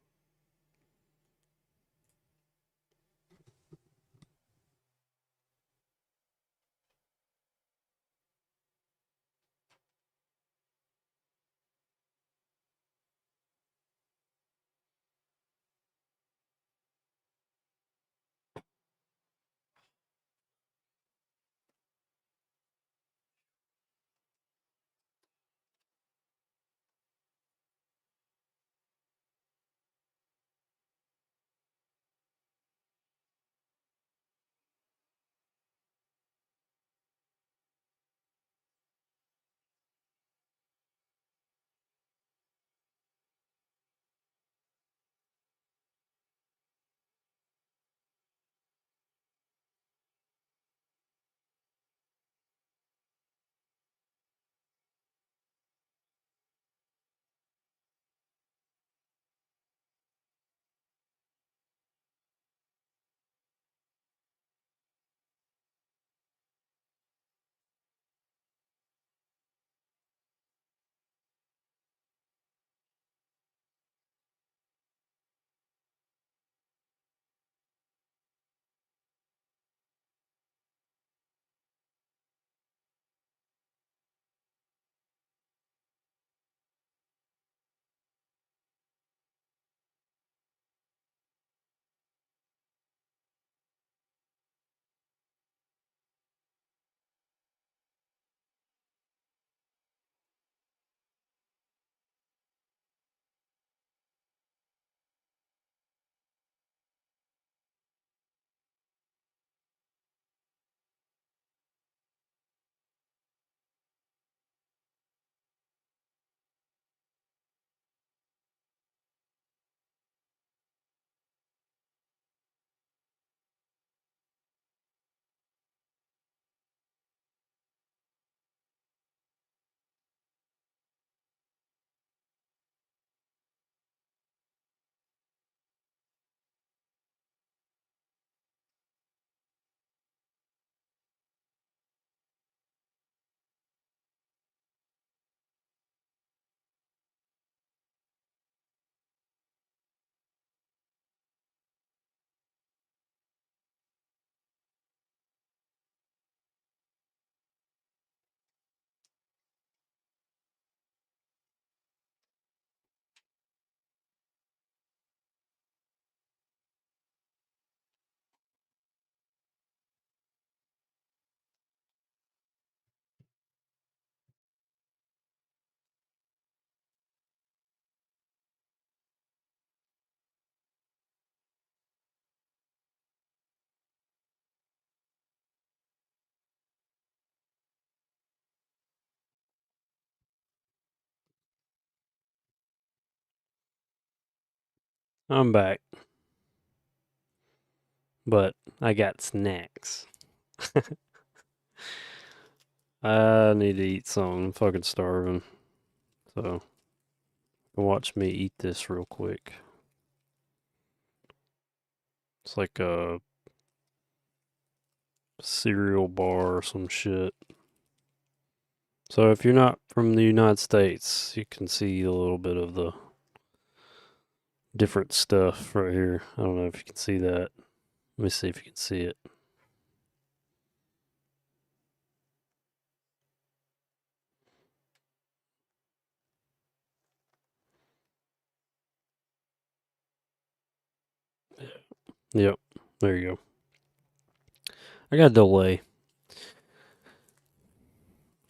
I'm back. But I got snacks. I need to eat something. I'm fucking starving. So, watch me eat this real quick. It's like a cereal bar or some shit. So if you're not from the United States, you can see a little bit of the different stuff right here. I don't know if you can see that. Let me see if you can see it. Yep, there you go. I got a delay.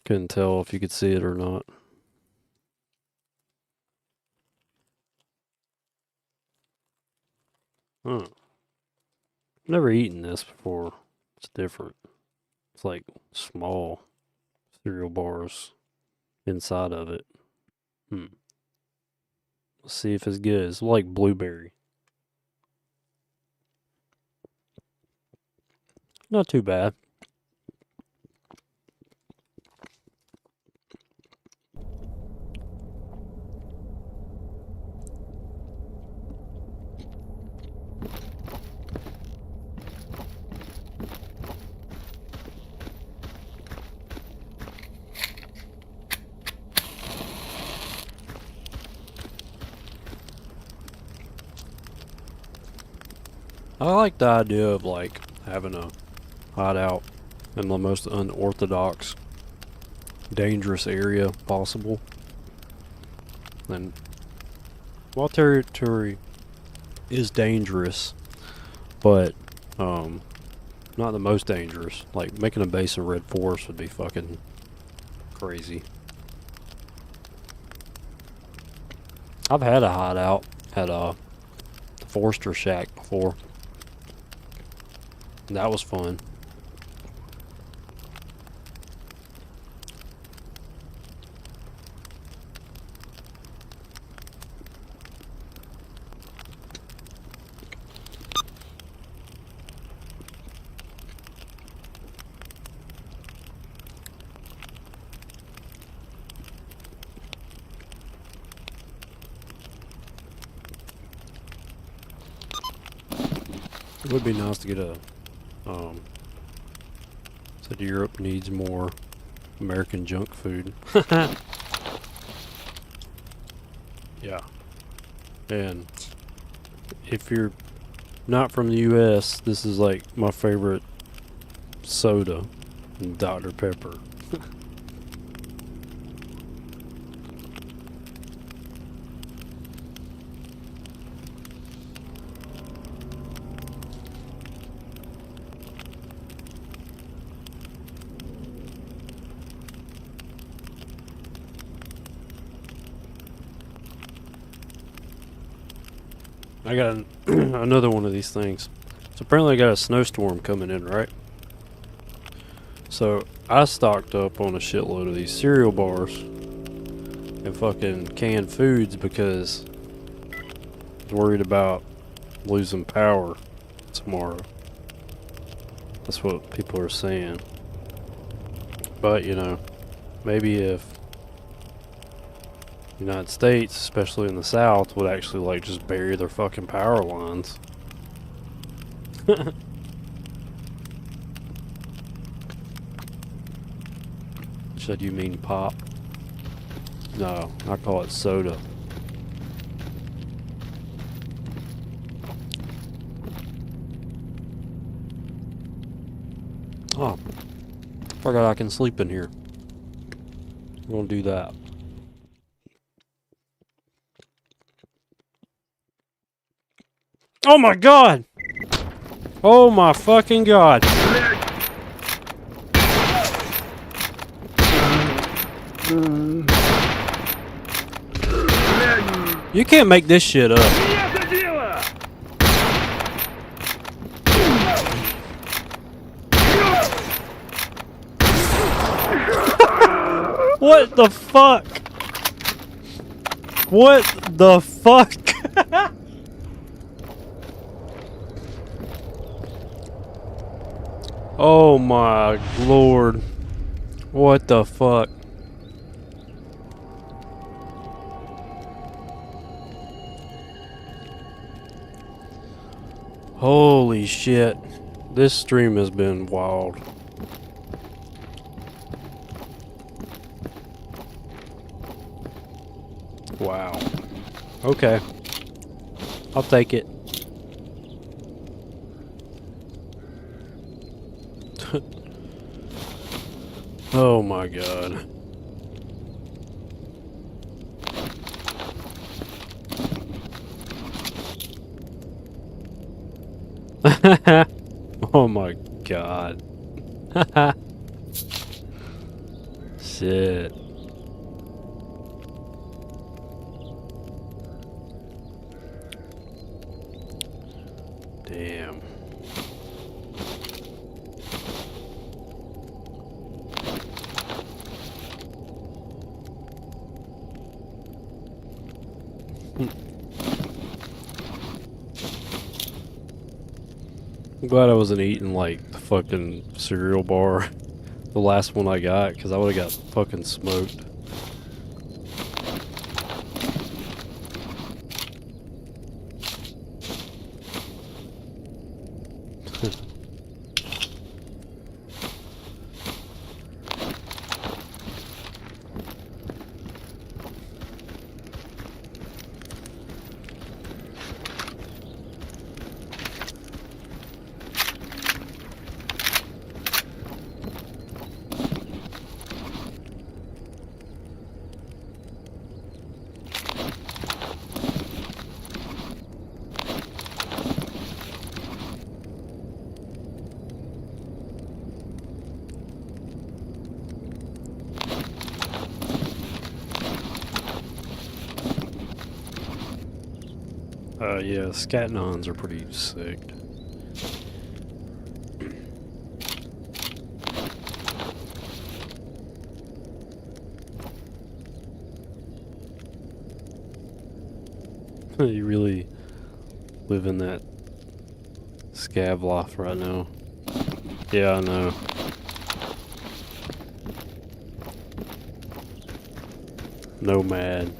Couldn't tell if you could see it or not. Huh. Never eaten this before. It's different. It's like small cereal bars inside of it. Let's see if it's good. It's like blueberry. Not too bad. I like the idea of like having a hideout in the most unorthodox, dangerous area possible. And while territory is dangerous, but not the most dangerous. Like making a base in Red Forest would be fucking crazy. I've had a hideout at the Forester Shack before. That was fun. It would be nice to get a said Europe needs more American junk food. Yeah. And if you're not from the US, this is like my favorite soda, Dr. Pepper. I got another one of these things. So apparently I got a snowstorm coming in, right? So I stocked up on a shitload of these cereal bars and fucking canned foods because I was worried about losing power tomorrow. That's what people are saying. But, you know, maybe if United States, especially in the South, would actually like just bury their fucking power lines. Should you mean pop? No, I call it soda. Oh, forgot I can sleep in here. I'm gonna do that. Oh my god! Oh my fucking god! You can't make this shit up. What the fuck? What the fuck? Oh my lord. What the fuck? Holy shit. This stream has been wild. Wow. Okay. I'll take it. Oh my god. Oh my god. Shit. Damn. I'm glad I wasn't eating like the fucking cereal bar, the last one I got, because I would have got fucking smoked. Yeah, Scatnons are pretty sick. You really live in that scav life right now. Yeah, I know. Nomad.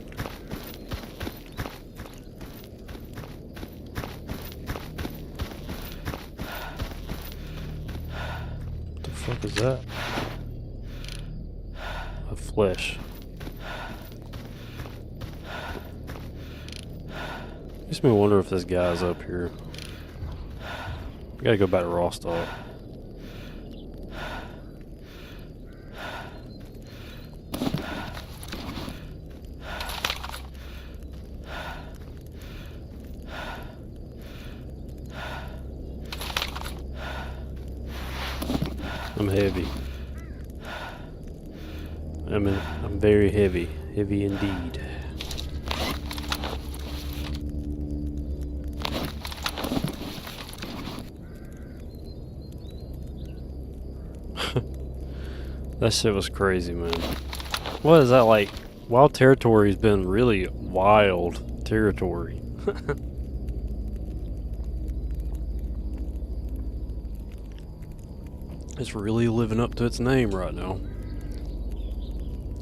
What the fuck is that? A flesh. Makes me wonder if this guy's up here. I gotta go back to Rostock. I'm heavy. I'm very heavy. Heavy indeed. That shit was crazy, man. What is that like? Wild Territory's been really wild territory. It's really living up to its name right now.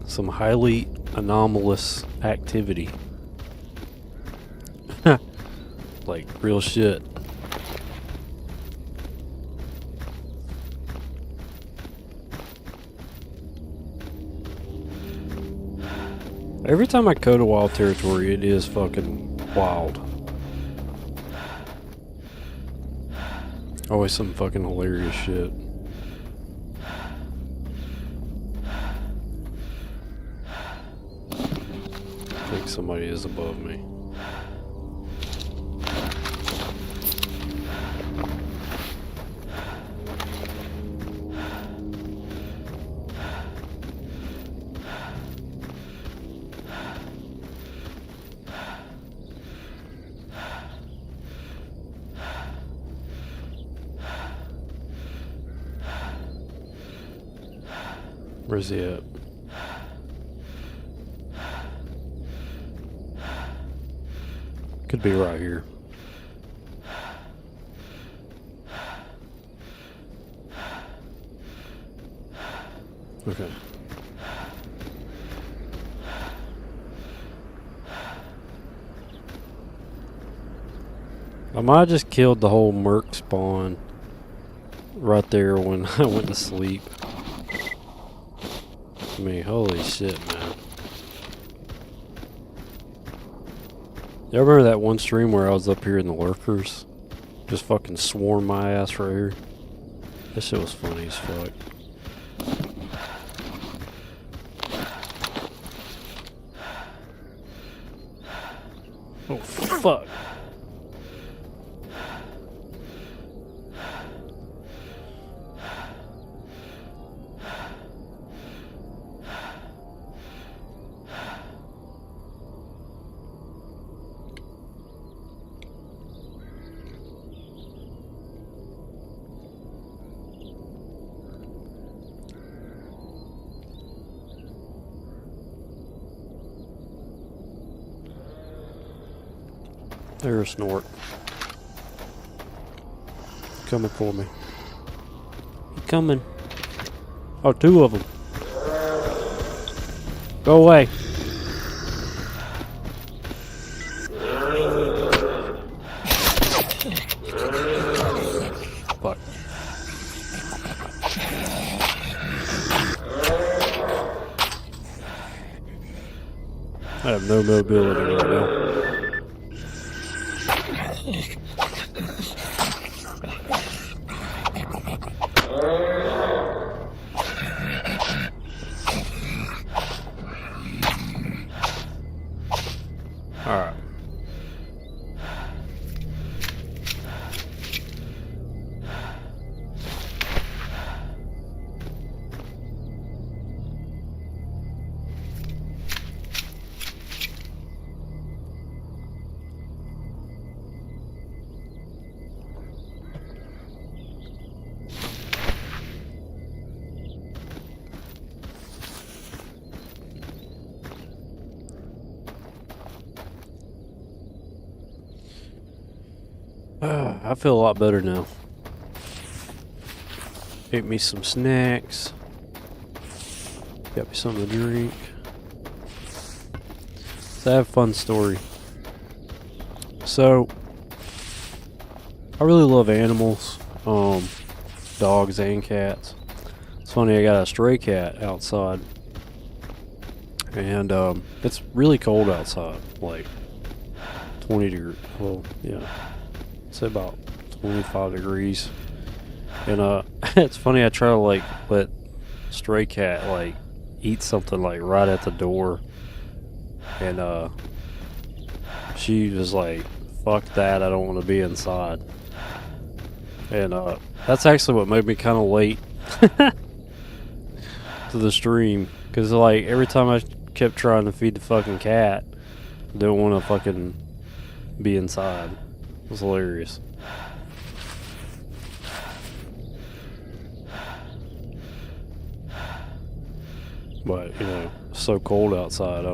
Some highly anomalous activity. Like real shit. Every time I go to Wild Territory, it is fucking wild. Always some fucking hilarious shit. I think somebody is above me. Where's he at? Could be right here. I might have just killed the whole merc spawn right there when I went to sleep. I mean, holy shit, man. Y'all remember that one stream where I was up here in the lurkers? Just fucking swarm my ass right here. That shit was funny as fuck. Oh, fuck. There's a snort. Coming for me. He coming. Oh, two of them. Go away. Fuck. I have no mobility right now. Alright. I feel a lot better now. Ate me some snacks. Got me something to drink. So I have a fun story. So I really love animals, dogs and cats. It's funny, I got a stray cat outside, and it's really cold outside, like 20 degrees. Well, yeah. Say about 25 degrees, and it's funny, I try to like let stray cat like eat something like right at the door, and she was like, fuck that, I don't want to be inside. And that's actually what made me kind of late to the stream, because like every time I kept trying to feed the fucking cat, I didn't want to fucking be inside. It was hilarious. But, you know, it's so cold outside, I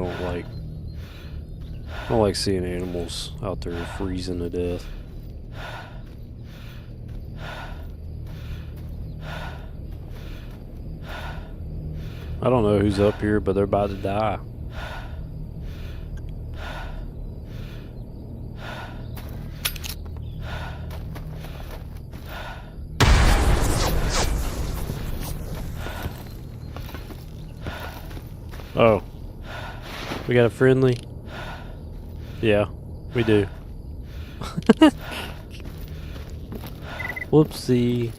don't like seeing animals out there freezing to death. I don't know who's up here, but they're about to die. Oh. We got a friendly? Yeah, we do. Whoopsie.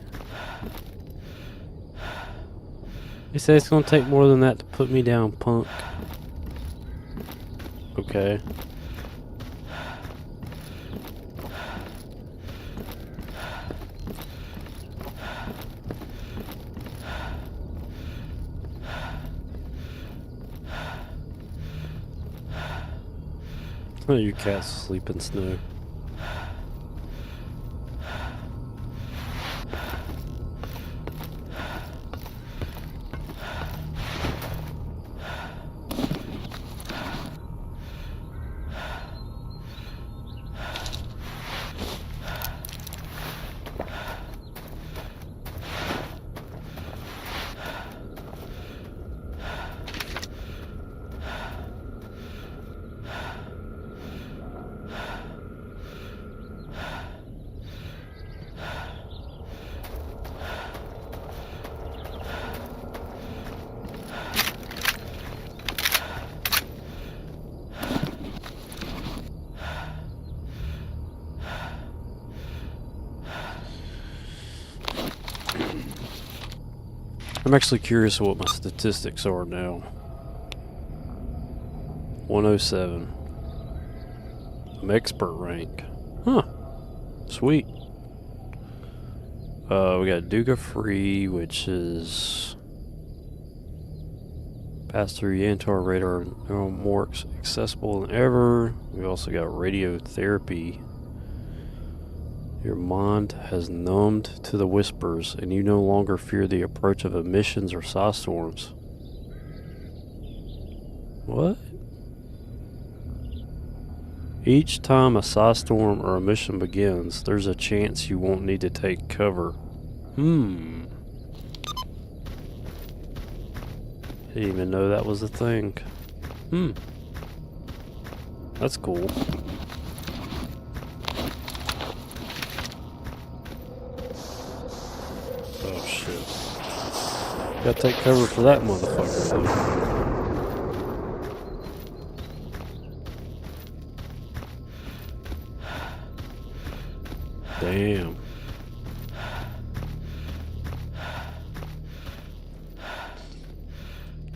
He said it's gonna take more than that to put me down, punk. Okay. Oh, your cat's asleep in snow. I'm actually curious what my statistics are now. 107. I'm expert rank. Huh. Sweet. We got Duga Free, which is pass through Yantar radar more accessible than ever. We also got radiotherapy. Your mind has numbed to the whispers, and you no longer fear the approach of emissions or psi storms. What? Each time a psi storm or emission begins, there's a chance you won't need to take cover. Didn't even know that was a thing. That's cool. Oh shit. Gotta take cover for that motherfucker. Damn.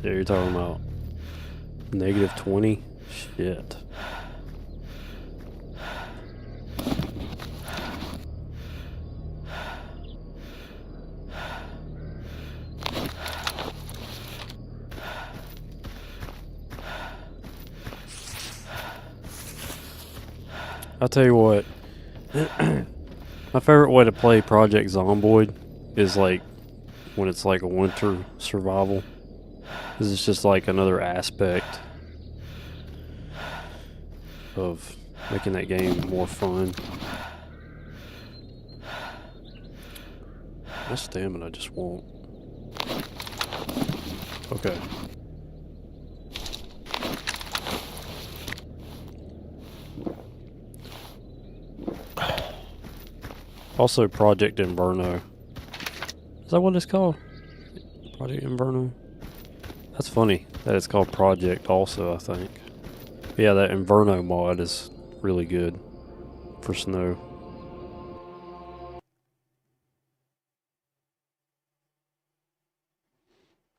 Yeah, you're talking about -20? Shit. I'll tell you what. My favorite way to play Project Zomboid is like when it's like a winter survival. This is just like another aspect of making that game more fun. My stamina just won't. Okay. Also Project Inverno. Is that what it's called? Project Inverno? That's funny that it's called Project also, I think. Yeah, that Inverno mod is really good for snow.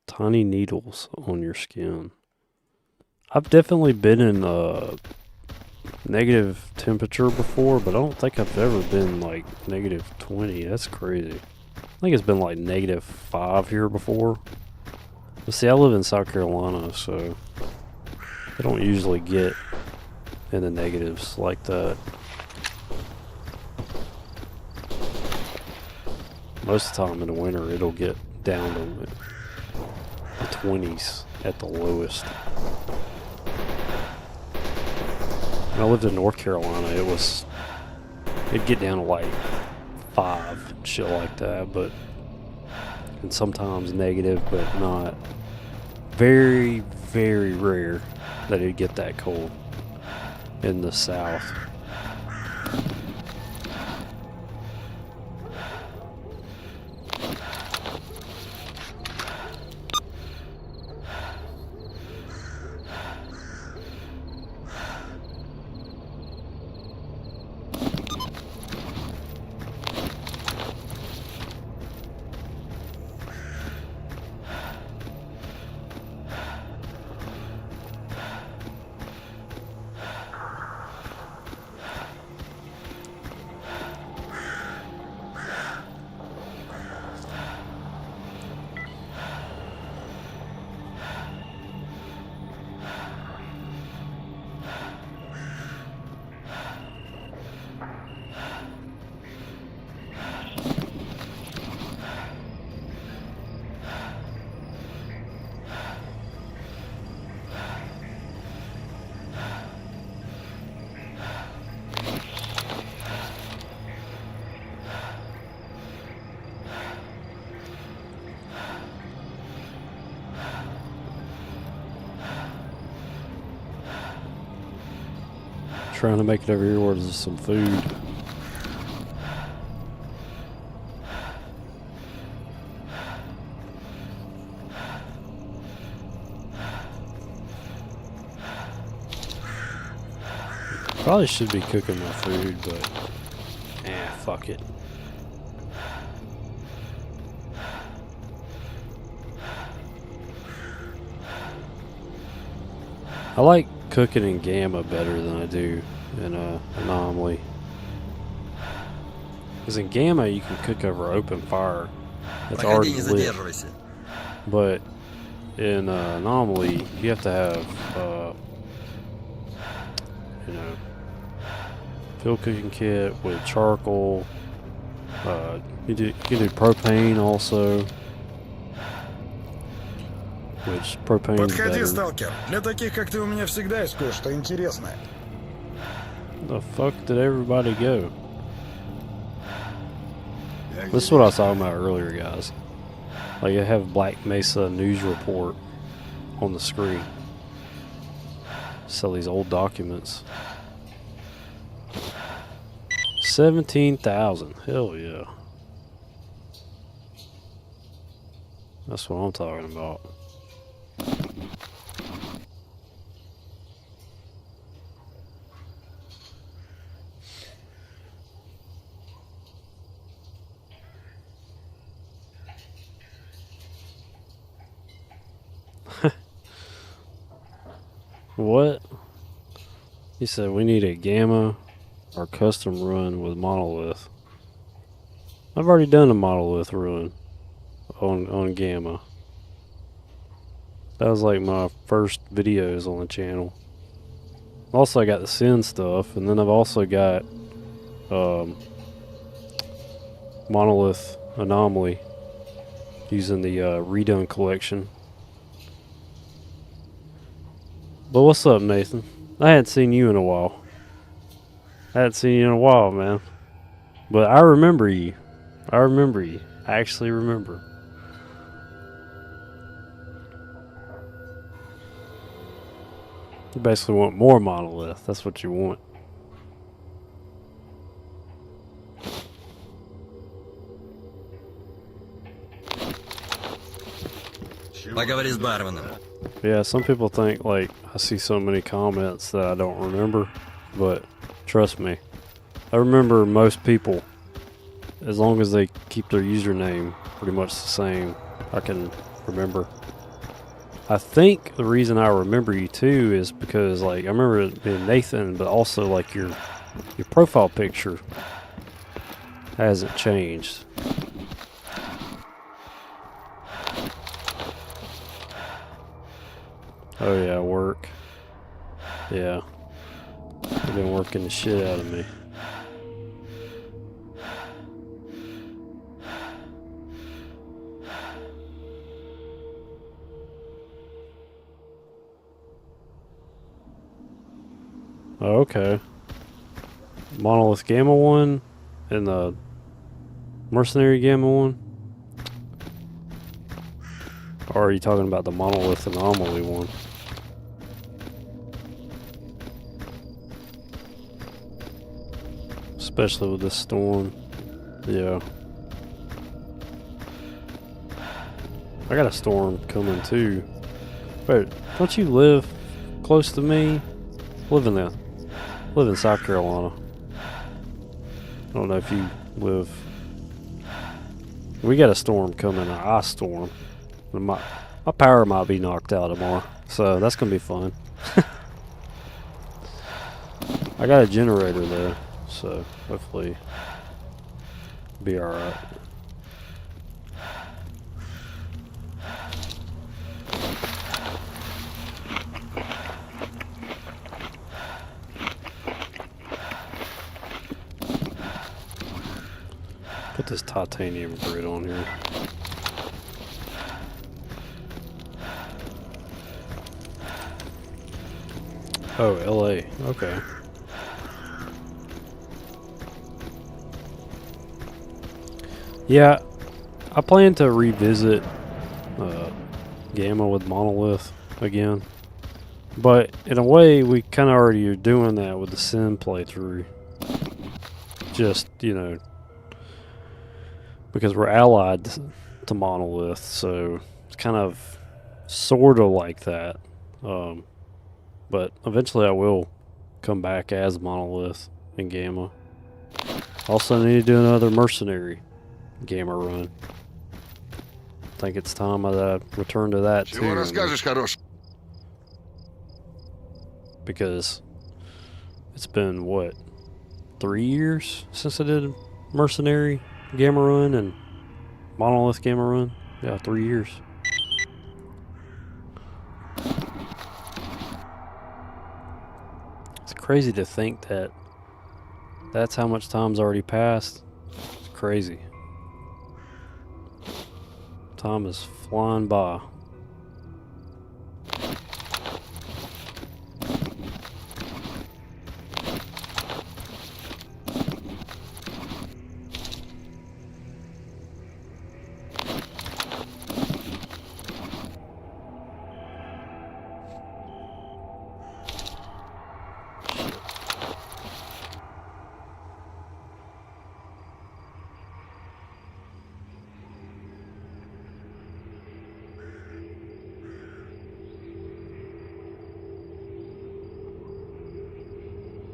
Tiny needles on your skin. I've definitely been in negative temperature before, but I don't think I've ever been like -20. That's crazy. I think it's been like -5 here before. But see, I live in South Carolina, so I don't usually get in the negatives like that. Most of the time in the winter, it'll get down to the 20s at the lowest. When I lived in North Carolina, it'd get down to like 5 and shit like that, and sometimes negative, but not. Very, very rare that it'd get that cold in the south. Trying to make it over here where there's some food. Probably should be cooking my food, but fuck it. I like cooking in Gamma better than I do in Anomaly. Because in Gamma you can cook over open fire. It's Проходи, already не lit. задерживайся. But in Anomaly you have to have, you know, fuel cooking kit with charcoal. You can do propane also. Which propane Подходи, better. сталкер. Для таких, как ты, у меня всегда есть кое-что интересное. The fuck did everybody go? This is what I was talking about earlier, guys. Like, I have Black Mesa News Report on the screen. Sell these old documents. 17,000. Hell yeah. That's what I'm talking about. What? He said we need a Gamma or custom run with monolith. I've already done a monolith run on Gamma. That was like my first videos on the channel. Also, I got the Sin stuff, and then I've also got Monolith Anomaly using the Redone collection. But what's up, Nathan? I hadn't seen you in a while. I hadn't seen you in a while, man. But I remember you. I remember you. I actually remember. You basically want more monolith. That's what you want. Поговори с барменом. Yeah, some people think like I see so many comments that I don't remember, but trust me, I remember most people. As long as they keep their username pretty much the same, I can remember. I think the reason I remember you too is because like I remember it being Nathan, but also like your profile picture hasn't changed. Oh yeah, work. Yeah. You've been working the shit out of me. Oh, okay. Monolith Gamma 1 and the Mercenary Gamma 1? Or are you talking about the Monolith Anomaly one? Especially with this storm. Yeah. I got a storm coming too. Wait, don't you live close to me? Live in South Carolina. I don't know if you live. We got a storm coming, an ice storm. My power might be knocked out tomorrow, so that's gonna be fun. I got a generator though, so hopefully be alright. Put this titanium grid on here. Oh, LA. Okay. Yeah, I plan to revisit Gamma with Monolith again. But in a way, we kind of already are doing that with the Sin playthrough. Just, you know, because we're allied to Monolith, so it's kind of sort of like that. But eventually I will come back as Monolith in Gamma. Also need to do another Mercenary Gamma run. I think it's time I return to that Чего too. расскажешь, хорош? because it's been, what, 3 years since I did Mercenary Gamma Run and Monolith Gamma Run? Yeah, 3 years. It's crazy to think that that's how much time's already passed. It's crazy. Time is flying by.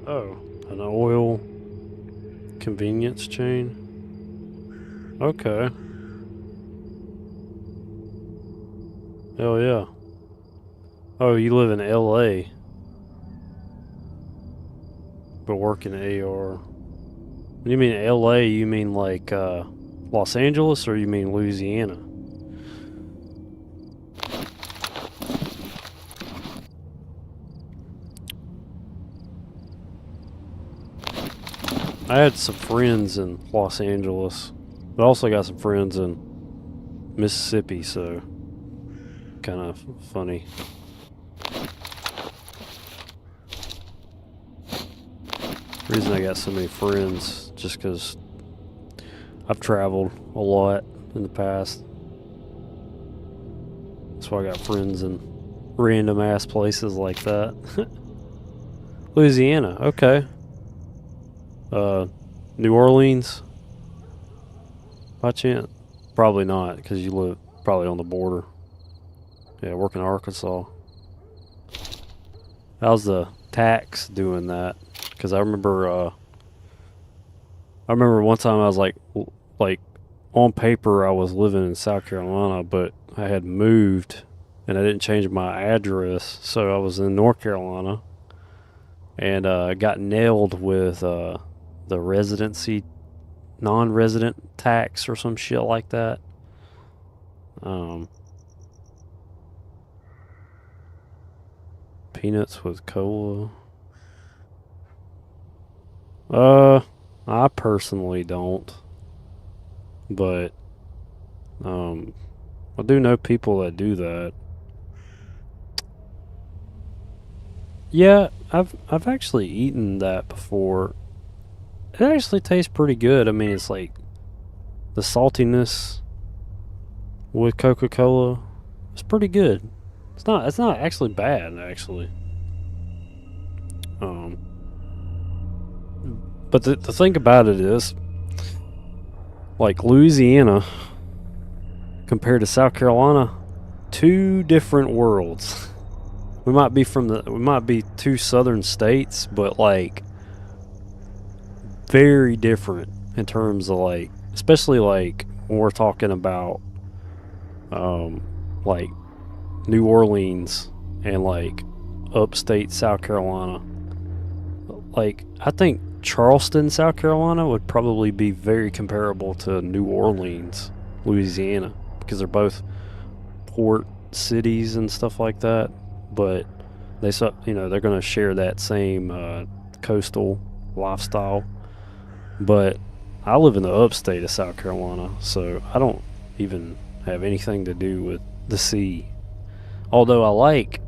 Oh, an oil convenience chain? Okay. Hell yeah. Oh, you live in LA, but work in AR. When you mean LA, you mean like Los Angeles, or you mean Louisiana? I had some friends in Los Angeles, but I also got some friends in Mississippi, so kind of funny. The reason I got so many friends just because I've traveled a lot in the past. That's why I got friends in random ass places like that. Louisiana, okay. New Orleans? By chance? Probably not, because you live probably on the border. Yeah, work in Arkansas. How's the tax doing that? Because I remember one time I was like on paper I was living in South Carolina, but I had moved and I didn't change my address, so I was in North Carolina, and got nailed with the residency non-resident tax or some shit like that. Peanuts with cola. I personally don't, but I do know people that do that. Yeah, I've actually eaten that before. It actually tastes pretty good. I mean, it's like the saltiness with Coca-Cola. It's pretty good. It's not actually bad, actually. But the thing about it is, like Louisiana compared to South Carolina, two different worlds. We might be two southern states, but like very different in terms of like, especially like when we're talking about like New Orleans and like upstate South Carolina. Like I think Charleston, South Carolina would probably be very comparable to New Orleans, Louisiana, because they're both port cities and stuff like that, but they're going to share that same coastal lifestyle. But I live in the upstate of South Carolina, so I don't even have anything to do with the sea. Although I like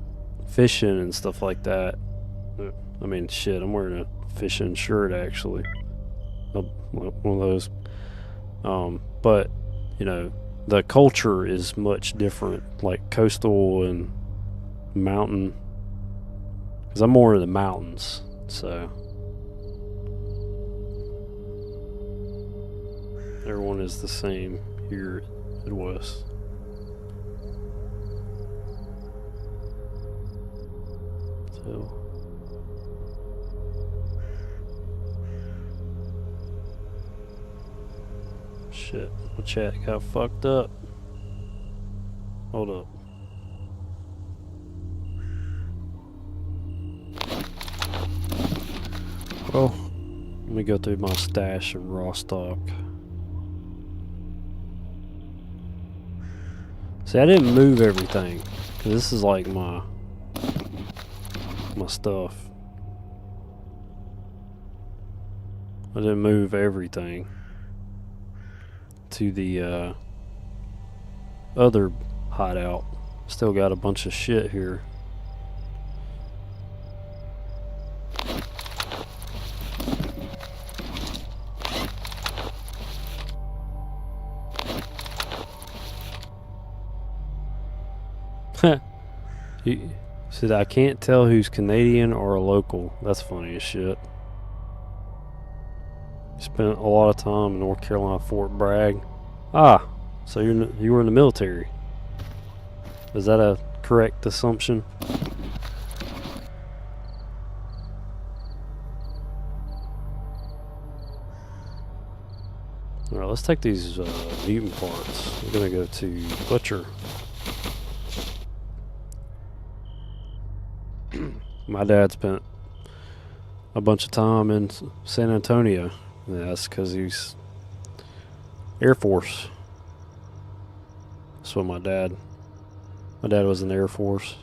fishing and stuff like that. I mean, shit, I'm wearing a fishing shirt, actually. One of those. But, the culture is much different, like coastal and mountain. Because I'm more in the mountains, so. Everyone is the same here at Midwest. So. Shit, my chat got fucked up. Hold up. Well, let me go through my stash of raw stock. See, I didn't move everything, 'cause this is like my stuff. I didn't move everything to the other hideout. Still got a bunch of shit here. He said, I can't tell who's Canadian or a local. That's funny as shit. Spent a lot of time in North Carolina, Fort Bragg. Ah, so you were in the military. Is that a correct assumption? Alright, let's take these mutant parts. We're gonna go to Butcher. My dad spent a bunch of time in San Antonio. Yeah, that's because he's Air Force. That's what my dad was in the Air Force.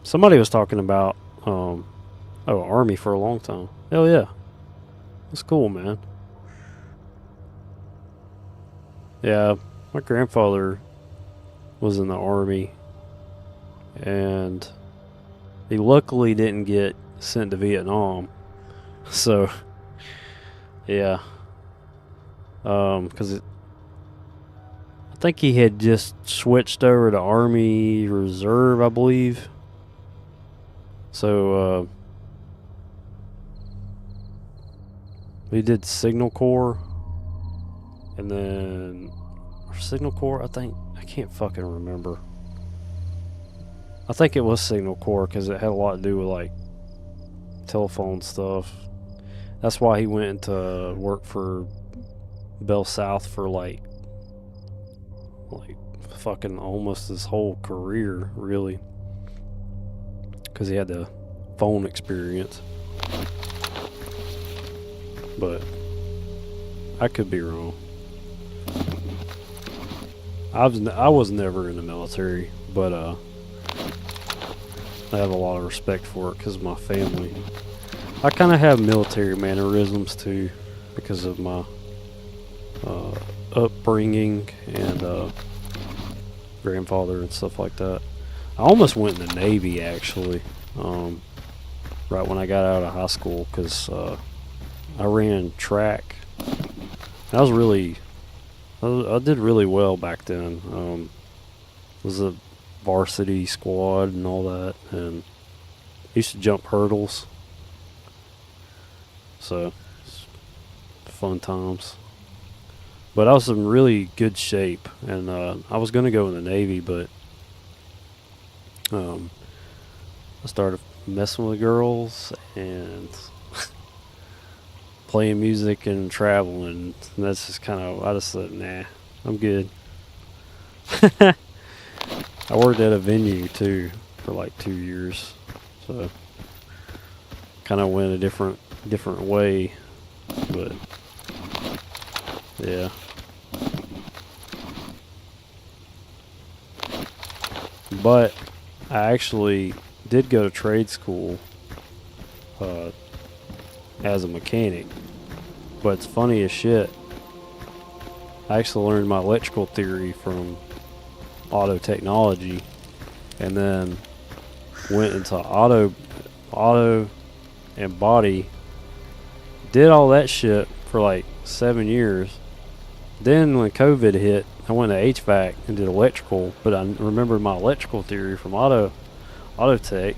Somebody was talking about Army for a long time. Hell yeah. That's cool, man. Yeah, my grandfather was in the Army, and he luckily didn't get sent to Vietnam. So, yeah. Because I think he had just switched over to Army Reserve, I believe. So, he did Signal Corps, and then Signal Corps, I can't fucking remember. I think it was Signal Corps because it had a lot to do with like telephone stuff. That's why he went into work for Bell South for like fucking almost his whole career, really, because he had the phone experience. But I could be wrong. I was never in the military, but I have a lot of respect for it because of my family. I kind of have military mannerisms too because of my upbringing and grandfather and stuff like that. I almost went in the Navy actually, right when I got out of high school, because I ran track. I did really well back then. Was a varsity squad and all that, and used to jump hurdles. So, fun times. But I was in really good shape, and I was going to go in the Navy, but I started messing with girls and playing music and traveling, and that's just kind of, I just said, nah, I'm good. I worked at a venue too for like 2 years, so kind of went a different way, but yeah. But I actually did go to trade school as a mechanic, but it's funny as shit. I actually learned my electrical theory from auto technology, and then went into auto and body, did all that shit for like 7 years. Then when COVID hit, I went to HVAC and did electrical, but I remembered my electrical theory from auto tech,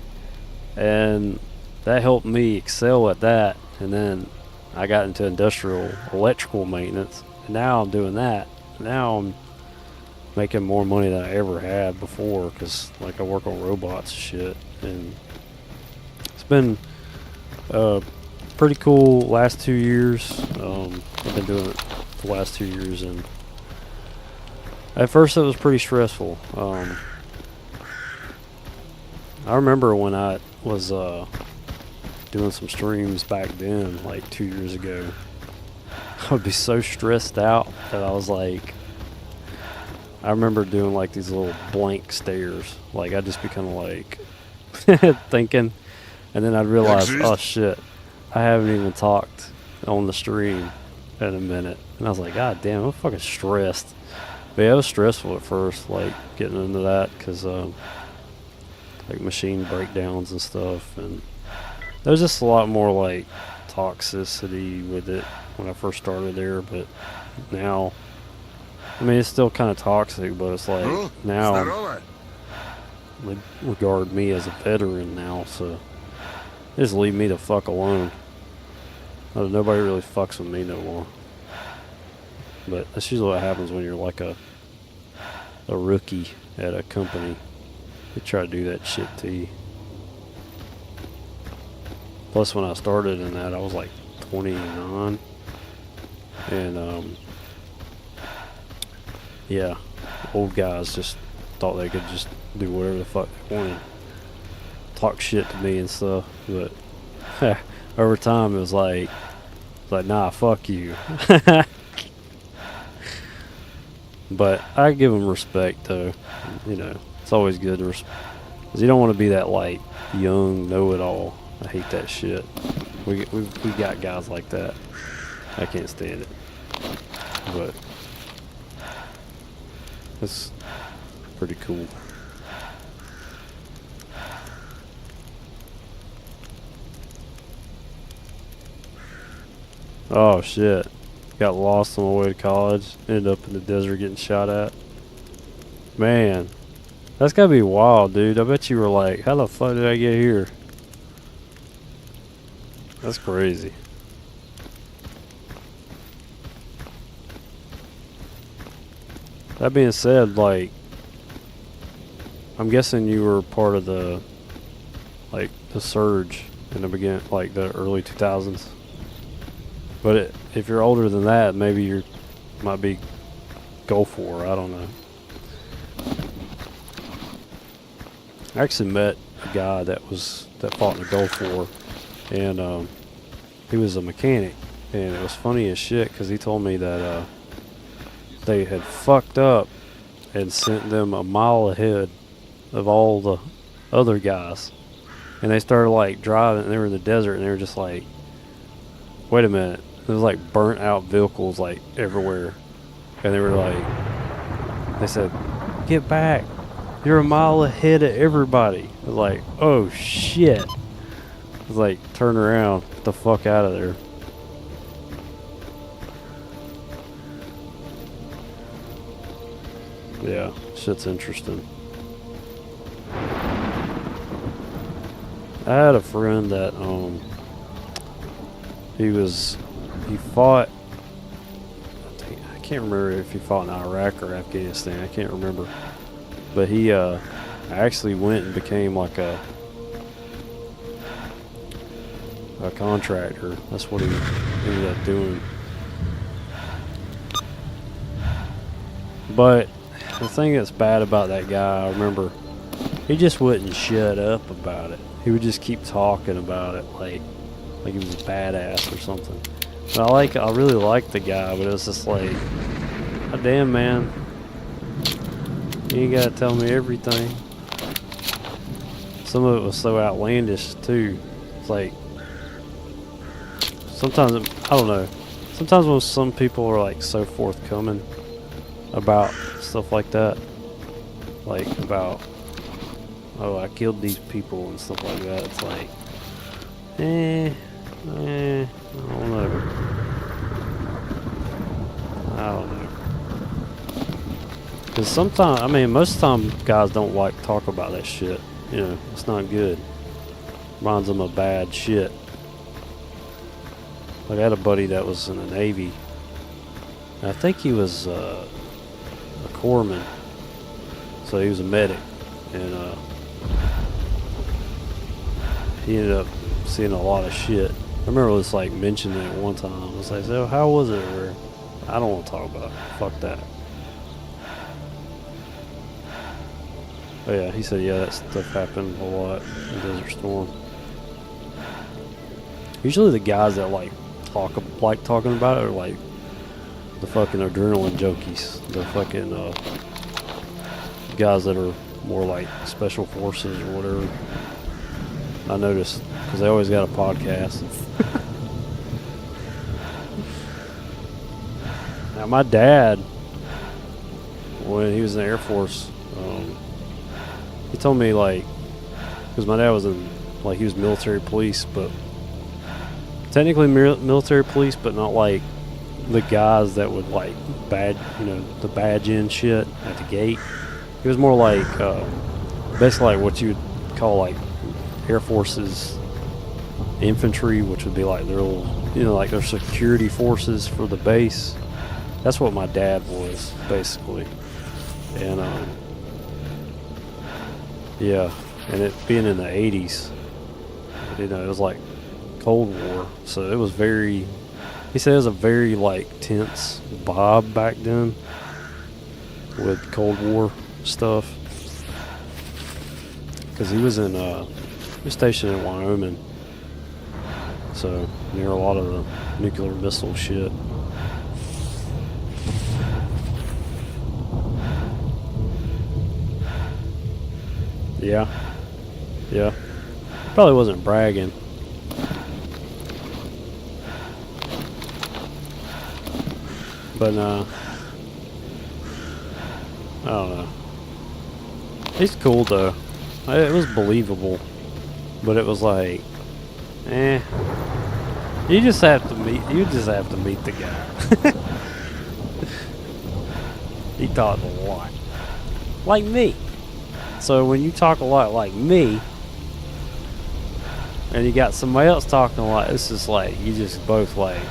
and that helped me excel at that. And then I got into industrial electrical maintenance, and now I'm doing that. Now I'm making more money than I ever had before, because like I work on robots and shit, and it's been pretty cool last 2 years. I've been doing it the last 2 years, and at first it was pretty stressful. I remember when I was doing some streams back then, like 2 years ago, I would be so stressed out that I was like, I remember doing like these little blank stares. Like I'd just be kind of like thinking, and then I'd realize, oh shit, I haven't even talked on the stream in a minute. And I was like, God damn, I'm fucking stressed. But yeah, it was stressful at first, like getting into that, because like machine breakdowns and stuff, and there was just a lot more like toxicity with it when I first started there. But now, I mean, it's still kind of toxic, but it's like now they regard me as a veteran now, so they just leave me the fuck alone. Nobody really fucks with me no more. But that's usually what happens when you're like a rookie at a company. They try to do that shit to you. Plus, when I started in that, I was like 29, and yeah, old guys just thought they could just do whatever the fuck they wanted, talk shit to me and stuff. But over time, it was like, nah, fuck you. But I give them respect, though. You know, it's always good to respect, because you don't want to be that like young know-it-all. I hate that shit. We got guys like that. I can't stand it. But it's pretty cool. Oh shit. Got lost on my way to college. Ended up in the desert getting shot at. Man, that's gotta be wild, dude. I bet you were like, how the fuck did I get here? That's crazy. That being said, like, I'm guessing you were part of the, like, the surge in the beginning, like the early 2000s. But if you're older than that, maybe you might be Gulf War. I don't know. I actually met a guy that fought in the Gulf War, and he was a mechanic, and it was funny as shit because he told me that they had fucked up and sent them a mile ahead of all the other guys, and they started like driving, and they were in the desert, and they were just like, wait a minute, there was like burnt out vehicles like everywhere, and they were like, they said, get back, you're a mile ahead of everybody. I was like, oh shit. I was like, turn around, get the fuck out of there. Yeah, shit's interesting. I had a friend that he fought, I can't remember if he fought in Iraq or Afghanistan, I can't remember. But he actually went and became like a contractor. That's what he ended up doing. But the thing that's bad about that guy, I remember, he just wouldn't shut up about it. He would just keep talking about it like he was a badass or something. And I really liked the guy, but it was just like, God damn, man, you ain't gotta tell me everything. Some of it was so outlandish too. It's like, sometimes, I don't know, sometimes when some people are like so forthcoming about stuff like that, like about, oh, I killed these people and stuff like that, it's like, I don't know. I don't know. Because sometimes, I mean, most of the time guys don't like to talk about that shit. You know, it's not good. Reminds them of bad shit. Like I had a buddy that was in the Navy. And I think he was a corpsman. So he was a medic. And he ended up seeing a lot of shit. I remember it was like mentioning it one time. I was like, so how was it? Or, I don't want to talk about it. Fuck that. Oh yeah, he said yeah, that stuff happened a lot in Desert Storm. Usually the guys that like talking about it are like the fucking adrenaline junkies, the fucking guys that are more like special forces or whatever. I noticed because they always got a podcast. Now my dad, when he was in the Air Force, he told me like, because my dad was in like he was military police, but technically military police, but not like the guys that would like the badge in shit at the gate. He was more like basically like what you would call like Air Force's infantry, which would be like their little, like their security forces for the base. That's what my dad was basically, and yeah, and it being in the 80s, it was like Cold War, so it was very. He said it was a very like tense vibe back then with Cold War stuff. Because he was stationed in Wyoming, so near a lot of the nuclear missile shit. Yeah, yeah. Probably wasn't bragging. But I don't know. He's cool though. It was believable, but it was like, You just have to meet. You just have to meet the guy. He talked a lot, like me. So when you talk a lot like me, and you got somebody else talking a lot, it's just like you just both like.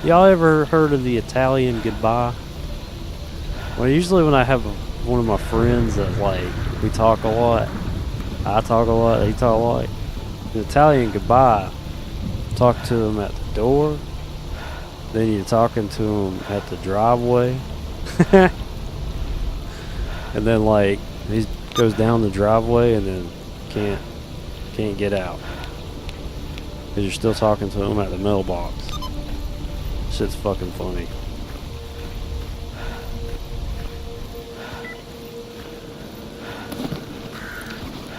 Y'all ever heard of the Italian goodbye? Well, usually when I have one of my friends that like we talk a lot, I talk a lot, they talk a lot. The Italian goodbye, talk to them at the door, then you're talking to them at the driveway, and then like he goes down the driveway and then can't get out because you're still talking to him at the mailbox. Shit's fucking funny.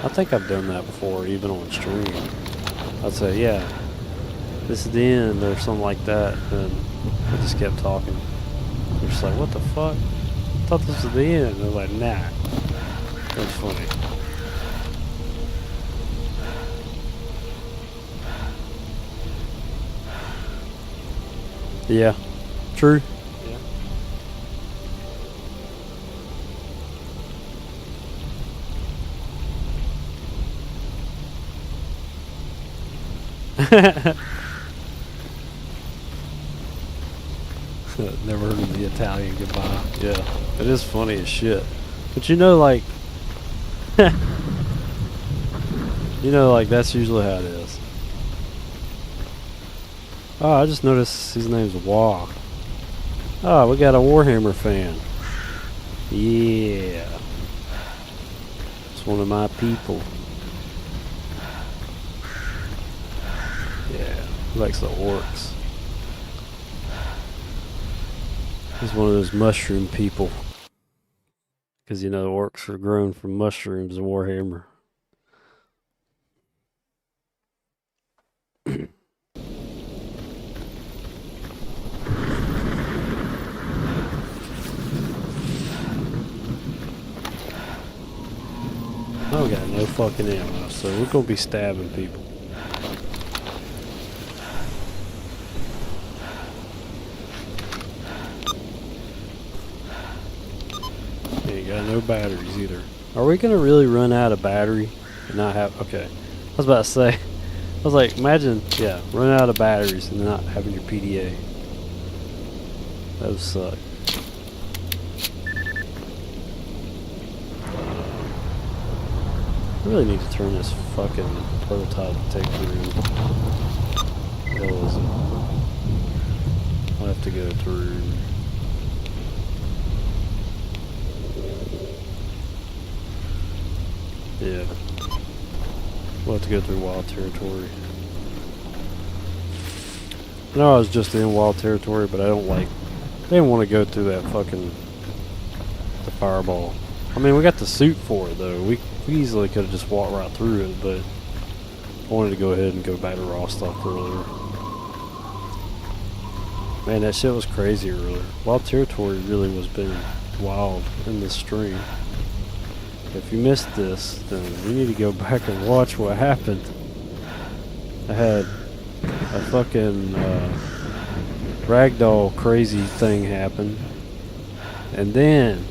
I think I've done that before, even on stream. I'd say, yeah, this is the end, or something like that, and I just kept talking. They're just like, what the fuck? I thought this was the end. And they're like, nah. That's funny. Yeah, true. Yeah. Never heard of the Italian goodbye. Yeah, it is funny as shit. But like, like that's usually how it is. Oh, I just noticed his name's Wah. Oh, we got a Warhammer fan. Yeah. It's one of my people. Yeah, he likes the orcs. He's one of those mushroom people. Because, the orcs are grown from mushrooms in Warhammer. I got no fucking ammo, so we're gonna be stabbing people. Ain't got no batteries either. Are we gonna really run out of battery and not have? Okay, I was about to say. I was like, imagine, yeah, running out of batteries and not having your PDA. That would suck. I really need to turn this fucking prototype take through. What was it? I'll have to go through. Yeah. We'll have to go through wild territory. No, I was just in wild territory, but I don't like... I didn't want to go through that fucking... the fireball. I mean, we got the suit for it, though. We easily could have just walked right through it, but... I wanted to go ahead and go back to Rostock earlier. Man, that shit was crazy earlier. Wild territory really was being wild in this stream. If you missed this, then you need to go back and watch what happened. I had a fucking ragdoll crazy thing happen. And then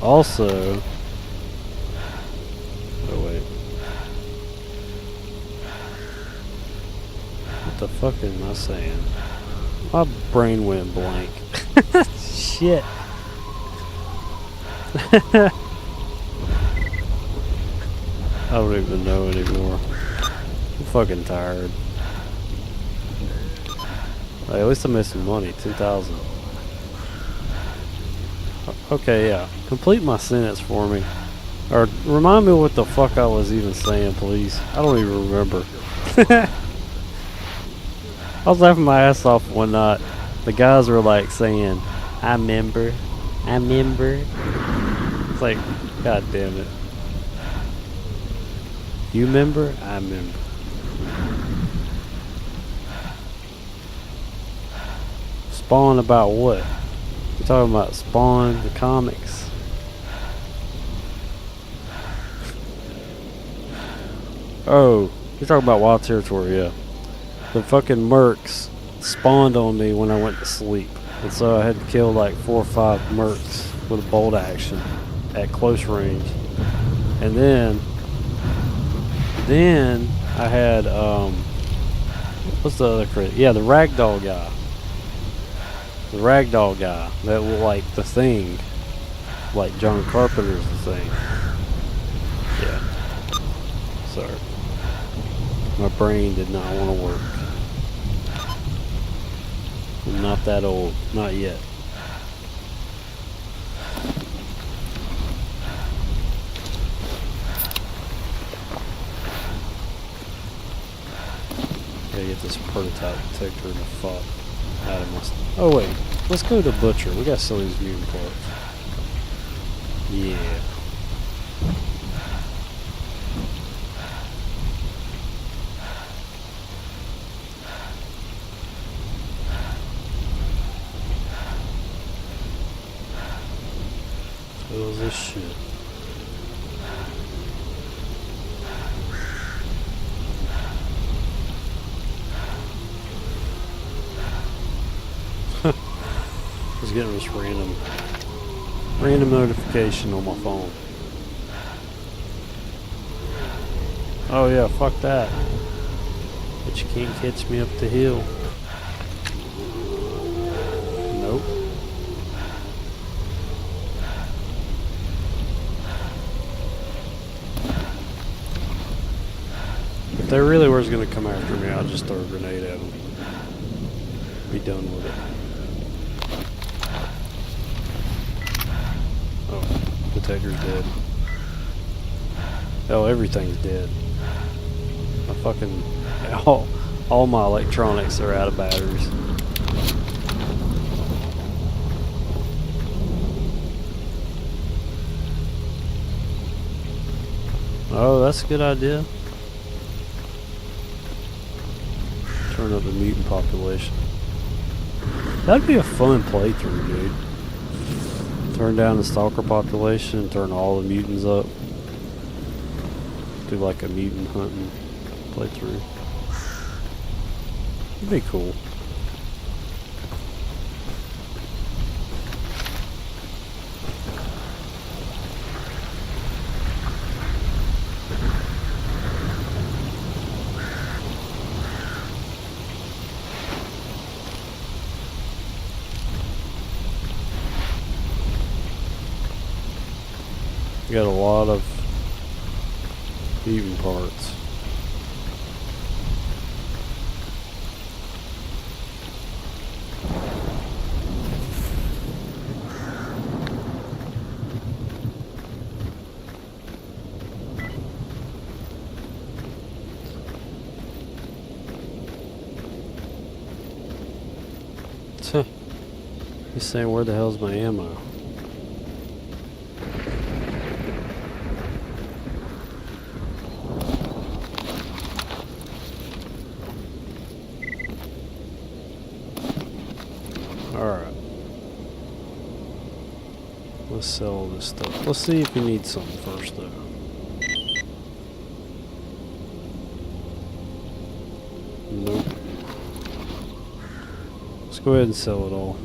also, oh wait, what the fuck am I saying? My brain went blank. Shit. I don't even know anymore. I'm fucking tired. Hey, at least I made some money, 10,000. Okay, yeah. Complete my sentence for me. Or remind me what the fuck I was even saying, please. I don't even remember. I was laughing my ass off one night. The guys were like saying, I remember. It's like, god damn it. You remember? I remember. Spawn about what? You're talking about Spawn, the comics. Oh, you're talking about Wild Territory, yeah. The fucking mercs spawned on me when I went to sleep. And so I had to kill like 4 or 5 mercs with a bolt action at close range. And then I had, what's the other crit? Yeah, the ragdoll guy. The ragdoll guy. That was like the Thing. Like John Carpenter's The Thing. Yeah. Sorry. My brain did not want to work. I'm not that old. Not yet. Gotta get this prototype detector in the fuck out of my... Oh wait, let's go to Butcher. We gotta sell these mutant parts. Yeah. What is this shit? I was getting this random notification on my phone. Oh yeah, fuck that. But you can't catch me up the hill. Nope. If they really were gonna come after me, I'd just throw a grenade at them. Be done with it. Oh, detector's dead. Oh, everything's dead. My fucking... all my electronics are out of batteries. Oh, that's a good idea. Turn up the mutant population. That'd be a fun playthrough, dude. Turn down the stalker population and turn all the mutants up. Do like a mutant hunting playthrough. It'd be cool. You got a lot of mutant parts. He's saying, where the hell's my ammo? Alright. Let's sell all this stuff. Let's see if he needs something first, though. Nope. Let's go ahead and sell it all.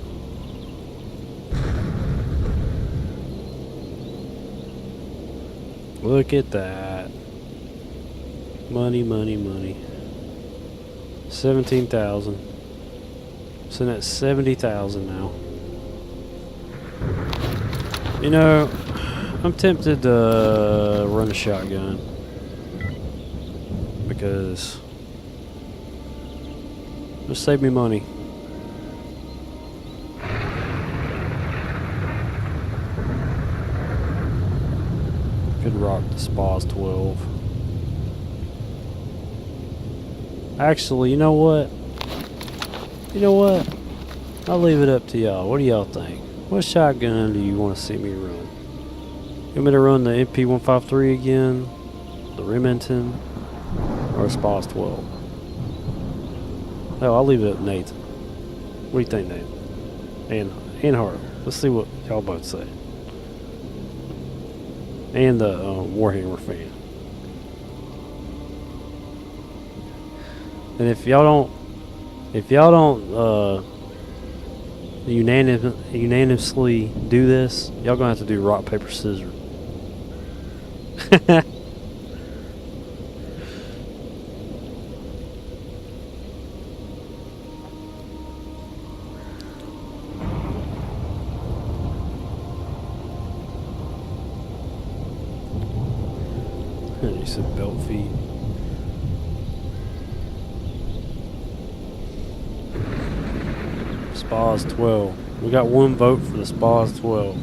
Look at that. Money, money, money. 17,000. Sitting at 70,000 now. You know, I'm tempted to run a shotgun because just save me money. Could rock the SPAS 12. Actually, you know what? You know what? I'll leave it up to y'all. What do y'all think? What shotgun do you want to see me run? You want me to run the MP153 again? The Remington? Or a SPAS 12? Oh, I'll leave it up to Nathan. What do you think, Nathan? And Hart. Let's see what y'all both say. And the Warhammer fan. And if y'all don't unanimously do this, y'all gonna have to do rock, paper, scissors. You said belt feed. SPAS 12. We got one vote for the SPAS 12.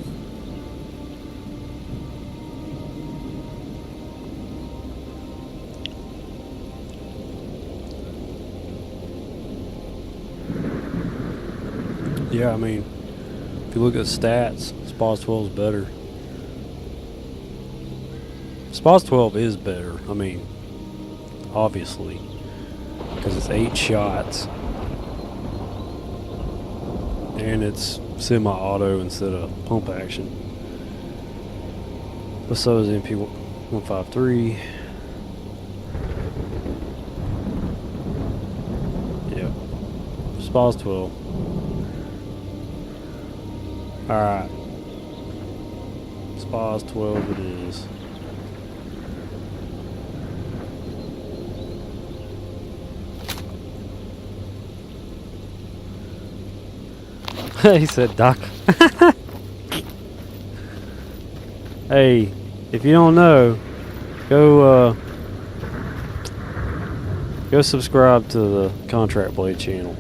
Yeah, I mean, if you look at stats, SPAS 12 is better. SPAS 12 is better. I mean, obviously, because it's 8 shots. And it's semi-auto instead of pump action. But so is MP153. Yeah. SPAS 12. Alright. SPAS 12 it is. He said, Doc. Hey, if you don't know, go subscribe to the Contract Blade channel,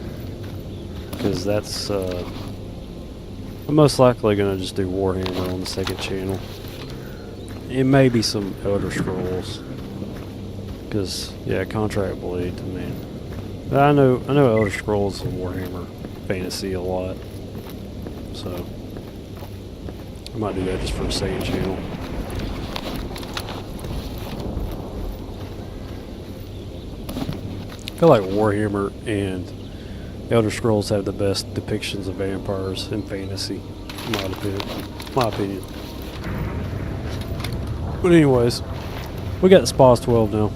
because that's I'm most likely gonna just do Warhammer on the second channel. It may be some Elder Scrolls, because yeah, Contract Blade, man. But I know Elder Scrolls and Warhammer Fantasy a lot. So I might do that just for a second channel. I feel like Warhammer and Elder Scrolls have the best depictions of vampires in fantasy, in my opinion. But anyways, we got the SPAS 12 now.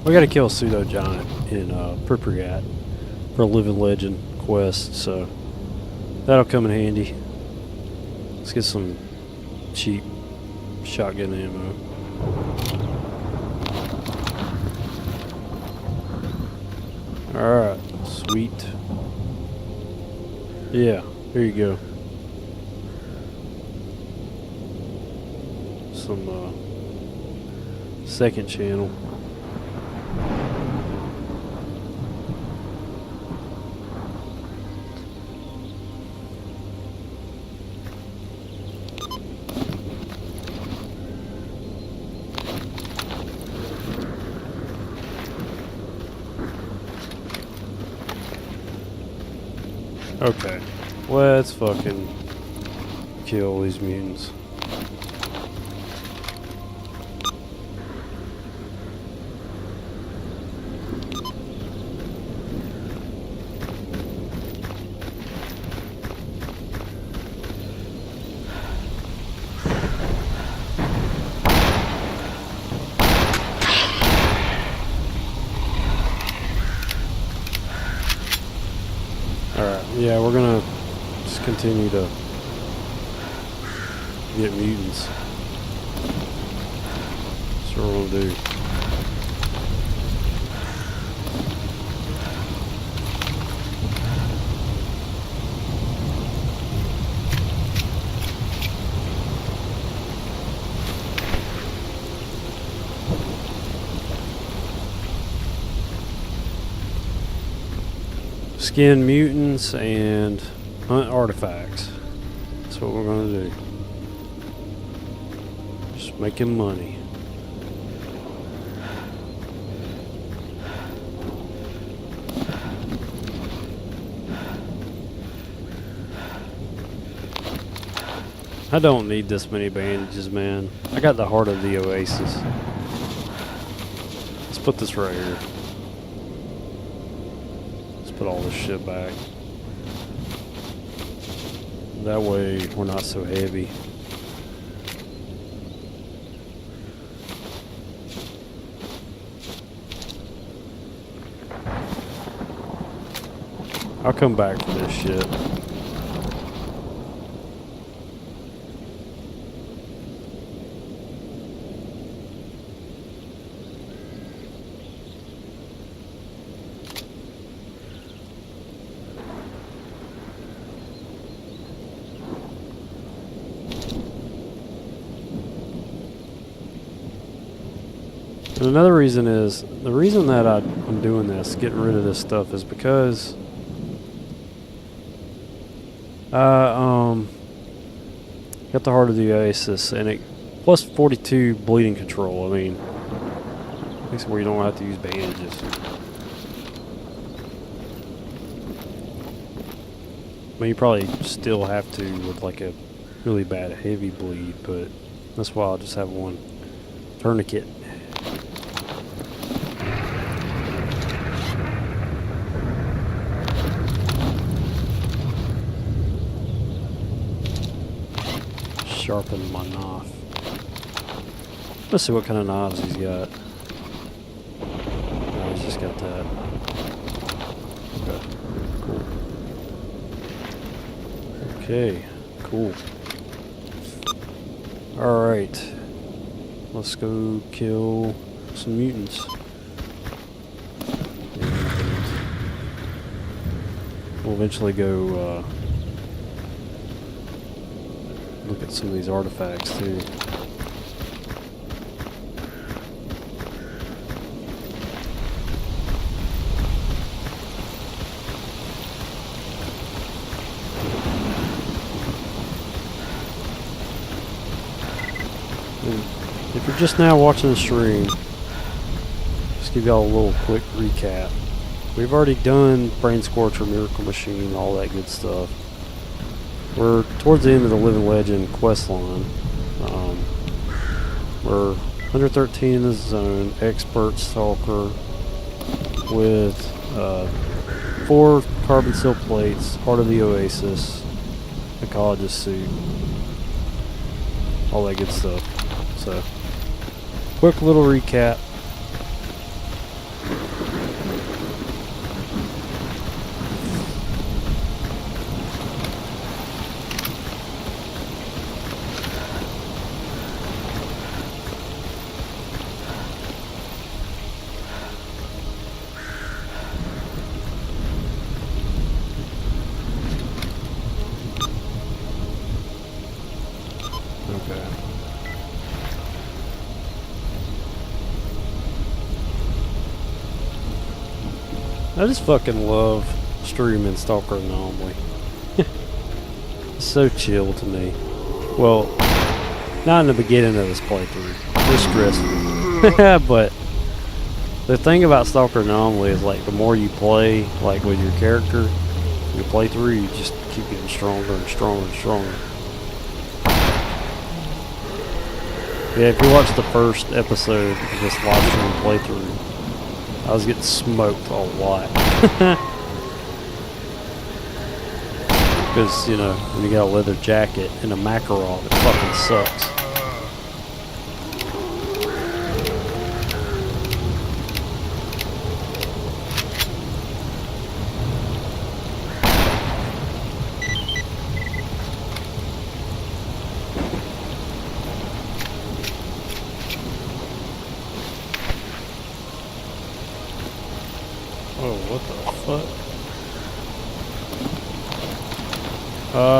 We got to kill a pseudo giant in Pripyat for a living legend quest, so that'll come in handy. Let's get some cheap shotgun ammo. Alright, sweet. Yeah, here you go. Some second channel. Okay. Let's fucking kill these mutants. Alright, yeah, we're gonna just continue to get mutants. That's what we're gonna do. Skin mutants and hunt artifacts. That's what we're gonna do. Just making money. I don't need this many bandages, man. I got the heart of the Oasis. Let's put this right here. Put all this shit back. That way we're not so heavy. I'll come back for this shit. And another reason is, the reason that I'm doing this, getting rid of this stuff, is because I got the heart of the Oasis, and it plus 42 bleeding control. I mean, makes it where you don't have to use bandages. I mean, you probably still have to with like a really bad heavy bleed, but that's why I'll just have one tourniquet. Sharpen my knife. Let's see what kind of knives he's got. No, he's just got that. Okay, cool. Okay, cool. Alright. Let's go kill some mutants. And we'll eventually go look at some of these artifacts too. And if you're just now watching the stream, just give y'all a little quick recap. We've already done Brain Scorcher, Miracle Machine, all that good stuff. We're towards the end of the Living Legend quest line. We're 113 in the zone, expert stalker with 4 carbon steel plates, heart of the Oasis, ecologist suit, all that good stuff. So, quick little recap. Okay. I just fucking love streaming Stalker Anomaly. It's so chill to me. Well, not in the beginning of this playthrough. It's stressful. But the thing about Stalker Anomaly is, like, the more you play, like, with your character, You play through, you just keep getting stronger and stronger and stronger. Yeah, if you watch the first episode of this live stream playthrough, I was getting smoked a lot. Because, you know, when you got a leather jacket and a Makarov, it fucking sucks. Oh, what the fuck?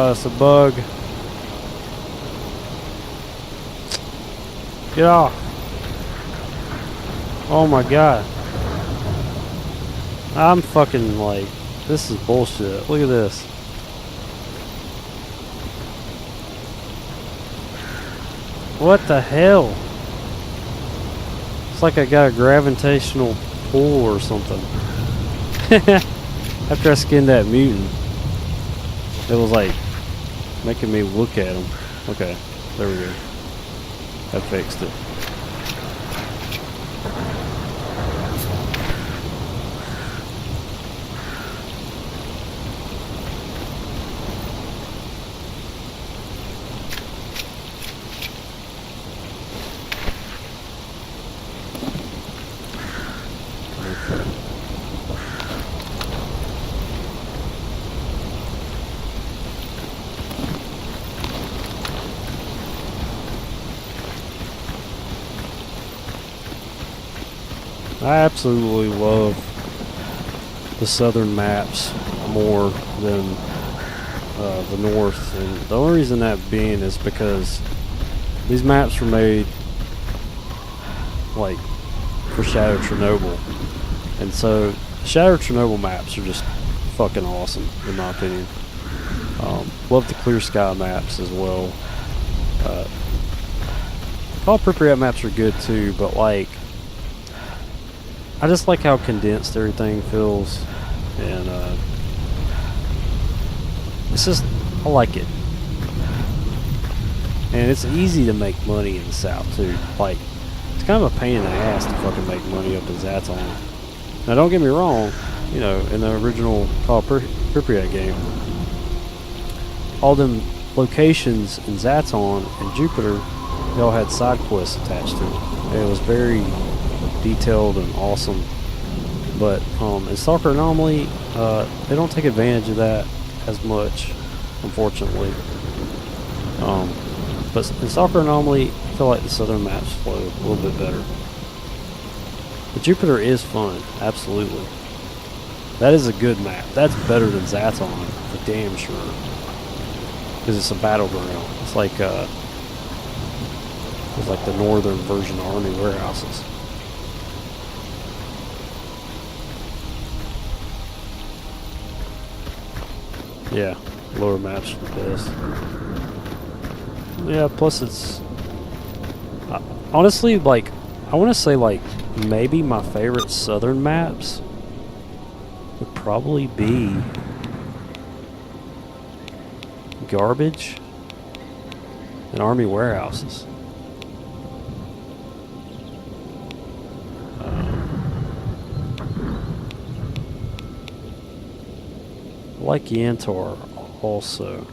It's a bug. Get off. Oh my god. I'm fucking like, this is bullshit. Look at this. What the hell? It's like I got a gravitational pull or something. After I skinned that mutant, it was like making me look at him. Okay, there we go. I fixed it. I absolutely love the southern maps more than the north, and the only reason that being is because these maps were made like for Shadow Chernobyl, and so Shadow Chernobyl maps are just fucking awesome in my opinion. Love the Clear Sky maps as well. All Pripyat maps are good too, but like, I just like how condensed everything feels, and it's just, I like it. And it's easy to make money in the South too. Like, it's kind of a pain in the ass to fucking make money up in Zaton. Now don't get me wrong, you know, in the original Call of Pripyat game, all them locations in Zaton and Jupiter, they all had side quests attached to it. And it was very detailed and awesome, but in Stalker Anomaly, they don't take advantage of that as much, unfortunately. But in Stalker Anomaly, I feel like the southern maps flow a little bit better. But Jupiter is fun, absolutely. That is a good map. That's better than Zaton, for damn sure. Because it's a battleground. It's like the northern version of Army warehouses. Yeah, lower maps are the best. Yeah, plus it's... honestly, like, I want to say, like, maybe my favorite southern maps would probably be Garbage and Army Warehouses. I like Yantar also.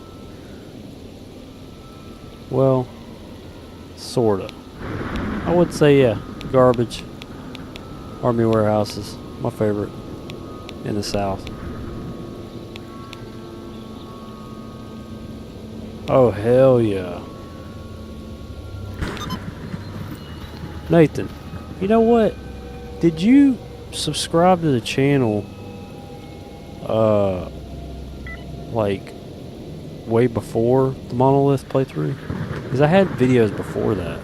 Well, sorta. I would say, yeah, Garbage, Army Warehouses, my favorite in the South. Oh, hell yeah. Nathan, you know what? Did you subscribe to the channel, like, way before the Monolith playthrough? Because I had videos before that,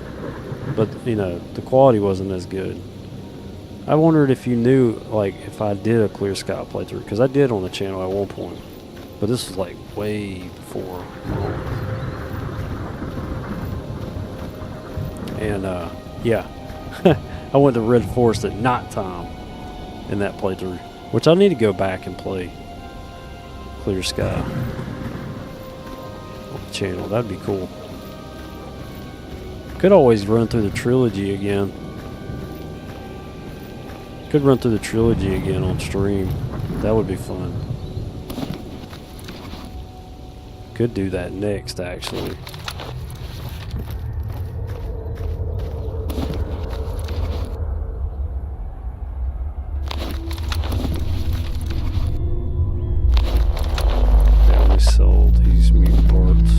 but, you know, the quality wasn't as good. I wondered if you knew, like, if I did a Clear Sky playthrough, because I did on the channel at one point, but this was, like, way before Monolith. And, yeah, I went to Red Forest at night time in that playthrough, which I need to go back and play. Clear sky on the channel. That'd be cool. Could always run through the trilogy again. Could run through the trilogy again on stream. That would be fun. Could do that next, actually. Yeah, we sold these mutant parts.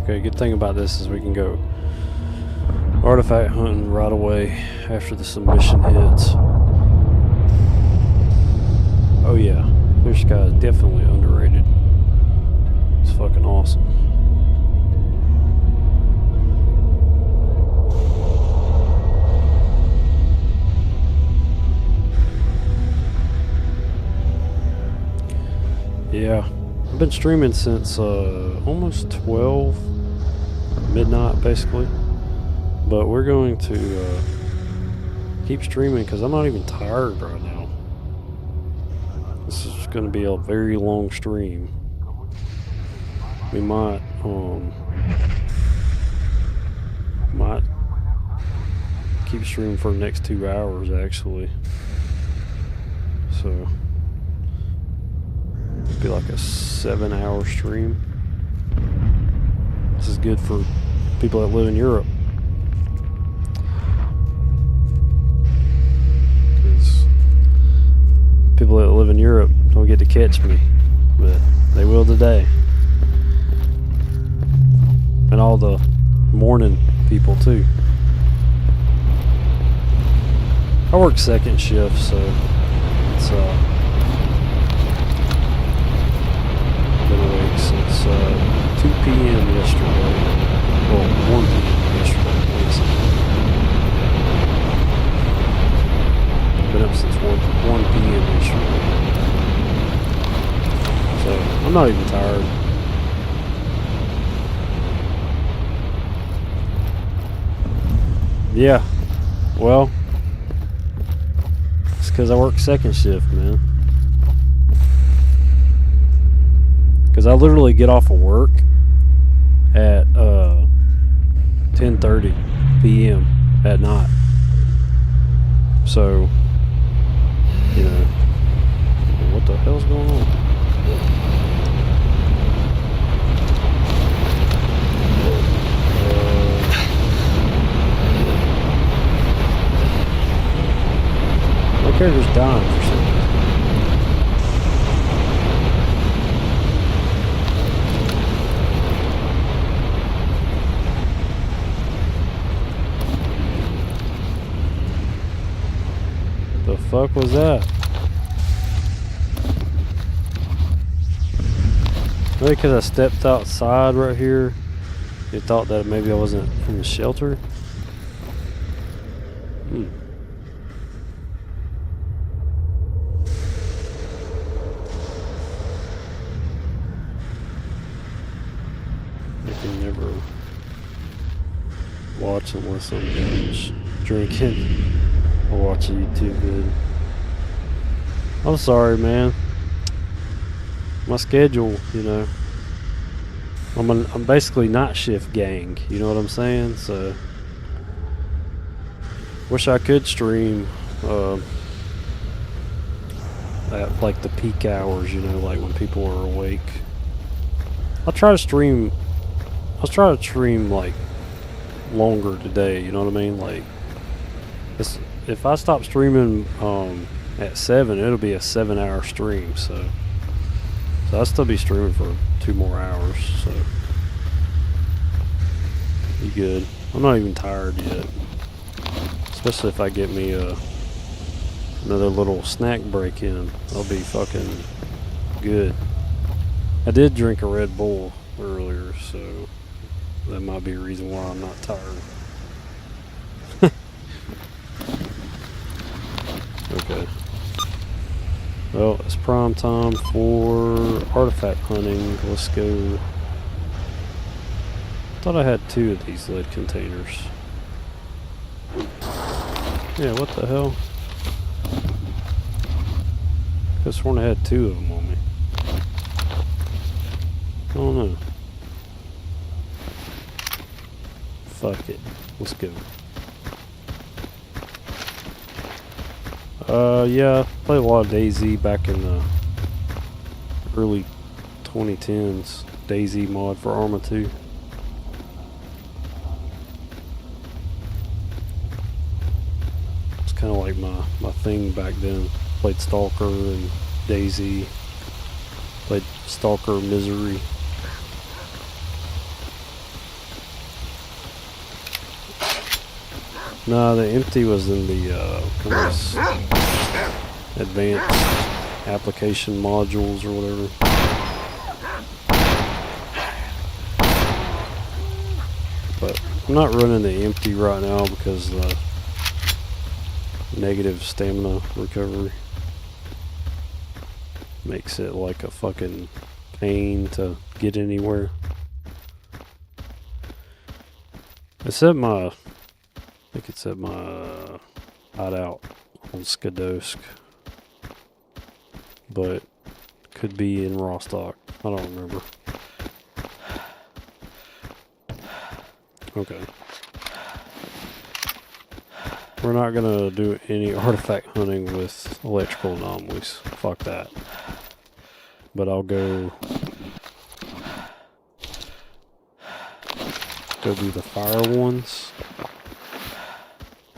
Okay, good thing about this is we can go artifact hunting right away after the submission hits. Oh yeah, Clear Sky is definitely underrated. It's fucking awesome. Yeah, I've been streaming since almost 12 midnight basically, but we're going to keep streaming because I'm not even tired right now. This is going to be a very long stream. We might keep streaming for the next 2 hours actually, so be like a 7-hour stream. This is good for people that live in Europe, because people that live in Europe don't get to catch me, but they will today. And all the morning people too. I work second shift, so it's been awake since 2 p.m. yesterday. Well, 1 p.m. yesterday. I've been up since 1 p.m. yesterday. So, I'm not even tired. Yeah. Well, it's because I work second shift, man. Because I literally get off of work at 10:30 p.m. at night. So, you know, what the hell's going on? My character's dying for some reason. The fuck was that? Maybe because I stepped outside right here, they thought that maybe I wasn't in the shelter. I can never watch unless I'm drinking or watch a YouTube vid. I'm sorry, man. My schedule, you know. I'm basically night shift gang, you know what I'm saying? So wish I could stream at like the peak hours, you know, like when people are awake. I'll try to stream like longer today, you know what I mean? Like if I stop streaming at 7, it'll be a 7-hour stream, so I'll still be streaming for 2 more hours, so be good. I'm not even tired yet, especially if I get me another little snack break in. I'll be fucking good. I did drink a Red Bull earlier, so that might be a reason why I'm not tired. Okay. Well, it's prime time for artifact hunting. Let's go. Thought I had 2 of these lead containers. Yeah, what the hell? I could sworn I had 2 of them on me. I don't know. Fuck it. Let's go. Yeah, played a lot of DayZ back in the early 2010s. DayZ mod for Arma 2. It's kind of like my thing back then. Played Stalker and DayZ. Played Stalker Misery. No, the empty was in the advanced application modules or whatever. But I'm not running the empty right now because of the negative stamina recovery makes it like a fucking pain to get anywhere. I think it's at my hideout on Skadosk, but could be in Rostock. I don't remember. Okay. We're not gonna do any artifact hunting with electrical anomalies. Fuck that. But I'll go do the fire ones.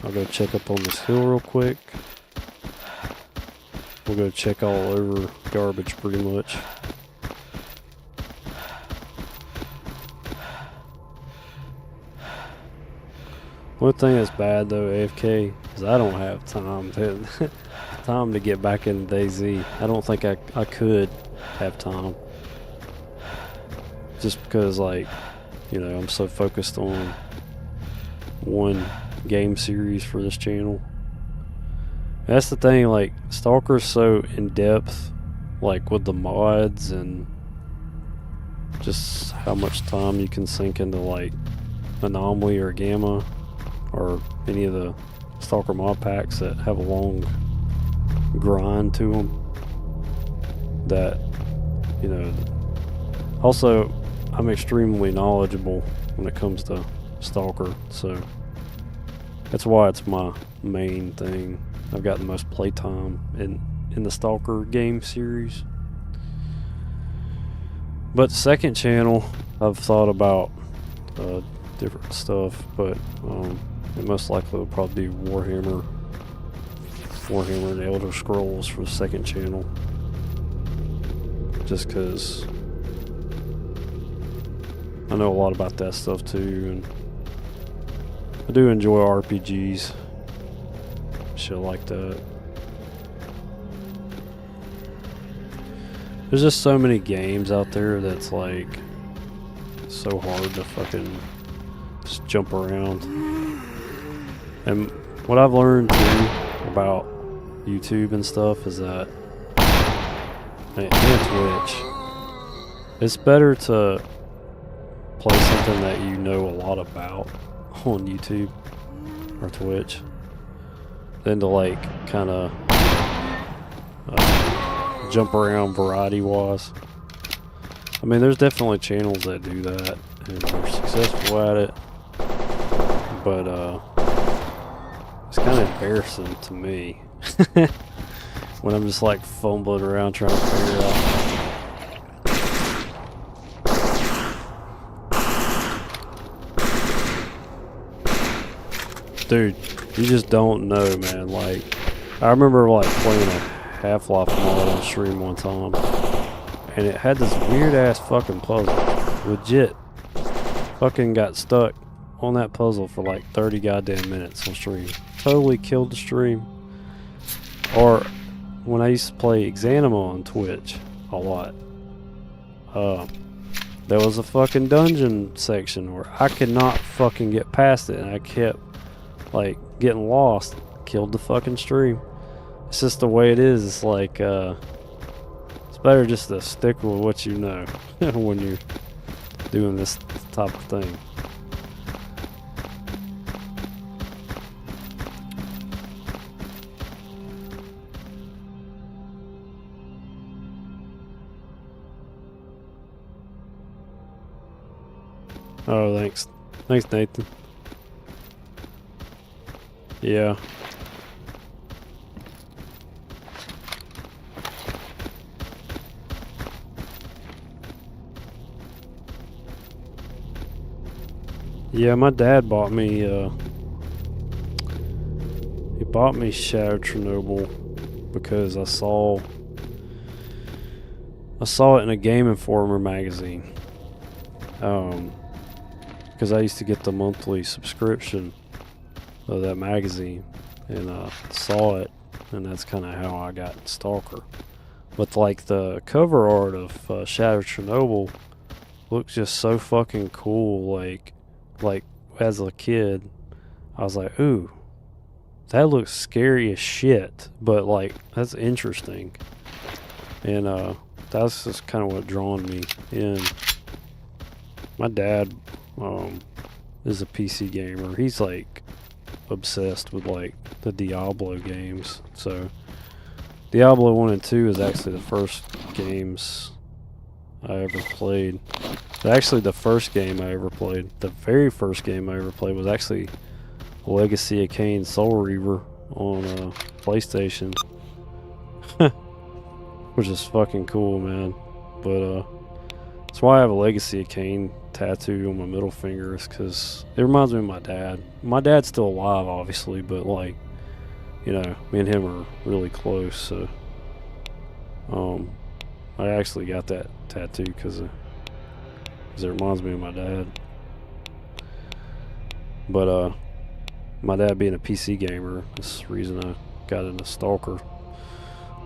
I'll go check up on this hill real quick. We'll go check all over garbage pretty much. One thing that's bad though, AFK, is I don't have time to get back into DayZ. I don't think I could have time. Just because, like, you know, I'm so focused on one game series for this channel. That's the thing, like, Stalker's so in depth, like with the mods and just how much time you can sink into like Anomaly or Gamma or any of the Stalker mod packs that have a long grind to them, that, you know, also I'm extremely knowledgeable when it comes to Stalker, so that's why it's my main thing. I've got the most playtime in the Stalker game series. But the second channel, I've thought about different stuff, but it most likely will probably be Warhammer and Elder Scrolls for the second channel. Just because I know a lot about that stuff too, and I do enjoy RPGs, shit like that. There's just so many games out there that's like so hard to fucking just jump around. And what I've learned too about YouTube and stuff is that, and Twitch, it's better to play something that you know a lot about on YouTube or Twitch than to like kind of jump around variety wise. I mean, there's definitely channels that do that and are successful at it, but it's kind of embarrassing to me when I'm just like fumbling around trying to figure out. Dude, you just don't know, man. Like, I remember like playing a Half-Life mod on stream one time, and it had this weird ass fucking puzzle. Legit, fucking got stuck on that puzzle for like 30 goddamn minutes on stream. Totally killed the stream. Or when I used to play Exanima on Twitch a lot, there was a fucking dungeon section where I could not fucking get past it, and I kept like getting lost. Killed the fucking stream. It's just the way it is. It's like, it's better just to stick with what you know when you're doing this type of thing. Oh, thanks. Thanks, Nathan. Yeah. Yeah, my dad bought me, he bought me Shadow Chernobyl because I saw it in a Game Informer magazine. Because I used to get the monthly subscription of that magazine, and saw it, and that's kind of how I got Stalker. But like the cover art of Shadow Chernobyl looks just so fucking cool. Like as a kid, I was like, ooh, that looks scary as shit, but like that's interesting, and that's just kind of what drawn me in. My dad is a PC gamer. He's like obsessed with like the Diablo games. So Diablo 1 and 2 is actually the first games I ever played. Actually, the first game I ever played, the very first game I ever played, was actually Legacy of Kain Soul Reaver on PlayStation. Which is fucking cool, man. But that's why I have a Legacy of Kain tattoo on my middle finger, is because it reminds me of my dad. My dad's still alive, obviously, but like, you know, me and him are really close. So I actually got that tattoo because it reminds me of my dad. But my dad being a PC gamer, that's the reason I got into Stalker.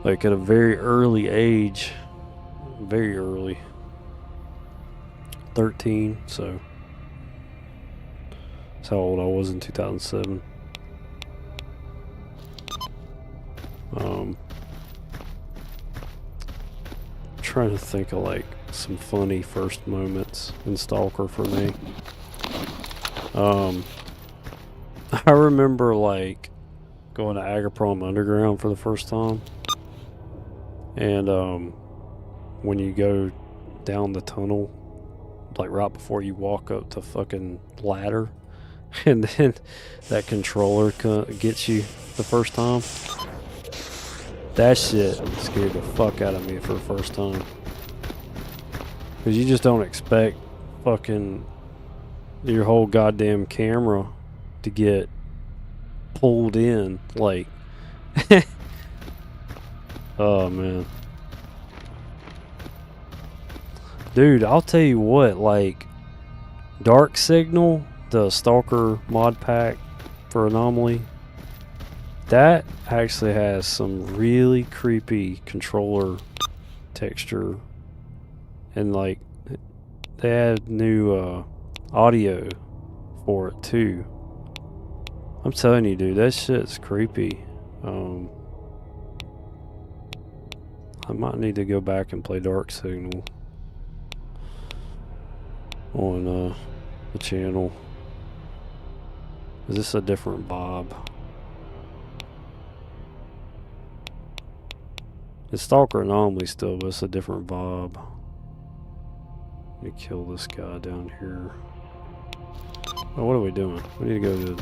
Like at a very early age, very early, 13. So that's how old I was in 2007. Trying to think of like some funny first moments in Stalker for me. I remember like going to Agaprom Underground for the first time, and when you go down the tunnel, like right before you walk up the fucking ladder, and then that controller gets you the first time. That shit scared the fuck out of me for the first time. Because you just don't expect fucking your whole goddamn camera to get pulled in. Like, oh man. Dude, I'll tell you what, like, Dark Signal, the Stalker mod pack for Anomaly, that actually has some really creepy controller texture, and like they had new audio for it too. I'm telling you, dude, that shit's creepy. I might need to go back and play Dark Signal on the channel. Is this a different Bob? It's Stalker Anomaly still, but it's a different Bob. Let me kill this guy down here. Oh, what are we doing? We need to go to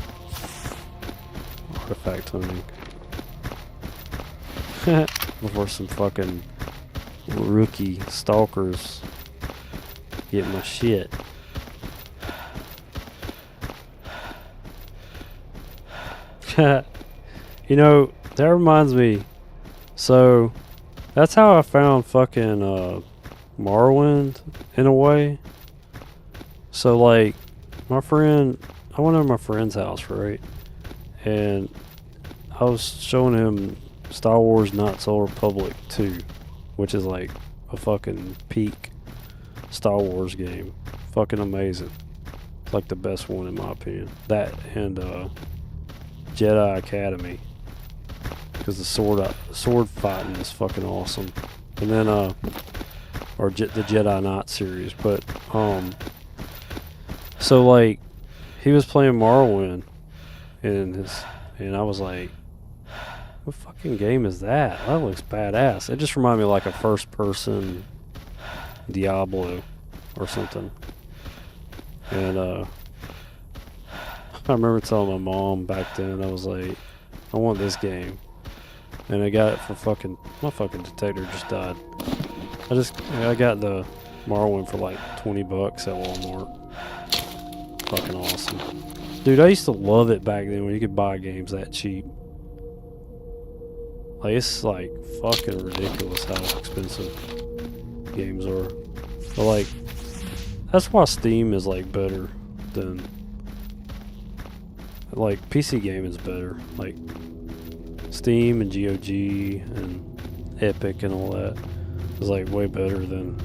artifact hunting. Before some fucking rookie stalkers get my shit. You know, that reminds me. So, that's how I found fucking Morrowind, in a way. So, like, my friend, I went over to my friend's house, right? And I was showing him Star Wars Knights of the Republic 2, which is like a fucking peak Star Wars game. Fucking amazing. It's like the best one in my opinion. That and Jedi Academy. because the sword fighting is fucking awesome. And then the Jedi Knight series, but so like he was playing Morrowind, and I was like, what fucking game is that? That looks badass. It just reminded me of like a first-person Diablo or something. And I remember telling my mom back then, I was like, I want this game. And I got it for fucking, my fucking detector just died. I got the Morrowind for like $20 at Walmart. Fucking awesome. Dude, I used to love it back then when you could buy games that cheap. Like, it's like fucking ridiculous how expensive games are. But like, that's why Steam is like better than, like, PC gaming is better. Like Steam and GOG and Epic and all that is like way better than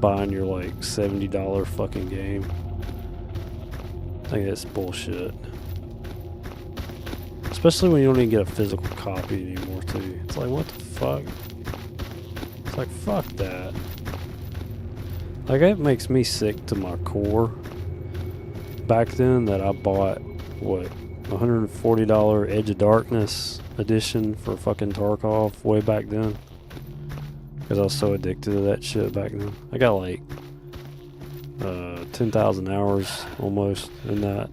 buying your like $70 fucking game. I think that's bullshit. Especially when you don't even get a physical copy anymore too. It's like, what the fuck? It's like, fuck that. Like, it makes me sick to my core. Back then that I bought, what, $140 Edge of Darkness edition for fucking Tarkov way back then. Because I was so addicted to that shit back then. I got like 10,000 hours almost in that.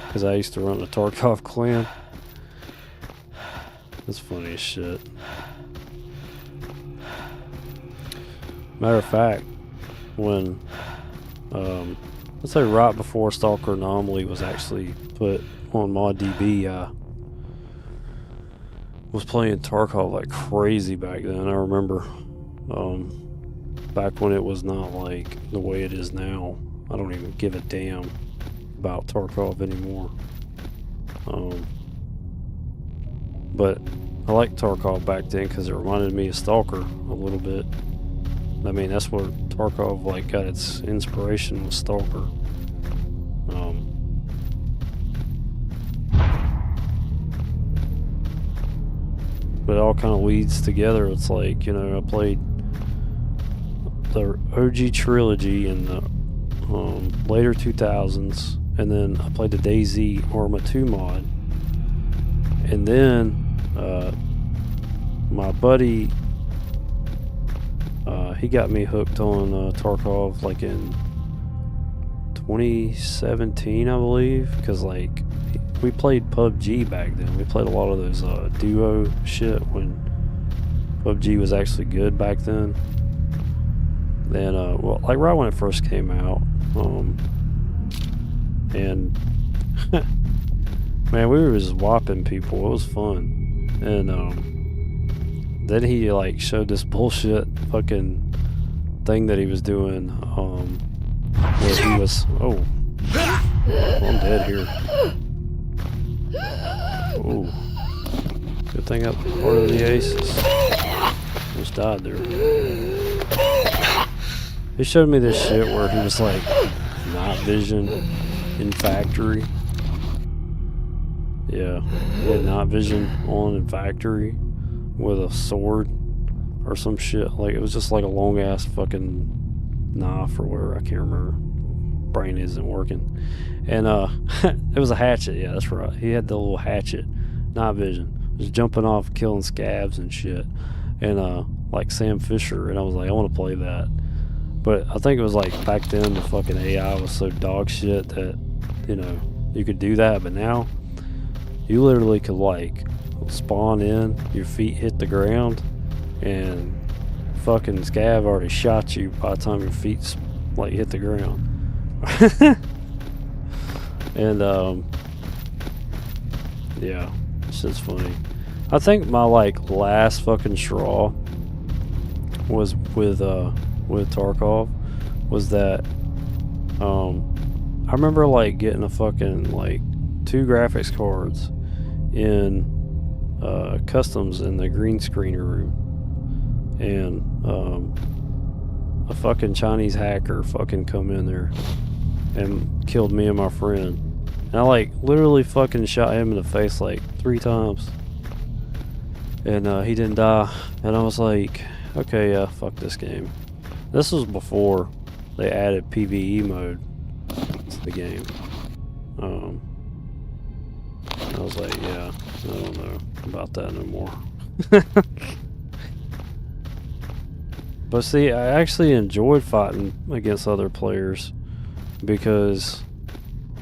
Because I used to run the Tarkov clan. That's funny as shit. Matter of fact, when let's say right before Stalker Anomaly was actually put on ModDB, I was playing Tarkov like crazy back then. I remember back when it was not like the way it is now. I don't even give a damn about Tarkov anymore. But I liked Tarkov back then because it reminded me of Stalker a little bit. I mean, that's where Tarkov like got its inspiration, was Stalker. But it all kind of leads together. It's like, you know, I played the OG trilogy in the later 2000s, and then I played the DayZ Arma 2 mod, and then my buddy, he got me hooked on Tarkov like in 2017, I believe, because like we played PUBG back then. We played a lot of those duo shit when PUBG was actually good back then. Then well, like right when it first came out, and man, we were just whopping people. It was fun. And then he like showed this bullshit fucking thing that he was doing, where he was, oh, I'm dead here. Oh, good thing up part of the aces. Almost died there. He showed me this shit where he was like night vision in factory. Yeah, he had night vision on in factory with a sword or some shit. Like, it was just like a long ass fucking knife or whatever. I can't remember. Brain isn't working. And it was a hatchet. Yeah, that's right. He had the little hatchet, night vision. Just jumping off, killing scabs and shit. And like Sam Fisher. And I was like, I want to play that. But I think it was like back then the fucking AI was so dog shit that, you know, you could do that. But now you literally could like spawn in, your feet hit the ground, and fucking scab already shot you by the time your feet like hit the ground. And yeah, it's just funny. I think my like last fucking straw was with Tarkov, was that I remember like getting a fucking like 2 graphics cards in customs in the green screener room, and a fucking Chinese hacker fucking come in there and killed me and my friend, and I like literally fucking shot him in the face like 3 times. And he didn't die. And I was like, okay, yeah, fuck this game. This was before they added PvE mode to the game. I was like, yeah, I don't know about that no more. But see, I actually enjoyed fighting against other players because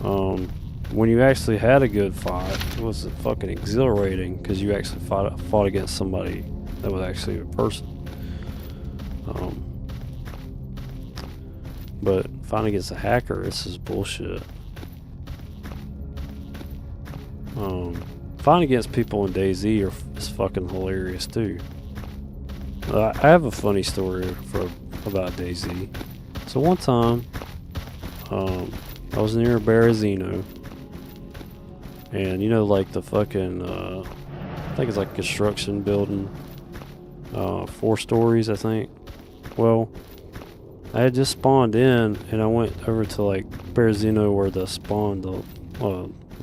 when you actually had a good fight, it was fucking exhilarating because you actually fought against somebody that was actually a person. But fighting against a hacker, this is bullshit. Fighting against people in DayZ is fucking hilarious too. I have a funny story about DayZ. So one time, I was near Berezino, and you know, like the fucking, I think it's like a construction building, 4 stories, I think. Well, I had just spawned in, and I went over to like Berezino where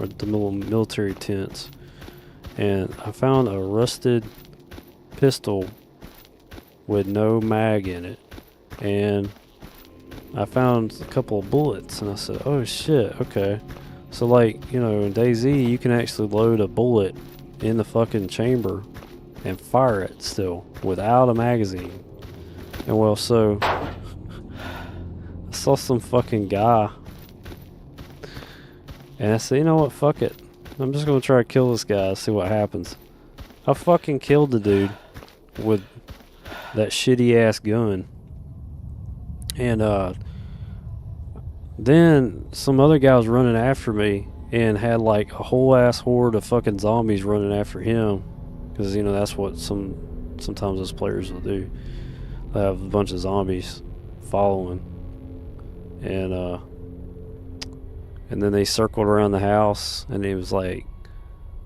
the military tents, and I found a rusted pistol with no mag in it, and I found a couple of bullets, and I said, oh shit, okay. So like, you know, in DayZ you can actually load a bullet in the fucking chamber and fire it still without a magazine. And well, so I saw some fucking guy, and I said, you know what, fuck it, I'm just gonna try to kill this guy, see what happens. I fucking killed the dude with that shitty ass gun. And then some other guy was running after me and had like a whole ass horde of fucking zombies running after him, because you know that's what sometimes those players will do. They have a bunch of zombies following, and then they circled around the house, and it was like,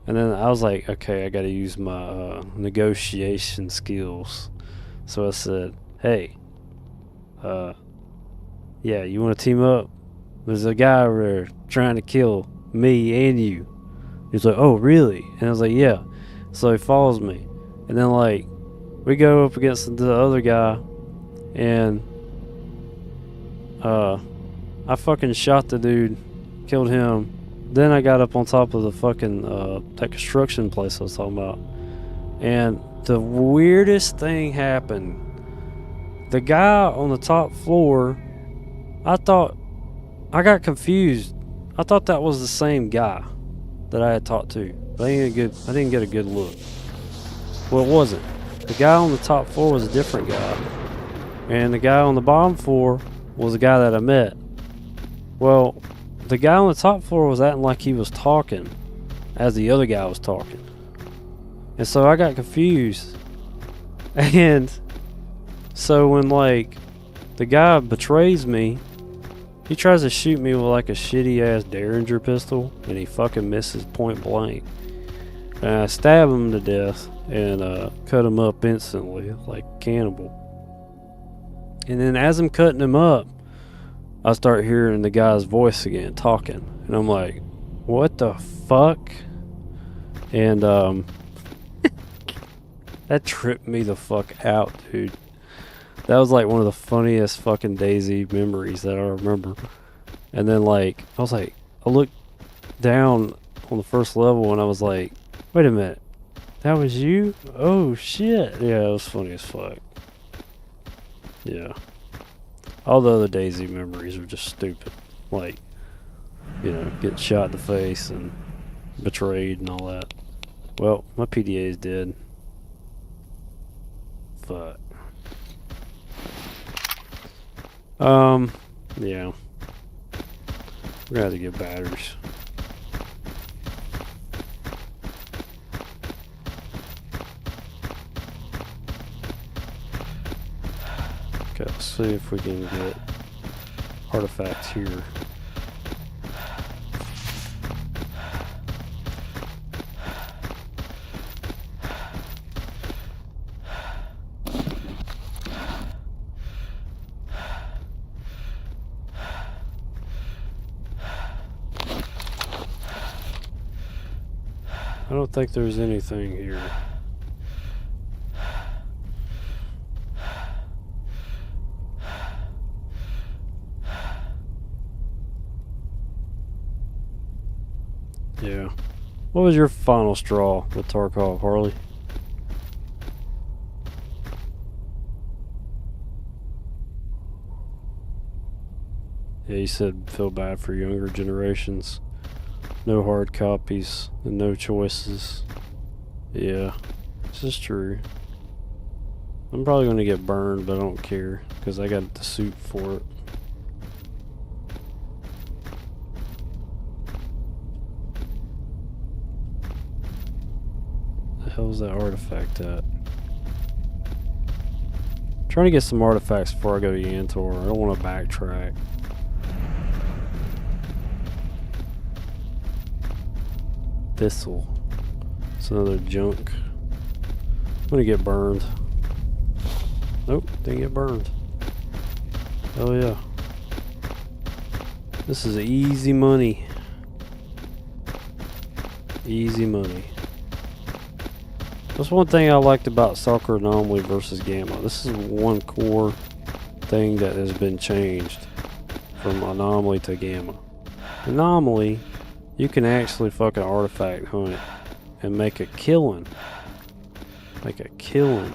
and then I was like, okay, I got to use my negotiation skills. So I said, hey, yeah, you want to team up? There's a guy over there trying to kill me and you. He's like, oh, really? And I was like, yeah. So he follows me. And then, like, we go up against the other guy, and I fucking shot the dude, killed him. Then I got up on top of the fucking, that construction place I was talking about. And the weirdest thing happened. The guy on the top floor, I got confused. I thought that was the same guy that I had talked to. But I didn't get a good look. Well, it wasn't. The guy on the top floor was a different guy. And the guy on the bottom floor was the guy that I met. Well, the guy on the top floor was acting like he was talking as the other guy was talking. And so I got confused. And so when like the guy betrays me, he tries to shoot me with like a shitty ass Derringer pistol, and he fucking misses point blank. And I stab him to death and cut him up instantly like a cannibal. And then as I'm cutting him up, I start hearing the guy's voice again talking, and I'm like, what the fuck? And that tripped me the fuck out, dude. That was like one of the funniest fucking DayZ memories that I remember. And then like, I was like, I looked down on the first level and I was like, wait a minute, that was you? Oh shit. Yeah, it was funny as fuck. Yeah. All the other DayZ memories are just stupid. Like, you know, getting shot in the face and betrayed and all that. Well, my PDA is dead. Fuck. Yeah. We're gonna have to get batteries. Okay, let's see if we can get artifacts here. I don't think there's anything here. Yeah. What was your final straw with Tarkov, Harley? Yeah, you said feel bad for younger generations. No hard copies and no choices. Yeah, this is true. I'm probably going to get burned, but I don't care because I got the suit for it. The hell's that artifact at? I'm trying to get some artifacts before I go to Yantor. I don't want to backtrack. Thistle. It's another junk. I'm gonna get burned. Nope, didn't get burned. Oh yeah. This is easy money. Easy money. That's one thing I liked about STALKER Anomaly versus Gamma. This is one core thing that has been changed from Anomaly to Gamma. Anomaly, you can actually fucking artifact hunt and make a killing. Make a killing.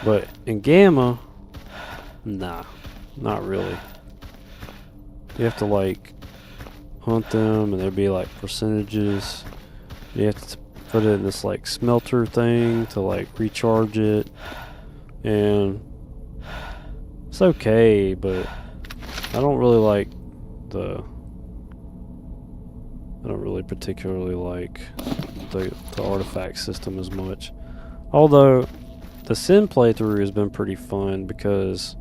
But in Gamma, nah, not really. You have to like hunt them and there'd be like percentages. You have to put it in this like smelter thing to like recharge it. And it's okay, but I don't really like I don't really particularly like the artifact system as much. Although the Sin playthrough has been pretty fun because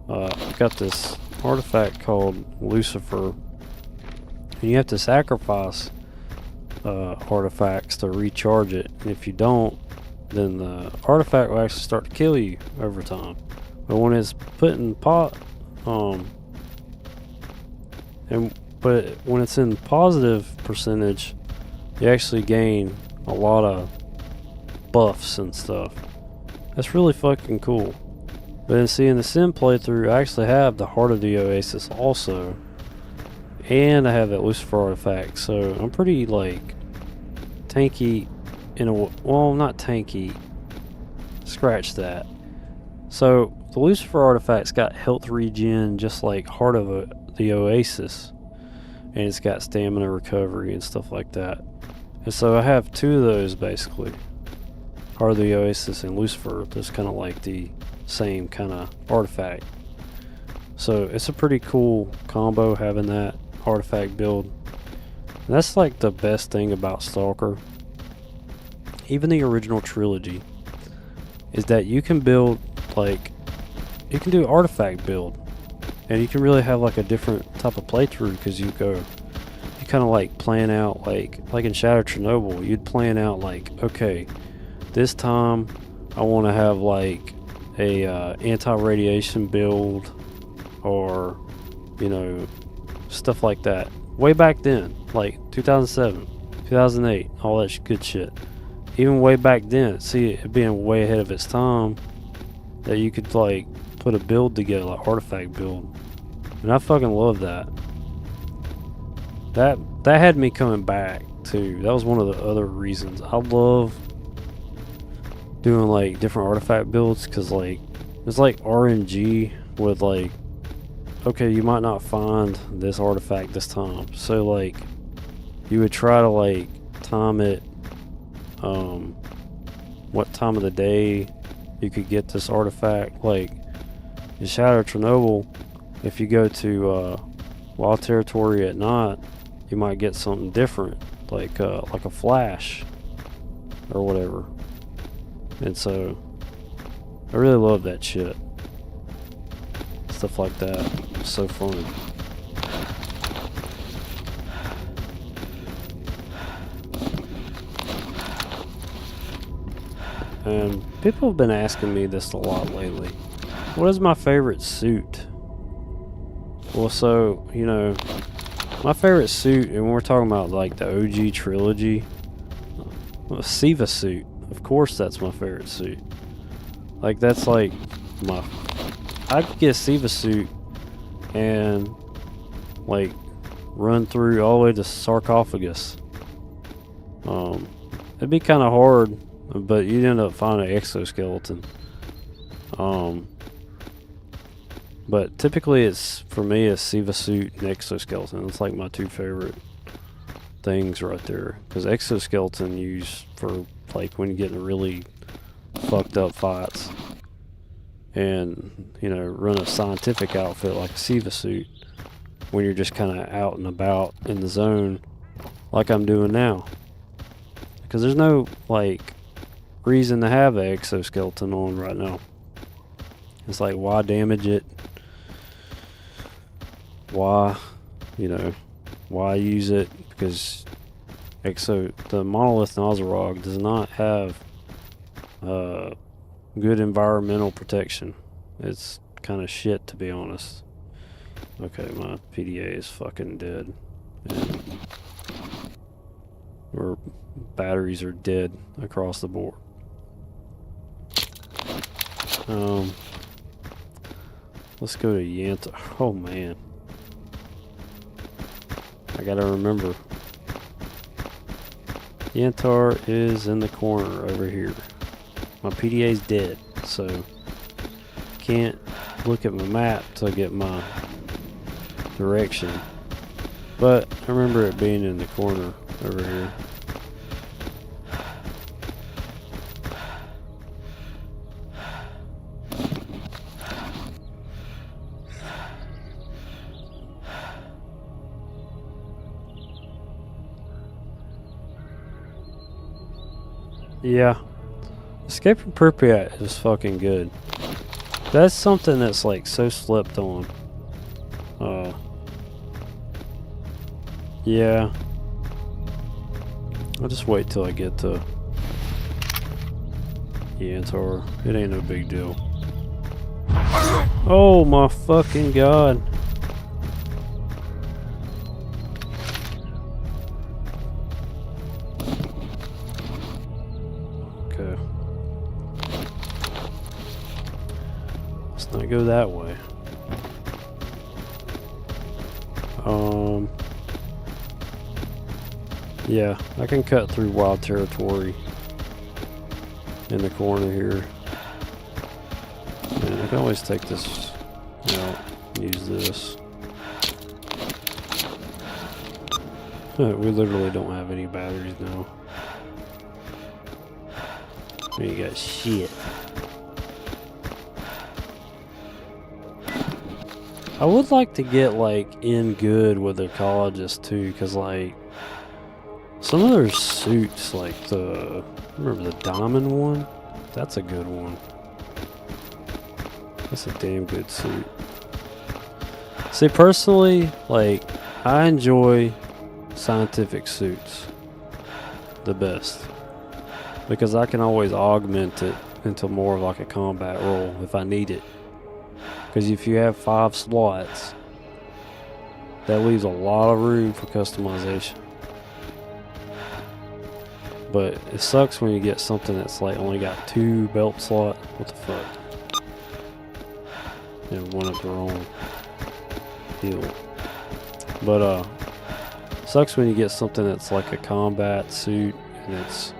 I've got this artifact called Lucifer, and you have to sacrifice artifacts to recharge it. And if you don't, then the artifact will actually start to kill you over time. But when it's put in but when it's in positive percentage, you actually gain a lot of buffs and stuff. That's really fucking cool. But then see, in the Sim playthrough, I actually have the Heart of the Oasis also, and I have that Lucifer artifact, so I'm pretty like tanky in a well, not tanky. Scratch that. So the Lucifer artifact's got health regen just like Heart of the Oasis, and it's got stamina recovery and stuff like that. And so I have two of those basically. Heart of the Oasis and Lucifer. That's kind of like the same kind of artifact. So it's a pretty cool combo having that artifact build. And that's like the best thing about Stalker. Even the original trilogy is that you can build like you can do artifact build, and you can really have like a different type of playthrough because you kind of like plan out like in Shadow Chernobyl, you'd plan out like, okay, this time I want to have like a anti-radiation build, or you know, stuff like that. Way back then, like 2007, 2008, all that good shit. Even way back then, see it being way ahead of its time, that you could like put a build together, like artifact build, and I fucking love that. That had me coming back too. That was one of the other reasons I love doing like different artifact builds, because like it's like RNG with like, okay, you might not find this artifact this time, so like you would try to like time it, what time of the day you could get this artifact. Like in Shadow Chernobyl, if you go to Wild Territory at night, you might get something different, like a flash or whatever. And so I really love that shit. Stuff like that. It's so fun. And people have been asking me this a lot lately. What is my favorite suit? Well, so, you know, my favorite suit, and we're talking about like the OG trilogy, Siva suit. Of course that's my favorite suit. Like that's like I could get a Siva suit and like run through all the way to Sarcophagus. It'd be kind of hard, but you'd end up finding an exoskeleton. But typically it's, for me, it's Siva suit and exoskeleton. It's like my two favorite things right there. Because exoskeleton used for like when you get in really fucked up fights. And, you know, run a scientific outfit like a Siva suit when you're just kind of out and about in the zone like I'm doing now. Because there's no, like, reason to have an exoskeleton on right now. It's like, why damage it? Why, you know, why use it? Because the monolith Nosarog does not have good environmental protection. It's kind of shit, to be honest. Okay, my PDA is fucking dead. And or batteries are dead across the board. Let's go to Yanta. Oh man, I gotta remember. Yantar is in the corner over here. My PDA's dead, so can't look at my map to get my direction. But I remember it being in the corner over here. Yeah, Escape from Pripyat is fucking good. That's something that's like so slept on. Yeah. I'll just wait till I get to Yantar. It ain't no big deal. Oh my fucking god. Okay. Let's not go that way. Yeah, I can cut through wild territory in the corner here. And I can always take this out, use this. We literally don't have any batteries now. We ain't got shit. I would like to get like in good with the ecologists too, cause like some of their suits, like remember the diamond one? That's a good one. That's a damn good suit. See, personally, like, I enjoy scientific suits the best. Because I can always augment it into more of like a combat role if I need it. Because if you have 5 slots, that leaves a lot of room for customization. But it sucks when you get something that's like only got 2 belt slot. What the fuck? And one at the wrong deal. But sucks when you get something that's like a combat suit and it's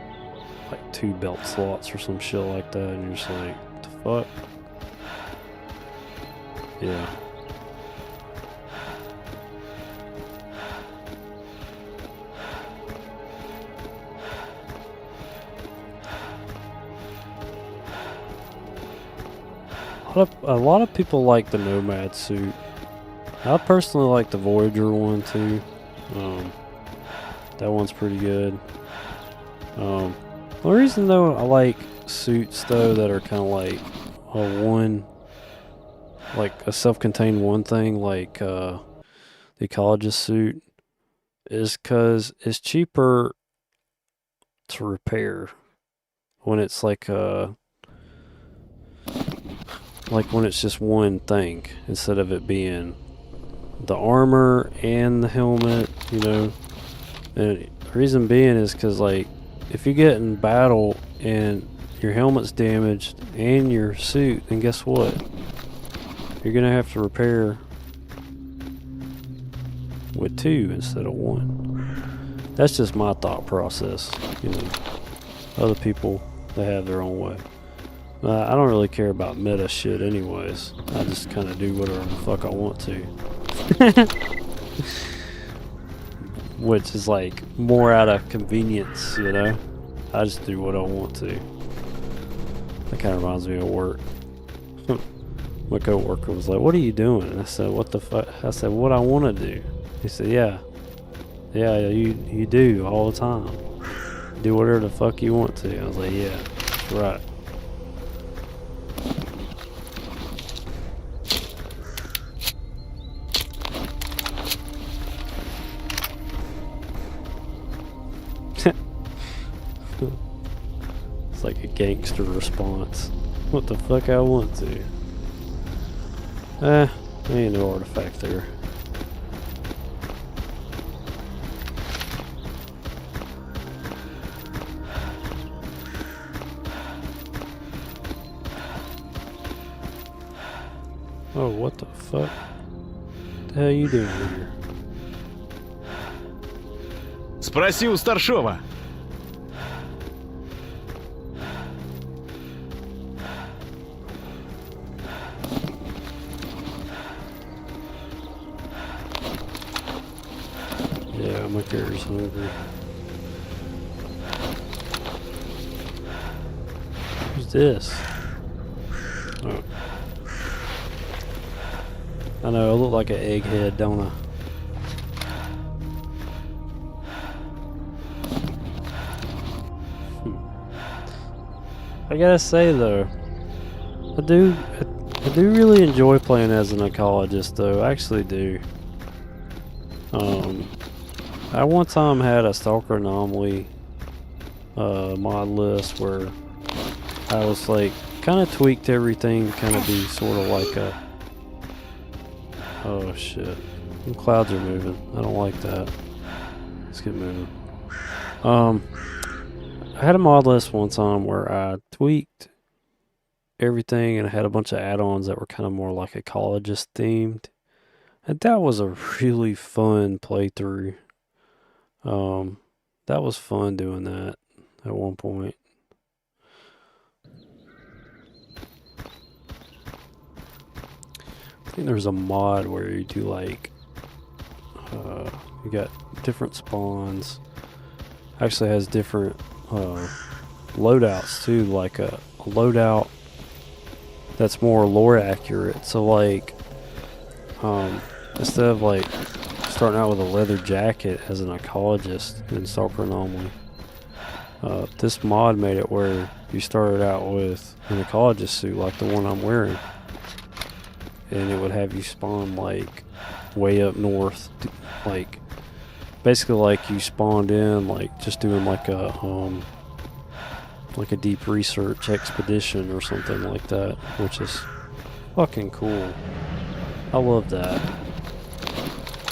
like 2 belt slots or some shit like that, and you're just like, what the fuck? Yeah. A lot of people like the Nomad suit. I personally like the Voyager one too. That one's pretty good. The reason though I like suits though that are kind of like a self-contained one thing, like the ecologist suit, is because it's cheaper to repair when it's like when it's just one thing instead of it being the armor and the helmet, you know. And the reason being is because like if you get in battle and your helmet's damaged and your suit, then guess what? You're gonna have to repair with 2 instead of 1. That's just my thought process. You know, other people, they have their own way. I don't really care about meta shit anyways. I just kind of do whatever the fuck I want to. Which is like more out of convenience, you know? I just do what I want to. That kind of reminds me of work. My coworker was like, "What are you doing?" And I said, "What the fuck?" I said, "What I want to do." He said, "Yeah, you do all the time. Do whatever the fuck you want to." I was like, "Yeah, that's right." It's like a gangster response. What the fuck I want to. There ain't no artifact there. Oh, what the fuck? What the hell you doing here? Спроси у старшова. Yeah, my character's hungry. Who's this? Oh. I know, I look like an egghead, don't I? I gotta say though, I do really enjoy playing as an ecologist though. I actually do. I one time had a STALKER Anomaly mod list where I was like kind of tweaked everything to kind of be sort of like a, oh shit, the clouds are moving. I don't like that. Let's get moving. I had a mod list one time where I tweaked everything and I had a bunch of add-ons that were kind of more like ecologist themed. And that was a really fun playthrough. That was fun doing that at one point. I think there's a mod where you do like, you got different spawns. Actually has different loadouts too, like a loadout that's more lore accurate. So like, instead of like starting out with a leather jacket as an ecologist in STALKER Anomaly, this mod made it where you started out with an ecologist suit like the one I'm wearing, and it would have you spawn like way up north, like basically like you spawned in like just doing like a deep research expedition or something like that, which is fucking cool. I love that.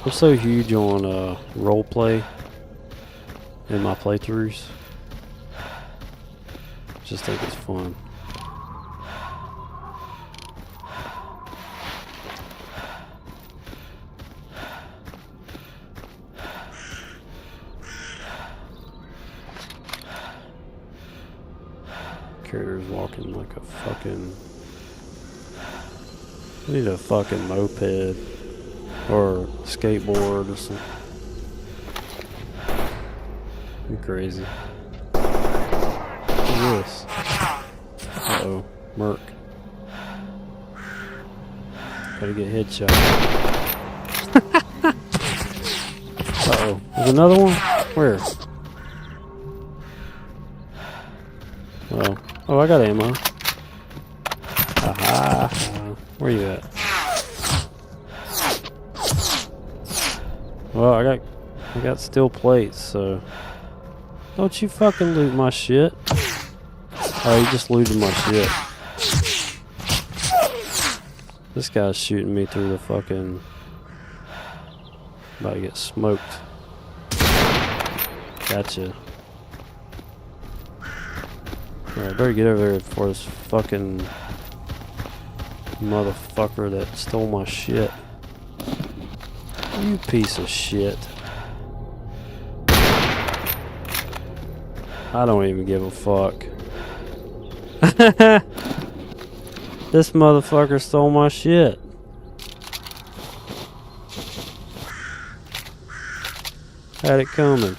I'm so huge on roleplay in my playthroughs. Just think it's fun. Character's walking like a fucking... I need a fucking moped or skateboard or something. I'm crazy. What's this? Uh-oh, Merc. Gotta get headshot. Uh-oh, there's another one? Where? Oh, I got ammo. Aha. Where you at? Well, I got steel plates, so don't you fucking loot my shit. Oh, you just looted my shit. This guy's shooting me through the fucking... About to get smoked. Gotcha. Alright, I better get over there before this fucking motherfucker that stole my shit. You piece of shit. I don't even give a fuck. This motherfucker stole my shit. Had it coming.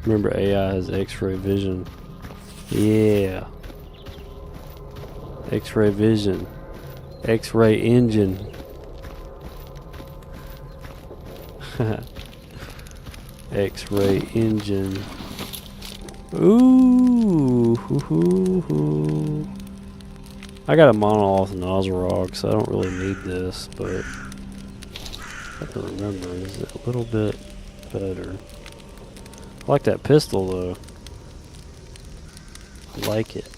Remember, AI has X-ray vision. Yeah. X-ray vision. X-ray engine. X-ray engine. Ooh. I got a monolith Nozzlerog, so I don't really need this, but I can remember, is it a little bit better? I like that pistol though. I like it.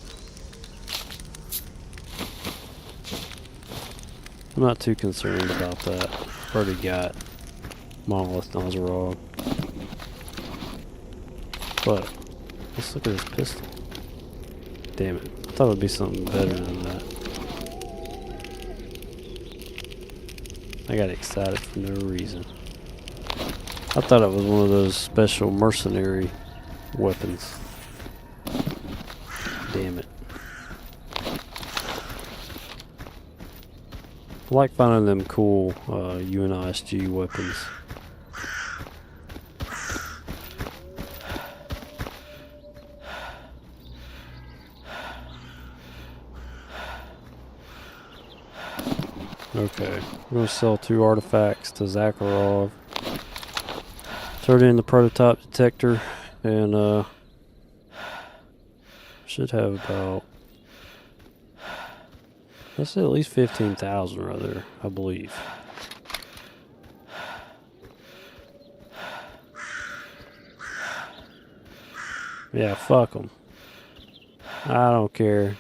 I'm not too concerned about that. Already got monolith Nozzlerog. But let's look at this pistol. Damn it. I thought it would be something better than that. I got excited for no reason. I thought it was one of those special mercenary weapons. Damn it. I like finding them cool UNISG weapons. Okay, we're going to sell 2 artifacts to Zakharov. Turn in the prototype detector, and should have about, let's say at least 15,000 right there, I believe. Yeah, fuck them. I don't care.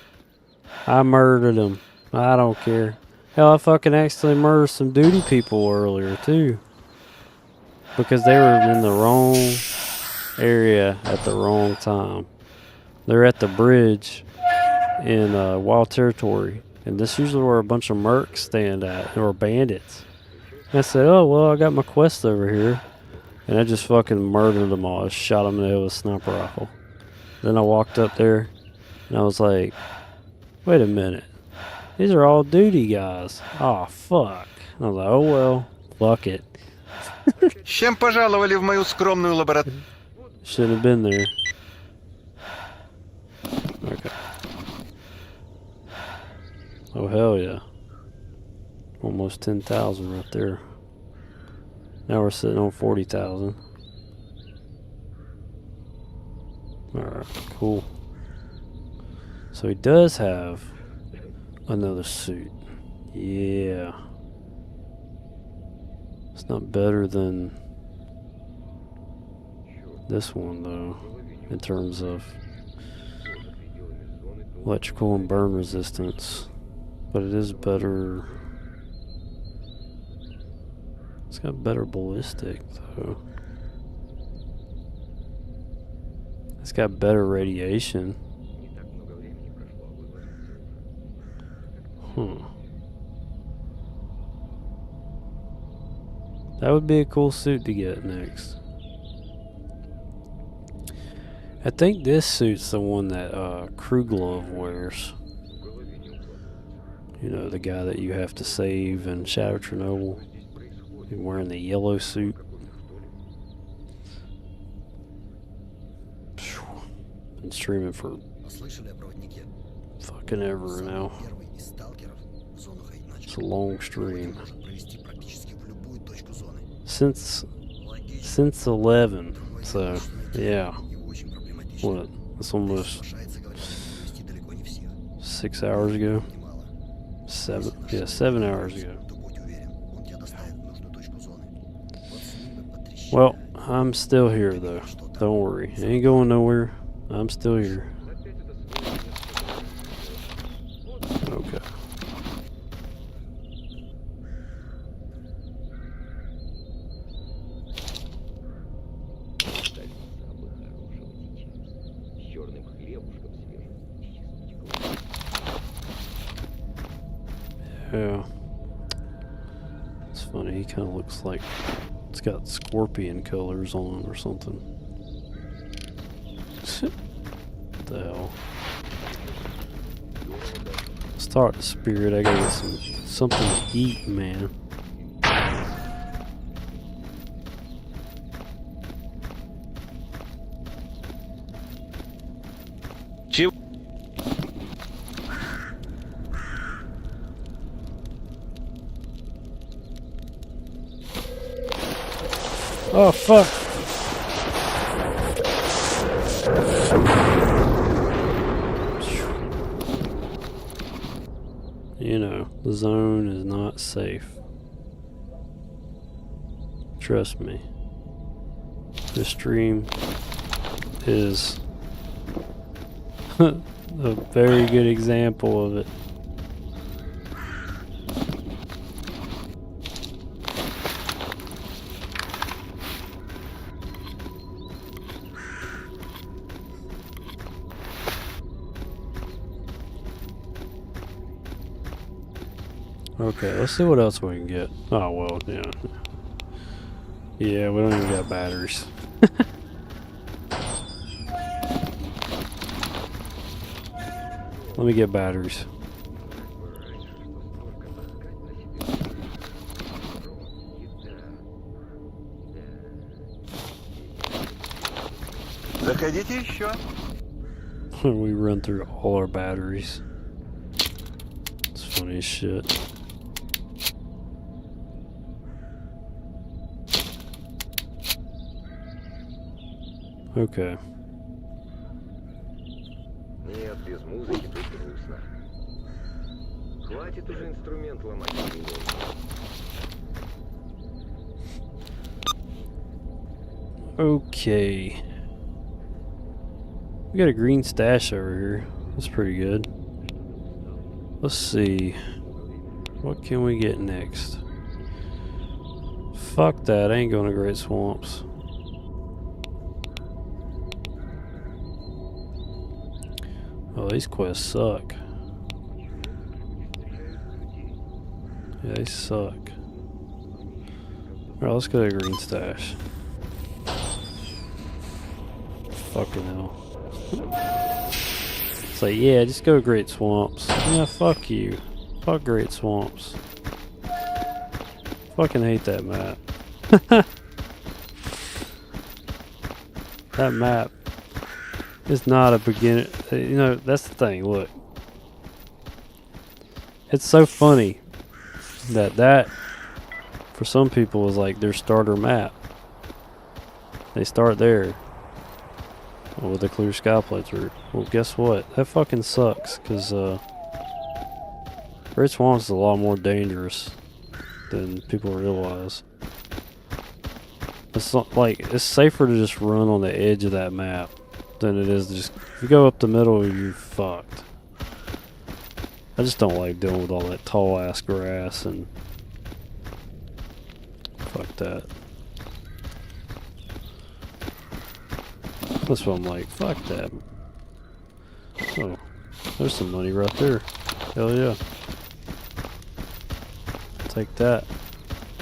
I murdered them. I don't care. Hell, I fucking accidentally murdered some duty people earlier too. Because they were in the wrong area at the wrong time. They're at the bridge in Wild Territory. And this is usually where a bunch of mercs stand at, or bandits. And I said, oh, well, I got my quest over here. And I just fucking murdered them all. I shot them in the head with a sniper rifle. Then I walked up there, and I was like, wait a minute. These are all duty guys. Oh, fuck. And I was like, oh, well, fuck it. С чем пожаловали в мою скромную лабораторию? Shouldn't have been there. Okay. Oh, hell yeah. Almost 10,000 right there. Now we're sitting on 40,000. Alright, cool. So he does have another suit. Yeah. It's not better than this one though, in terms of electrical and burn resistance. But it is better. It's got better ballistic though. It's got better radiation. That would be a cool suit to get next. I think this suit's the one that Kruglov wears. You know, the guy that you have to save in Shadow Chernobyl. He's wearing the yellow suit. Been streaming for fucking ever now. It's a long stream. Since 11, so yeah. What? It's almost 6 hours ago. 7 hours ago. Well, I'm still here though. Don't worry, I ain't going nowhere. I'm still here. Okay. Yeah. It's funny, he kind of looks like it's got scorpion colors on him or something. What the hell? Start the spirit, I gotta get something to eat, man. Чего? Oh, fuck! You know, the zone is not safe. Trust me. This stream is a very good example of it. Okay, let's see what else we can get. Oh, well, yeah. Yeah, we don't even got batteries. Let me get batteries. Заходите еще. We run through all our batteries. It's funny as shit. Okay. Нет, без музыки тут грустно. Хватит уже инструмент ломать. Okay. We got a green stash over here. That's pretty good. Let's see. What can we get next? Fuck that. I ain't going to Great Swamps. Oh, these quests suck. Yeah, they suck. Alright, let's go to Green Stash. Fucking hell. It's like, yeah, just go to Great Swamps. Yeah, fuck you. Fuck Great Swamps. Fucking hate that map. That map is not a beginner. You know, that's the thing, look. It's so funny that for some people is like their starter map. They start there with a clear sky playthrough. Well, guess what? That fucking sucks, because Great Swamps is a lot more dangerous than people realize. It's not, like, it's safer to just run on the edge of that map than it is to just, if you go up the middle, you're fucked. I just don't like dealing with all that tall ass grass and fuck that. That's what I'm like, fuck that. Oh, there's some money right there. Hell yeah. Take that.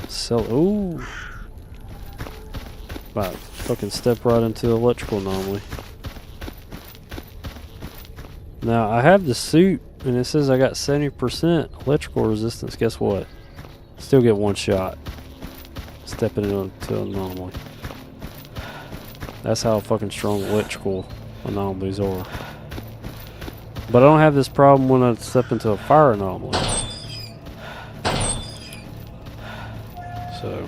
Sell, ooh. Wow, fucking step right into the electrical anomaly. Now, I have the suit, and it says I got 70% electrical resistance. Guess what? Still get one shot. Stepping into an anomaly. That's how fucking strong electrical anomalies are. But I don't have this problem when I step into a fire anomaly. So,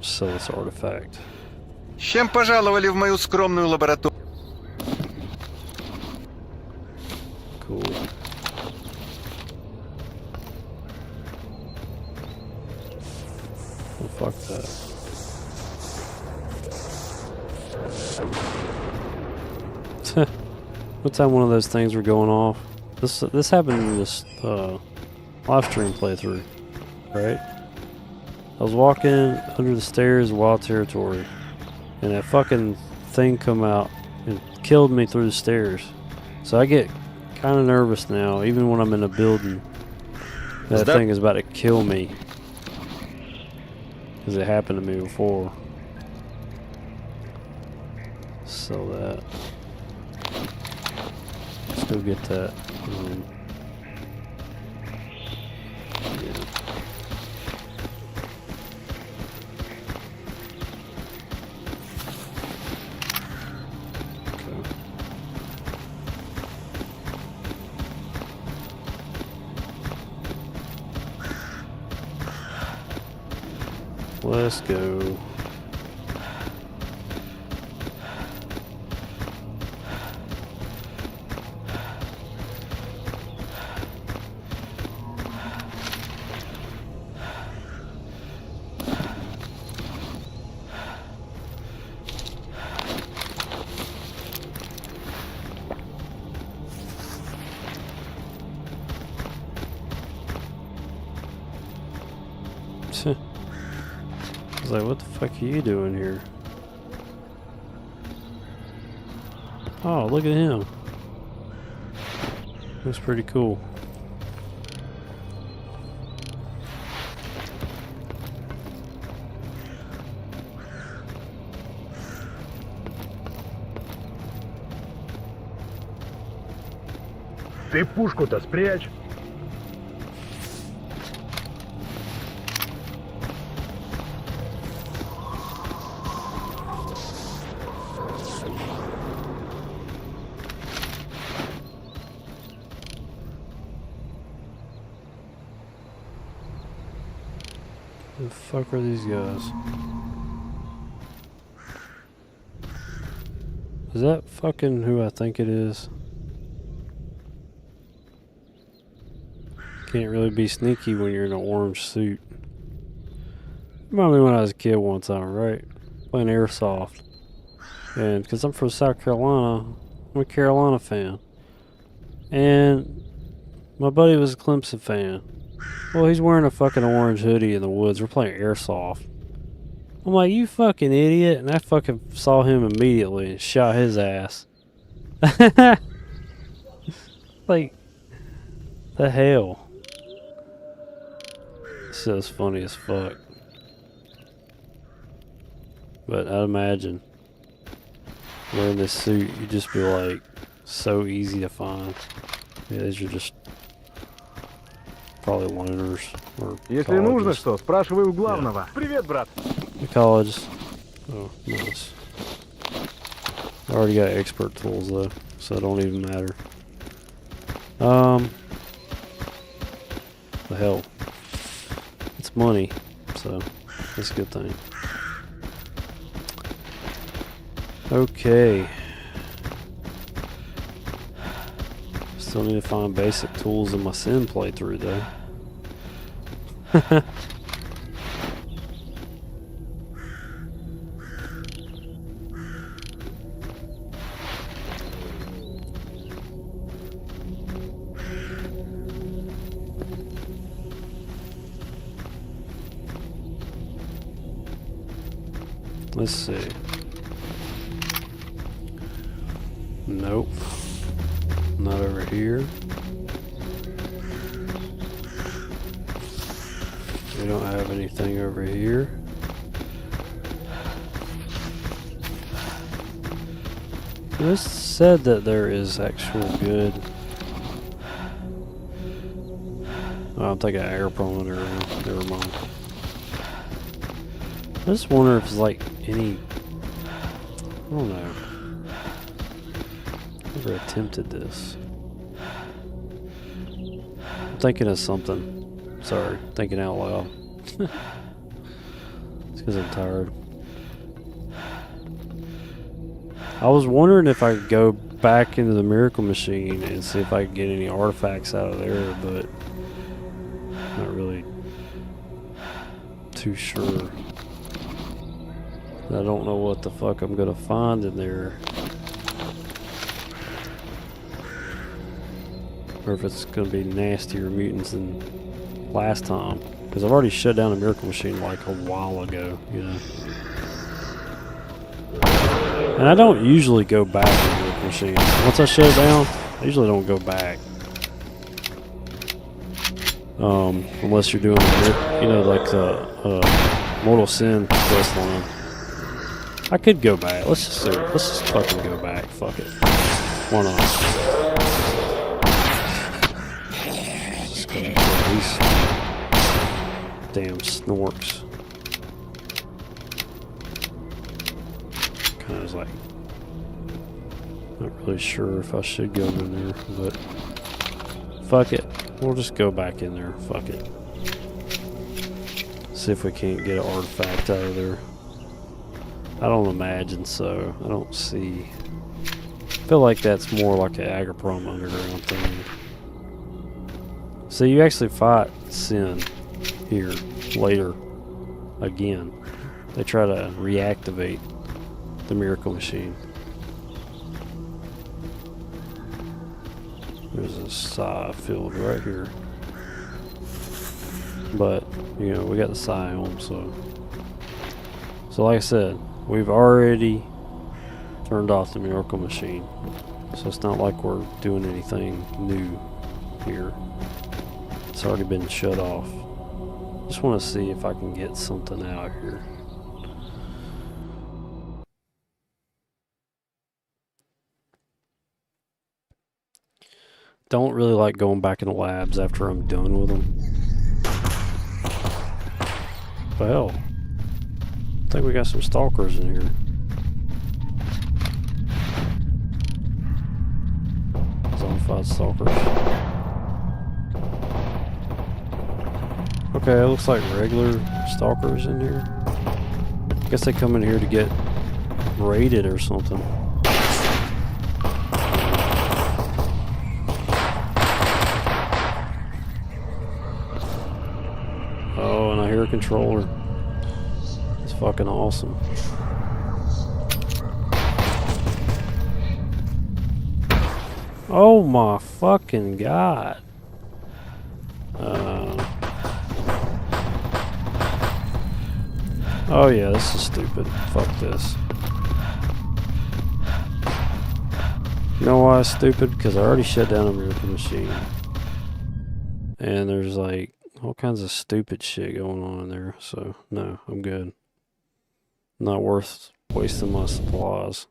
sell this artifact. С чем пожаловали в мою скромную лабораторию? Cool. Well, fuck that. What time one of those things were going off? This happened in this Livestream playthrough, right? I was walking under the stairs of Wild Territory, and that fucking thing come out and killed me through the stairs. So I get kind of nervous now, even when I'm in a building. That thing is about to kill me. Because it happened to me before. Sell that. Let's go get that. Yeah. Okay. Let's go. I was like, what the fuck are you doing here? Oh, look at him. That's pretty cool. Ты пушку-то спрячь. The fuck are these guys? Is that fucking who I think it is? Can't really be sneaky when you're in an orange suit. Remember me when I was a kid one time, right? Playing airsoft. And because I'm from South Carolina, I'm a Carolina fan. And my buddy was a Clemson fan. Well, he's wearing a fucking orange hoodie in the woods. We're playing airsoft. I'm like, you fucking idiot. And I fucking saw him immediately and shot his ass. Like, the hell? This is funny as fuck. But I'd imagine wearing this suit, you'd just be like, so easy to find. Yeah, these are just probably loners or Если нужно colleges. что, спрашивай у главного. Привет, брат. The college. Oh, nice. I already got expert tools though, so it don't even matter. The hell. It's money, so that's a good thing. Okay. Still need to find basic tools in my sim playthrough though. Let's see. Nope. Not over here. We don't have anything over here. This said that there is actual good. Oh, I'm thinking airplane or never mind. I just wonder if it's like any. I don't know. Never attempted this. I'm thinking of something. Sorry, thinking out loud. It's because I'm tired. I was wondering if I could go back into the miracle machine and see if I could get any artifacts out of there, but not really too sure. I don't know what the fuck I'm gonna find in there. Or if it's gonna be nastier mutants than last time. Because I've already shut down the miracle machine like a while ago, you know. And I don't usually go back to the miracle machine. Once I shut it down, I usually don't go back. Unless you're doing, you know, like the Mortal Sin quest line. I could go back. Let's just do it. Let's just fucking go back. Fuck it. Why not? Just go back to these damn snorks. Kind of like, not really sure if I should go in there, but fuck it. We'll just go back in there. Fuck it. See if we can't get an artifact out of there. I don't imagine so. I don't see. I feel like that's more like an Agroprom underground thing. So you actually fight Sin here later again. They try to reactivate the Miracle Machine. There's a Psi field right here. But, you know, we got the Psi on, so like I said, we've already turned off the Miracle Machine. So it's not like we're doing anything new here. It's already been shut off. Just want to see if I can get something out here. Don't really like going back in the labs after I'm done with them. But hell, I think we got some stalkers in here. Zombified stalkers. Okay, it looks like regular stalkers in here. I guess they come in here to get raided or something. Oh, and I hear a controller. It's fucking awesome. Oh my fucking god. Oh yeah, this is stupid. Fuck this. You know why it's stupid? Because I already shut down a Miracle Machine. And there's like all kinds of stupid shit going on in there. So no, I'm good. Not worth wasting my supplies.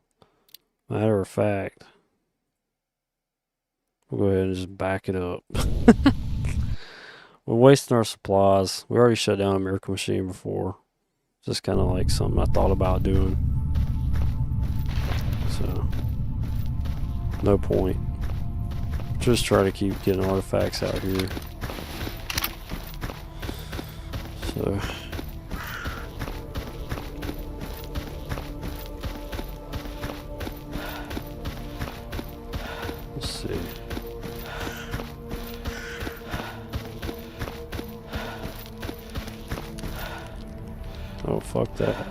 Matter of fact, we'll go ahead and just back it up. We're wasting our supplies. We already shut down a Miracle Machine before. Just kind of like something I thought about doing. So, no point. Just try to keep getting artifacts out here. So, let's see. Oh, fuck that.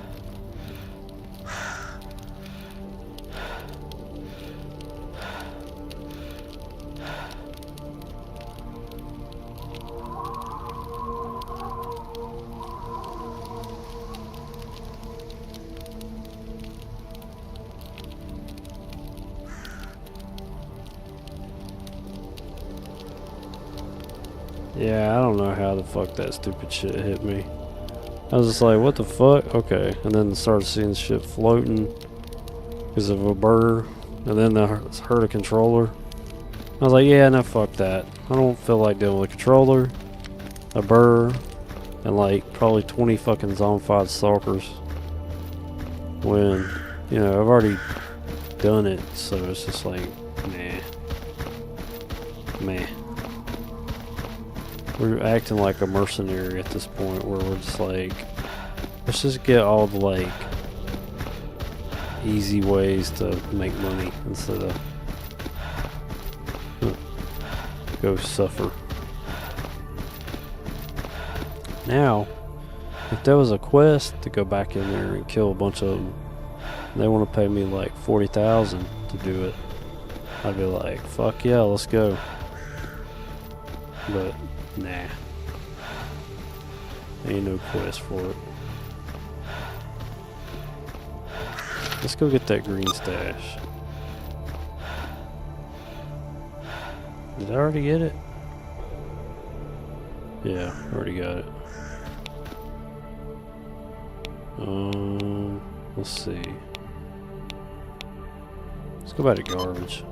Yeah, I don't know how the fuck that stupid shit hit me. I was just like, what the fuck? Okay. And then started seeing shit floating because of a burr. And then I heard a controller. I was like, yeah, no, fuck that. I don't feel like dealing with a controller, a burr, and like probably 20 fucking zombified stalkers. When, you know, I've already done it. So it's just like, nah. Meh. We're acting like a mercenary at this point where we're just like, let's just get all the like easy ways to make money instead of go suffer. Now, if there was a quest to go back in there and kill a bunch of them, and they want to pay me like 40,000 to do it, I'd be like, fuck yeah, let's go. But nah, ain't no quest for it. Let's go get that green stash. Did I already get it? Yeah, already got it. Let's see. Let's go back to garbage.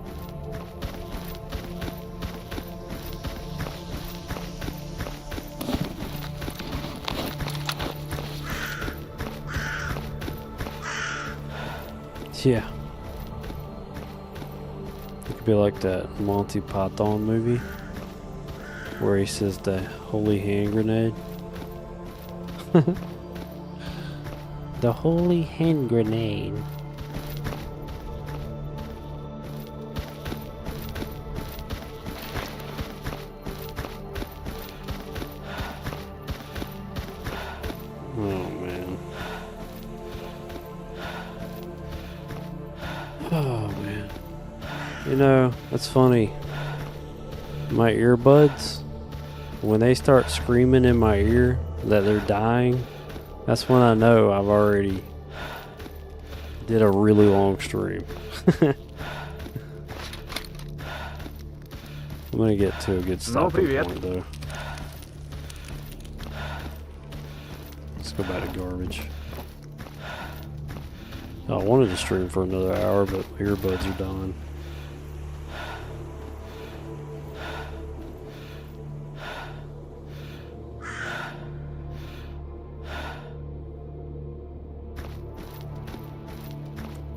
Yeah. It could be like that Monty Python movie where he says the holy hand grenade. The holy hand grenade. Oh man. Oh man. You know, that's funny. My earbuds, when they start screaming in my ear that they're dying, that's when I know I've already did a really long stream. I'm gonna get to a good stopping point though. Let's go back to garbage. I wanted to stream for another hour, but my earbuds are dying.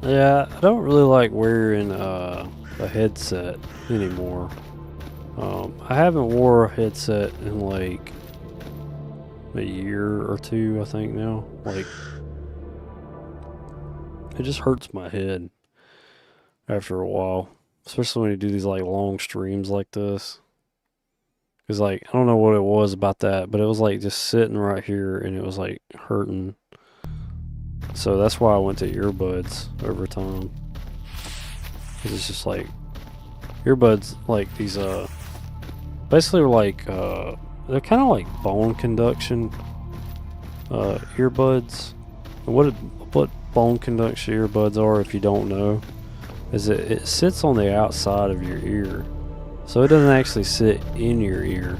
Yeah, I don't really like wearing a headset anymore. I haven't wore a headset in like a year or two, I think now. Like, it just hurts my head after a while, especially when you do these like long streams like this. Cause like, I don't know what it was about that, but it was like just sitting right here and it was like hurting. So that's why I went to earbuds over time. Cause it's just like, earbuds, like these, basically like, they're kind of like bone conduction, earbuds. And what bone conduction earbuds are, if you don't know, is it sits on the outside of your ear. So it doesn't actually sit in your ear.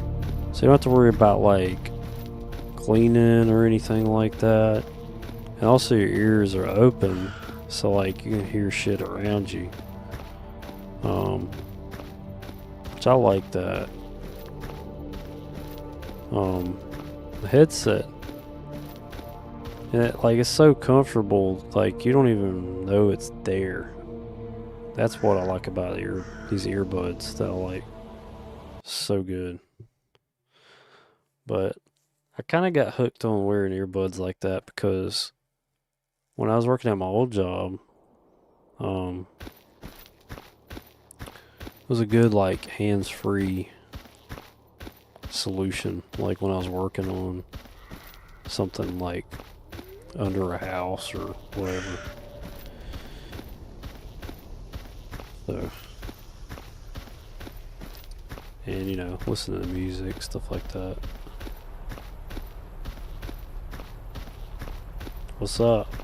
So you don't have to worry about like cleaning or anything like that. And also your ears are open, so like you can hear shit around you. Which I like that. The headset, and it's so comfortable, like you don't even know it's there. That's what I like about these earbuds that I like. So good. But I kind of got hooked on wearing earbuds like that because when I was working at my old job, it was a good like hands-free solution. Like when I was working on something like under a house or whatever. So, and you know, listen to music, stuff like that. What's up?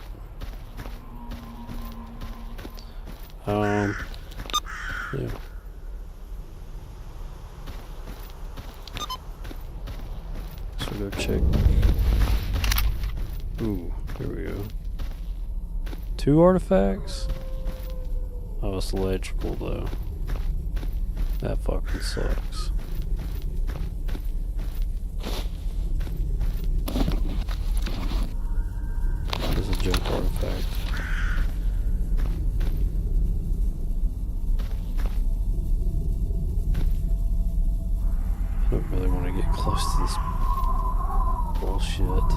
Yeah. So go check. Ooh, here we go. 2 artifacts? Oh, it's electrical though. That fucking sucks. There's a junk artifact. I don't really want to get close to this bullshit.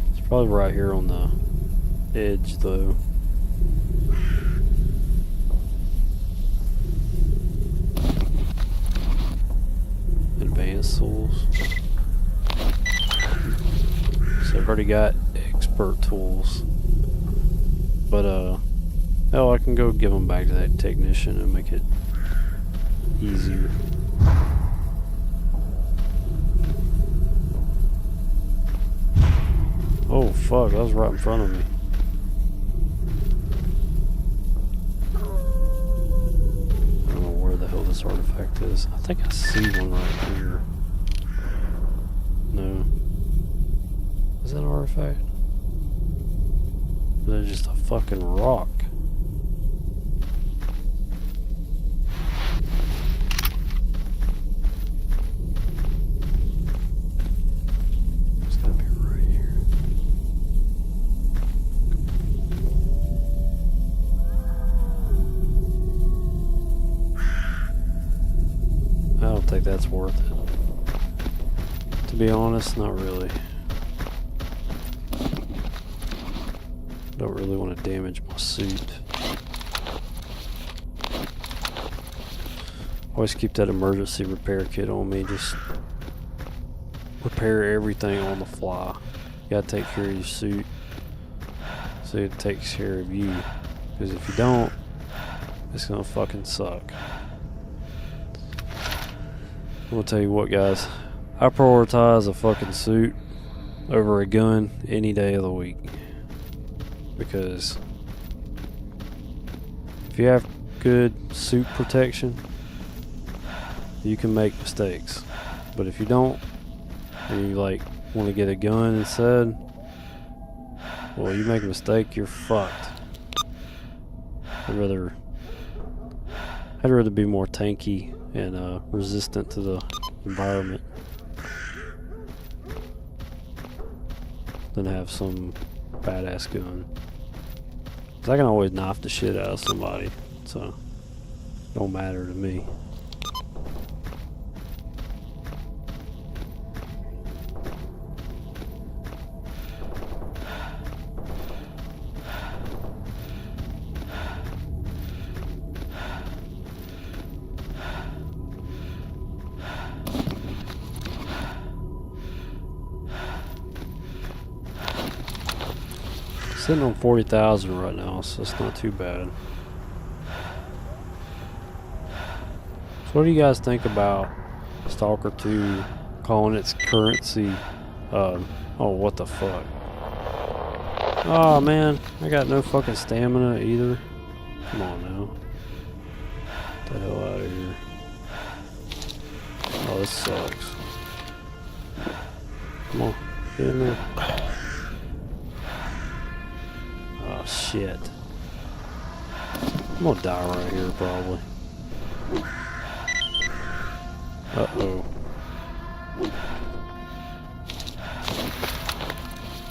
It's probably right here on the edge though. Advanced tools. So I've already got expert tools. But hell, I can go give them back to that technician and make it easier. Oh fuck, that was right in front of me. I don't know this artifact is. I think I see one right here. No. Is that an artifact? Or is that just a fucking rock? It's gotta be right here. I don't think that's worth it. To be honest, not really. Don't really want to damage my suit. Always keep that emergency repair kit on me. Just repair everything on the fly. You gotta take care of your suit so it takes care of you. Because if you don't, it's gonna fucking suck. I'm gonna tell you what, guys. I prioritize a fucking suit over a gun any day of the week. Because if you have good suit protection, you can make mistakes. But if you don't, and you like want to get a gun instead, well, you make a mistake, you're fucked. I'd rather be more tanky and resistant to the environment than have some badass gun. 'Cause I can always knife the shit out of somebody, so it don't matter to me. Sitting on 40,000 right now, so it's not too bad. So what do you guys think about Stalker 2 calling its currency, oh, what the fuck? Oh man, I got no fucking stamina either. Come on now. Get the hell out of here. Oh, this sucks. Come on, get in there. Oh shit. I'm gonna die right here probably. Uh-oh.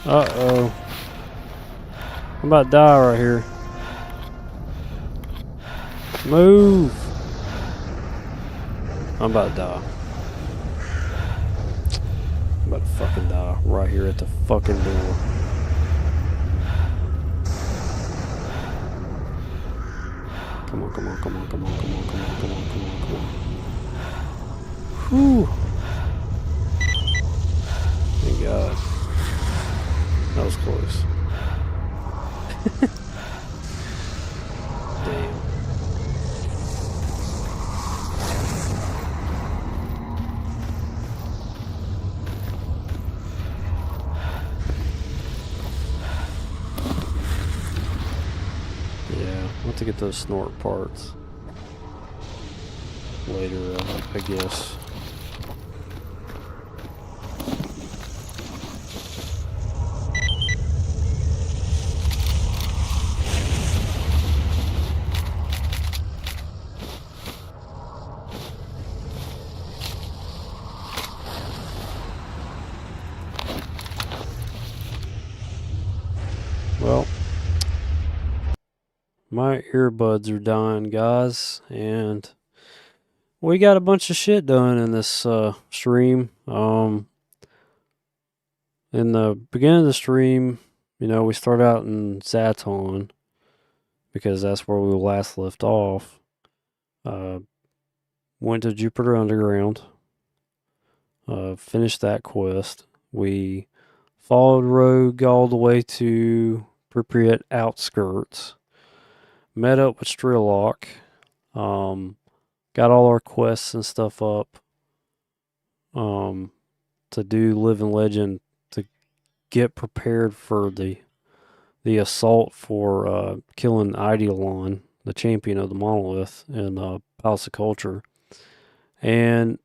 Uh-oh. I'm about to die right here. Move! I'm about to die. I'm about to fucking die right here at the fucking door. Come on, come on, come on, come on, come on, come on, come on, come on, come on. Whew. Thank God. That was close. Damn. Yeah, I'll have to get those snort parts later, I guess. Well, my earbuds are dying, guys, and we got a bunch of shit done in this stream. In the beginning of the stream, you know, we start out in Zaton because that's where we last left off. Went to Jupiter Underground, finished that quest. We followed Rogue all the way to Pripyat outskirts, met up with Strillock, got all our quests and stuff up to do Living Legend to get prepared for the assault for killing Idealon, the champion of the monolith in Palace of Culture. And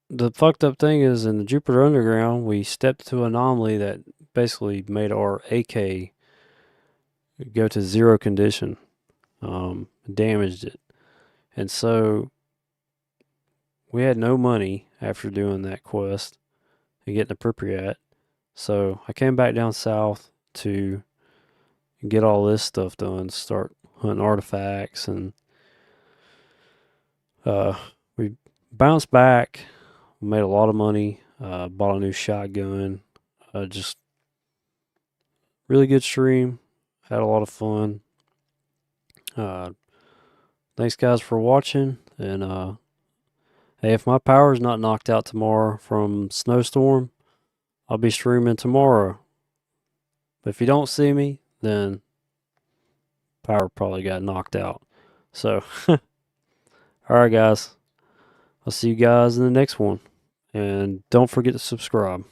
the fucked up thing is, in the Jupiter Underground, we stepped to an anomaly that basically made our AK go to 0 condition, damaged it. And so we had no money after doing that quest and getting to Pripyat. So I came back down south to get all this stuff done, start hunting artifacts, and we bounced back, made a lot of money, bought a new shotgun, just really good stream, had a lot of fun. Thanks guys for watching, and hey, if my power's not knocked out tomorrow from snowstorm, I'll be streaming tomorrow. But if you don't see me, then power probably got knocked out. So, alright guys, I'll see you guys in the next one. And don't forget to subscribe.